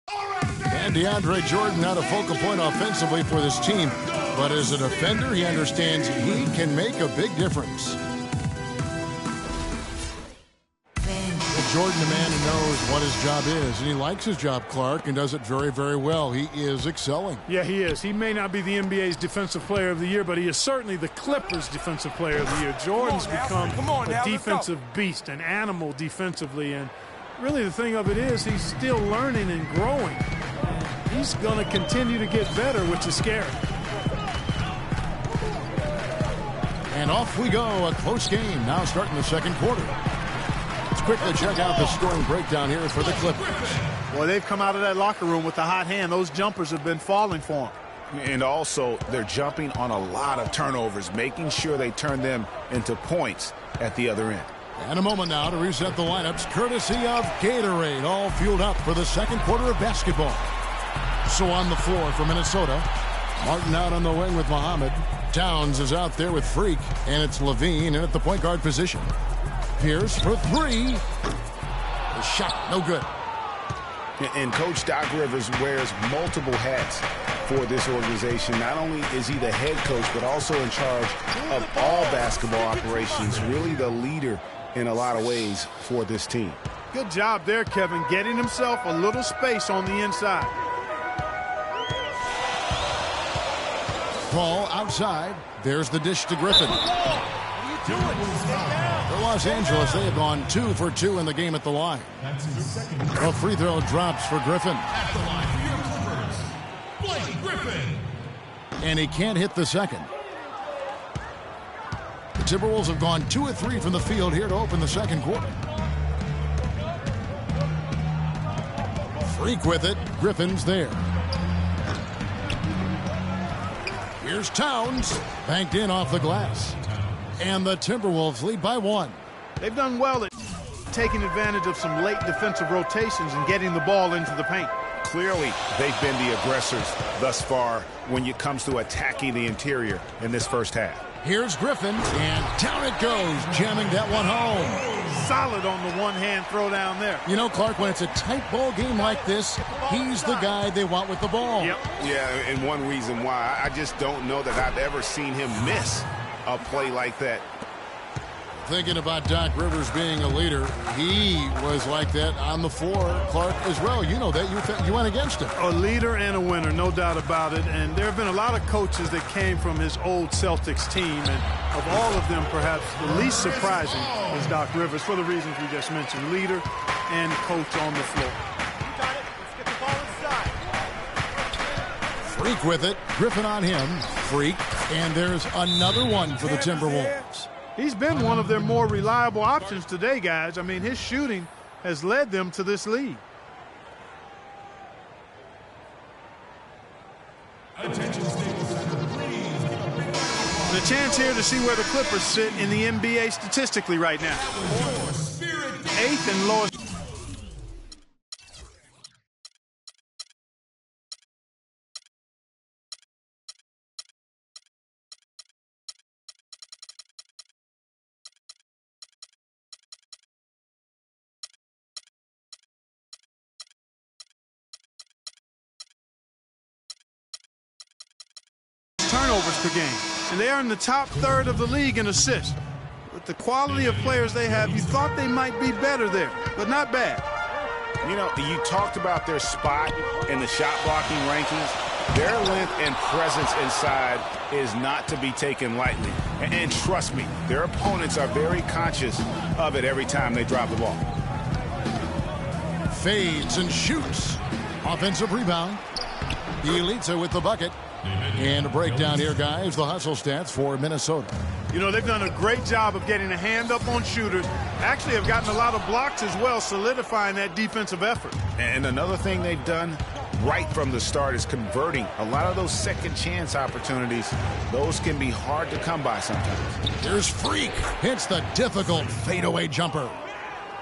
[SPEAKER 13] And DeAndre Jordan not a focal point offensively for this team. But as a defender, he understands he can make a big difference. Jordan, a man who knows what his job is, and he likes his job, Clark, and does it very, very well. He is excelling.
[SPEAKER 7] Yeah, he is. He may not be the NBA's Defensive Player of the Year, but he is certainly the Clippers' Defensive Player of the Year. Jordan's become a defensive beast, an animal defensively, and really the thing of it is he's still learning and growing. He's going to continue to get better, which is scary.
[SPEAKER 13] And off we go, a close game now starting the second quarter. Let's quickly check out the scoring breakdown here for the Clippers.
[SPEAKER 7] Boy, they've come out of that locker room with the hot hand. Those jumpers have been falling for them.
[SPEAKER 15] And also, they're jumping on a lot of turnovers, making sure they turn them into points at the other end.
[SPEAKER 13] And a moment now to reset the lineups, courtesy of Gatorade, all fueled up for the second quarter of basketball. So on the floor for Minnesota, Martin out on the wing with Muhammad. Towns is out there with Freak, and it's Levine in at the point guard position. Pierce for three. The shot, no good.
[SPEAKER 15] And Coach Doc Rivers wears multiple hats for this organization. Not only is he the head coach, but also in charge of all basketball operations, really the leader in a lot of ways for this team.
[SPEAKER 7] Good job there, Kevin, getting himself a little space on the inside.
[SPEAKER 13] Ball outside. There's the dish to Griffin. For Los Angeles, they have gone 2 for 2 in the game at the line. A free throw drops for Griffin.
[SPEAKER 8] At the line for your Clippers, Blake Griffin.
[SPEAKER 13] And he can't hit the second. The Timberwolves have gone 2 of 3 from the field here to open the second quarter. Freak with it. Griffin's there. Here's Towns, banked in off the glass. And the Timberwolves lead by 1.
[SPEAKER 7] They've done well at taking advantage of some late defensive rotations and getting the ball into the paint.
[SPEAKER 15] Clearly, they've been the aggressors thus far when it comes to attacking the interior in this first half.
[SPEAKER 13] Here's Griffin, and down it goes, jamming that one home.
[SPEAKER 7] Solid on the one-hand throw down there.
[SPEAKER 13] You know, Clark, when it's a tight ball game like this, he's the guy they want with the ball.
[SPEAKER 7] Yep.
[SPEAKER 15] Yeah, and one reason why, I just don't know that I've ever seen him miss a play like that.
[SPEAKER 13] Thinking about Doc Rivers being a leader, he was like that on the floor, Clark, as well. You know that. You went against him.
[SPEAKER 7] A leader and a winner, no doubt about it. And there have been a lot of coaches that came from his old Celtics team. And of all of them, perhaps the least surprising is Doc Rivers for the reasons we just mentioned. Leader and coach on the floor.
[SPEAKER 13] Freak with it. Griffin on him. Freak. And there's another one for the Timberwolves.
[SPEAKER 7] He's been one of their more reliable options today, guys. I mean, his shooting has led them to this lead. The chance here to see where the Clippers sit in the NBA statistically right now. 8th and lowest. Turnovers per game, and they are in the top third of the league in assists. With the quality of players they have, you thought they might be better there, but not bad.
[SPEAKER 15] You know, you talked about their spot in the shot blocking rankings. Their length and presence inside is not to be taken lightly. And trust me, their opponents are very conscious of it every time they drop the ball.
[SPEAKER 13] Fades and shoots. Offensive rebound. Elitza with the bucket. And a breakdown here, guys, the hustle stats for Minnesota.
[SPEAKER 7] You know, they've done a great job of getting a hand up on shooters. Actually have gotten a lot of blocks as well, solidifying that defensive effort.
[SPEAKER 15] And another thing they've done right from the start is converting a lot of those second chance opportunities. Those can be hard to come by sometimes.
[SPEAKER 13] Here's Freak. Hits the difficult fadeaway jumper.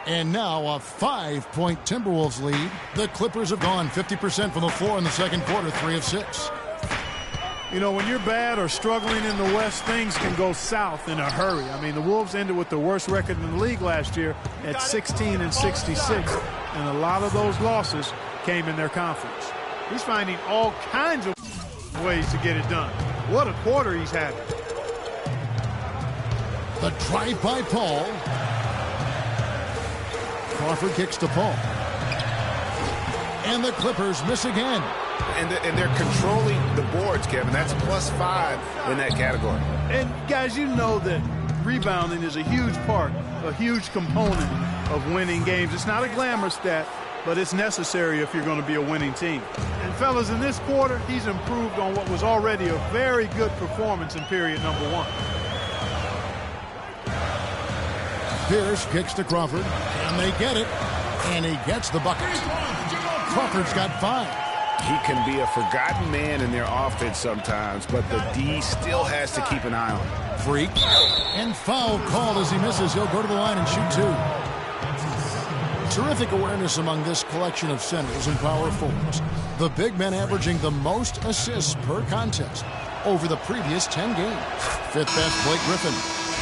[SPEAKER 13] And now a 5-point Timberwolves lead. The Clippers have gone 50% from the floor in the second quarter, 3 of 6.
[SPEAKER 7] You know, when you're bad or struggling in the West, things can go south in a hurry. I mean, the Wolves ended with the worst record in the league last year at 16-66, and a lot of those losses came in their conference. He's finding all kinds of ways to get it done. What a quarter he's having.
[SPEAKER 13] The drive by Paul. Crawford kicks to Paul. And the Clippers miss again.
[SPEAKER 15] And they're controlling the boards, Kevin. That's +5 in that category.
[SPEAKER 7] And, guys, you know that rebounding is a huge part, a huge component of winning games. It's not a glamour stat, but it's necessary if you're going to be a winning team. And, fellas, in this quarter, he's improved on what was already a very good performance in period number 1.
[SPEAKER 13] Pierce kicks to Crawford, and they get it, and he gets the bucket. Crawford's got 5.
[SPEAKER 15] He can be a forgotten man in their offense sometimes, but the D still has to keep an eye on him.
[SPEAKER 13] Freak. And foul called as he misses. He'll go to the line and shoot 2. Terrific awareness among this collection of centers and power forwards. The big men averaging the most assists per contest over the previous 10 games. 5th best, Blake Griffin.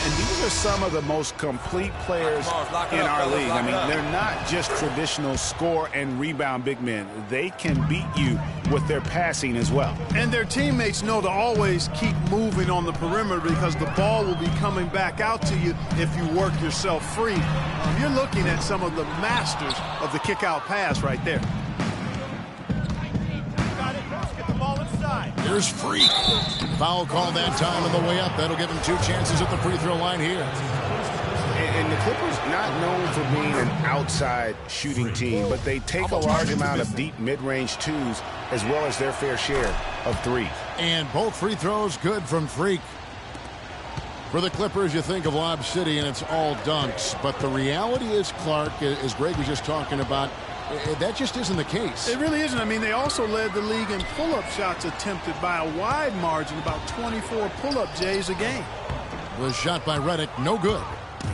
[SPEAKER 15] And these are some of the most complete players in our league. I mean, they're not just traditional score and rebound big men. They can beat you with their passing as well.
[SPEAKER 7] And their teammates know to always keep moving on the perimeter because the ball will be coming back out to you if you work yourself free. You're looking at some of the masters of the kick-out pass right there.
[SPEAKER 13] Here's Freak. Foul call that time on the way up. That'll give him 2 chances at the free throw line here.
[SPEAKER 15] And the Clippers not known for being an outside shooting team, but they take a large amount of deep mid-range 2s as well as their fair share of 3s.
[SPEAKER 13] And both free throws good from Freak. For the Clippers, you think of Lob City and it's all dunks. But the reality is, Clark, as Greg was just talking about, that just isn't the case.
[SPEAKER 7] It really isn't. I mean, they also led the league in pull-up shots attempted by a wide margin, about 24 pull-up Jays a game.
[SPEAKER 13] Was shot by Redick, no good.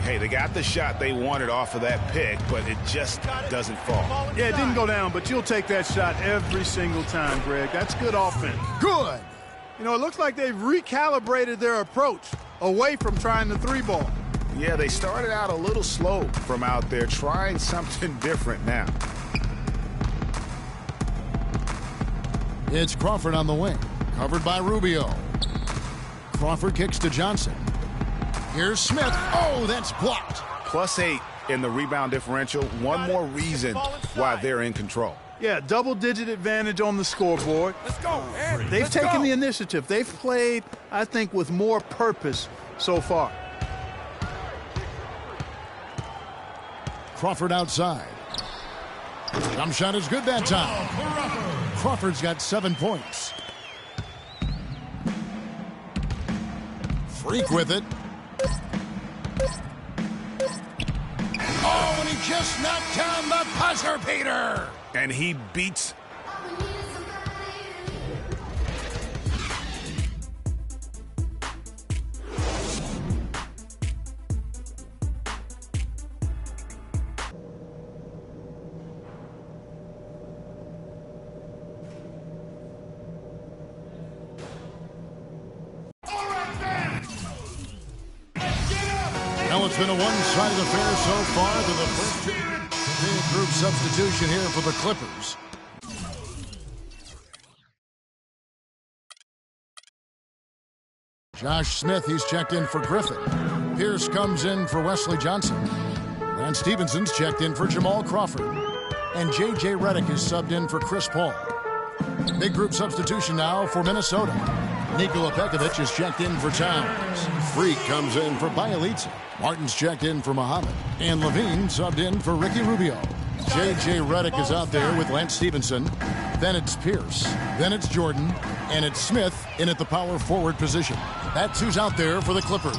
[SPEAKER 15] Hey, they got the shot they wanted off of that pick, but it just doesn't fall.
[SPEAKER 7] Yeah, it didn't go down, but you'll take that shot every single time, Greg. That's good offense.
[SPEAKER 13] Good.
[SPEAKER 7] You know, it looks like they've recalibrated their approach away from trying the 3-ball.
[SPEAKER 15] Yeah, they started out a little slow from out there, trying something different now.
[SPEAKER 13] It's Crawford on the wing, covered by Rubio. Crawford kicks to Johnson. Here's Smith. Oh, that's blocked.
[SPEAKER 15] +8 in the rebound differential. One more reason why they're in control.
[SPEAKER 7] Yeah, double-digit advantage on the scoreboard.
[SPEAKER 6] Let's go, man.
[SPEAKER 7] They've taken the initiative. They've played, I think, with more purpose so far.
[SPEAKER 13] Crawford outside. Jump shot is good that time. Crawford's got 7 points. Freak with it. Oh, and he just knocked down the buzzer beater.
[SPEAKER 15] And he beats.
[SPEAKER 13] Well, it's been a one-sided affair so far to the first big group substitution here for the Clippers. Josh Smith, he's checked in for Griffin. Pierce comes in for Wesley Johnson. And Stevenson's checked in for Jamal Crawford. And J.J. Redick is subbed in for Chris Paul. Big group substitution now for Minnesota. Nikola Pekovic is checked in for Towns. Freak comes in for Bielitsa. Martin's checked in for Muhammad. And Levine subbed in for Ricky Rubio. J.J. Redick is out there with Lance Stevenson. Then it's Pierce. Then it's Jordan. And it's Smith in at the power forward position. That's who's out there for the Clippers.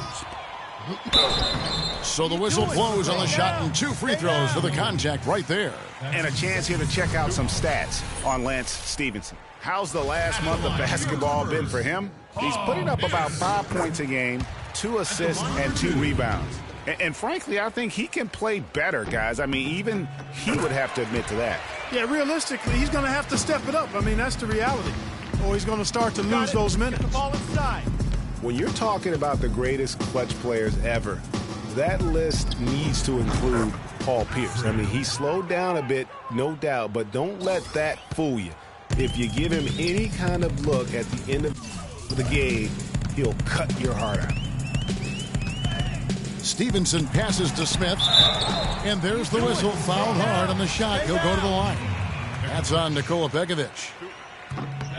[SPEAKER 13] So the whistle blows on the shot and 2 free throws for the contact right there.
[SPEAKER 15] And a chance here to check out some stats on Lance Stevenson. How's the last month of basketball been for him? He's putting up about 5 points a game, 2 assists, and 2 rebounds. And frankly, I think he can play better, guys. I mean, even he would have to admit to that.
[SPEAKER 7] Yeah, realistically, he's going to have to step it up. I mean, that's the reality. Or he's going to start to lose those minutes.
[SPEAKER 15] When you're talking about the greatest clutch players ever, that list needs to include Paul Pierce. I mean, he slowed down a bit, no doubt, but don't let that fool you. If you give him any kind of look at the end of the game, he'll cut your heart out.
[SPEAKER 13] Stevenson passes to Smith. And there's the whistle. Fouled hard on the shot. He'll go to the line. That's on Nikola Pekovic.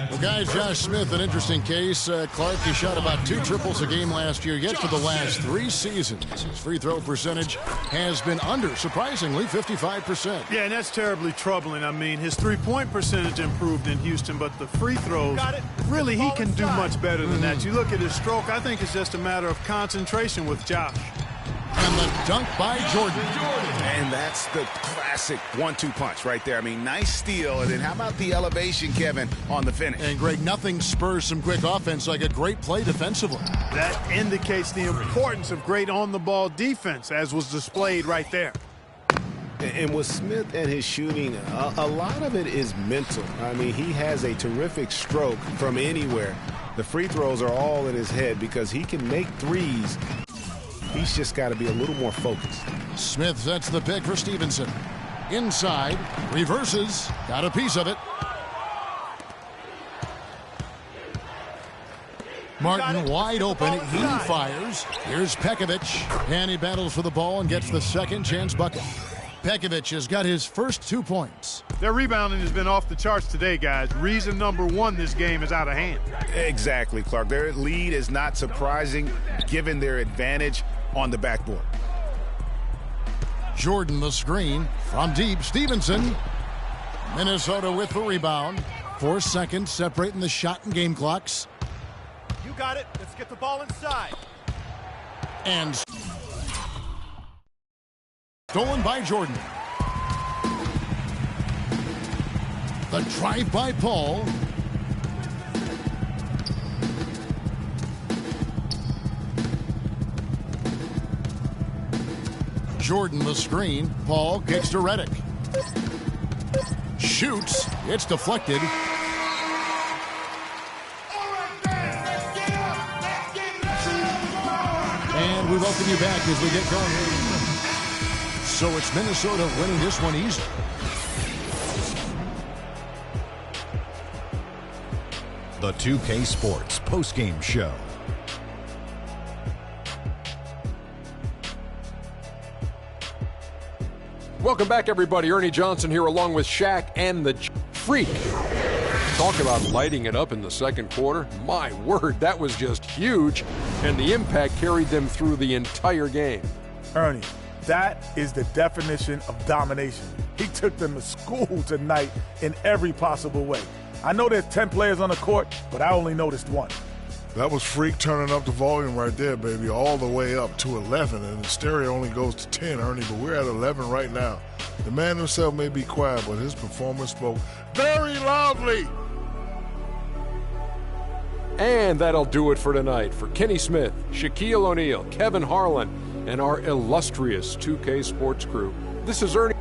[SPEAKER 13] Well, guys, Josh Smith, an interesting case. Clark, he shot about 2 triples a game last year, yet for the last 3 seasons, his free throw percentage has been under, surprisingly, 55%.
[SPEAKER 7] Yeah, and that's terribly troubling. I mean, his three-point percentage improved in Houston, but the free throws, really, he can do much better than that. You look at his stroke, I think it's just a matter of concentration with Josh.
[SPEAKER 13] And the dunk by Jordan.
[SPEAKER 15] And that's the classic 1-2 punch right there. I mean, nice steal. And then how about the elevation, Kevin, on the finish?
[SPEAKER 13] And, Greg, nothing spurs some quick offense like a great play defensively.
[SPEAKER 7] That indicates the importance of great on-the-ball defense, as was displayed right there.
[SPEAKER 14] And with Smith and his shooting, a lot of it is mental. I mean, he has a terrific stroke from anywhere. The free throws are all in his head because he can make threes. He's just got to be a little more focused.
[SPEAKER 13] Smith sets the pick for Stevenson. Inside, reverses, got a piece of it. Martin wide open, he fires. Here's Pekovic, and he battles for the ball and gets the second chance bucket. Pekovic has got his first 2 points.
[SPEAKER 7] Their rebounding has been off the charts today, guys. Reason number 1, this game is out of hand.
[SPEAKER 15] Exactly, Clark. Their lead is not surprising given their advantage on the backboard.
[SPEAKER 13] Jordan the screen from deep. Stevenson. Minnesota with the rebound. 4 seconds separating the shot and game clocks.
[SPEAKER 18] You got it. Let's get the ball inside.
[SPEAKER 13] And stolen by Jordan. The drive by Paul. Jordan the screen. Paul kicks to Redick. Shoots. It's deflected. And we welcome you back as we get going here. So it's Minnesota winning this one easily.
[SPEAKER 20] The 2K Sports postgame show.
[SPEAKER 21] Welcome back, everybody. Ernie Johnson here along with Shaq and the Freak. Talk about lighting it up in the second quarter. My word, that was just huge. And the impact carried them through the entire game.
[SPEAKER 22] Ernie, that is the definition of domination. He took them to school tonight in every possible way. I know there's 10 players on the court, but I only noticed 1.
[SPEAKER 23] That was Freak turning up the volume right there, baby, all the way up to 11, and the stereo only goes to 10, Ernie, but we're at 11 right now. The man himself may be quiet, but his performance spoke very loudly.
[SPEAKER 21] And that'll do it for tonight. For Kenny Smith, Shaquille O'Neal, Kevin Harlan, and our illustrious 2K Sports crew, this is Ernie.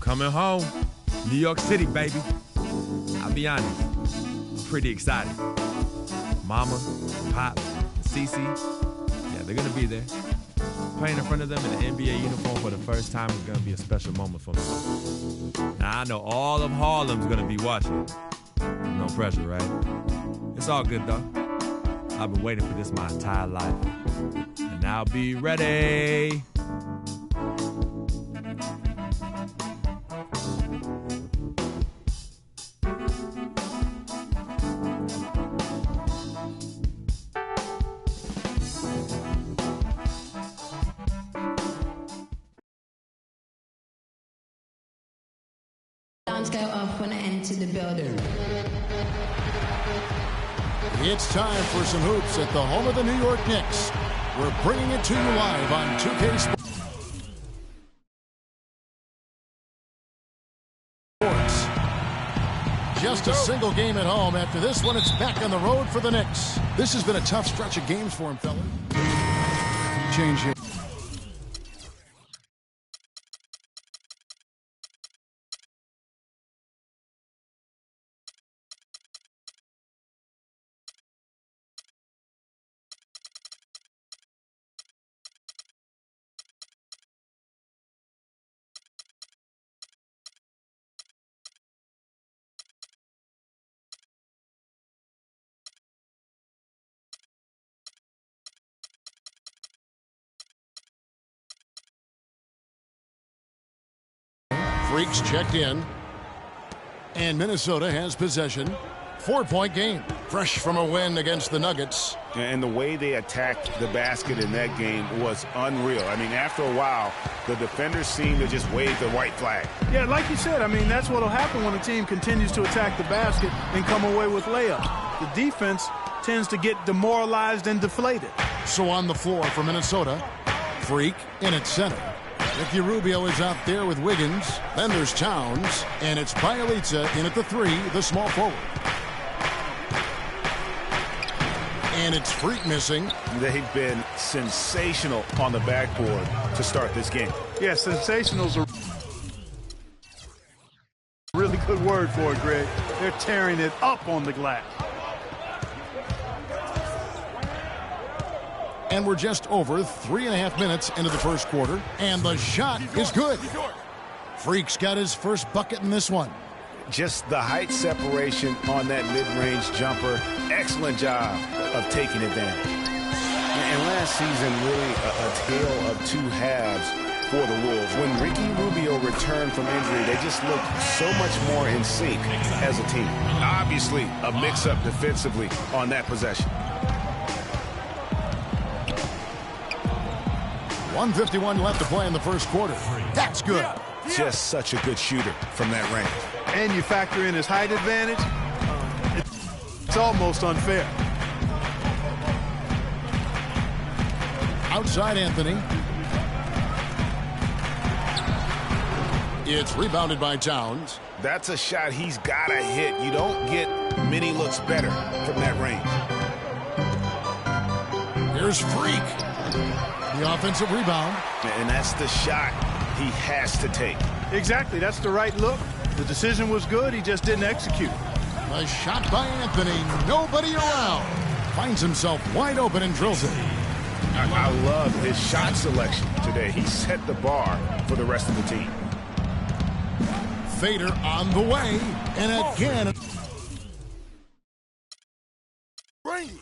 [SPEAKER 19] Coming home. New York City, baby. I'll be honest, I'm pretty excited. Mama, Pop, and Cece, yeah, they're gonna be there. Playing in front of them in an NBA uniform for the first time is gonna be a special moment for me. Now, I know all of Harlem's gonna be watching. No pressure, right? It's all good, though. I've been waiting for this my entire life. And I'll be ready.
[SPEAKER 1] Alarms go off when I enter the building.
[SPEAKER 13] It's time for some hoops at the home of the New York Knicks. We're bringing it to you live on 2K Sports. Just a single game at home. After this one, it's back on the road for the Knicks. This has been a tough stretch of games for him, fellas. Change here. Freaks checked in. And Minnesota has possession. 4-point game. Fresh from a win against the Nuggets.
[SPEAKER 15] And the way they attacked the basket in that game was unreal. I mean, after a while, the defenders seemed to just wave the white flag.
[SPEAKER 7] Yeah, like you said, I mean, that's what will happen when a team continues to attack the basket and come away with layups. The defense tends to get demoralized and deflated.
[SPEAKER 13] So on the floor for Minnesota, Freak in at center. Ricky Rubio is out there with Wiggins. Then there's Towns. And it's Bjelica in at the 3, the small forward. And it's Freak missing.
[SPEAKER 15] They've been sensational on the backboard to start this game.
[SPEAKER 7] Yeah, sensational's a really good word for it, Greg. They're tearing it up on the glass.
[SPEAKER 13] And we're just over 3.5 minutes into the first quarter. And the shot is good. Freak's got his first bucket in this one.
[SPEAKER 15] Just the height separation on that mid-range jumper. Excellent job of taking advantage. And last season, really a tale of two halves for the Wolves. When Ricky Rubio returned from injury, they just looked so much more in sync as a team. Obviously, a mix-up defensively on that possession.
[SPEAKER 13] 1:51 left to play in the first quarter. That's good.
[SPEAKER 15] Just such a good shooter from that range.
[SPEAKER 7] And you factor in his height advantage, it's almost unfair.
[SPEAKER 13] Outside Anthony. It's rebounded by Towns.
[SPEAKER 15] That's a shot he's got to hit. You don't get many looks better from that range.
[SPEAKER 13] Here's Freak. The offensive rebound.
[SPEAKER 15] And that's the shot he has to take.
[SPEAKER 7] Exactly. That's the right look. The decision was good. He just didn't execute.
[SPEAKER 13] A shot by Anthony. Nobody around. Finds himself wide open and drills it.
[SPEAKER 15] I love his shot selection today. He set the bar for the rest of the team.
[SPEAKER 13] Fader on the way. And again. Bring it.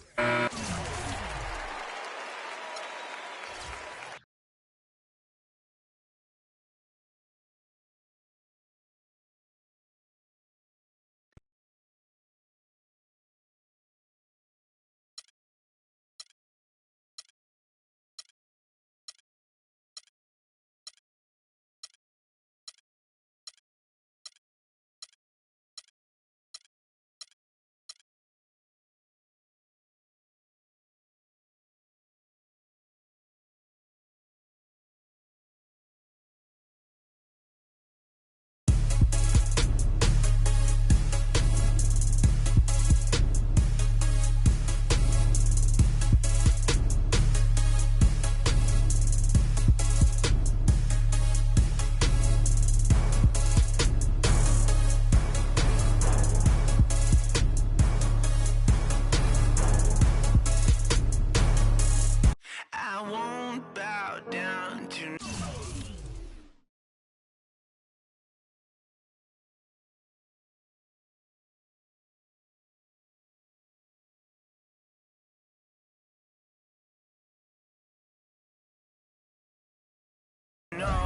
[SPEAKER 6] No.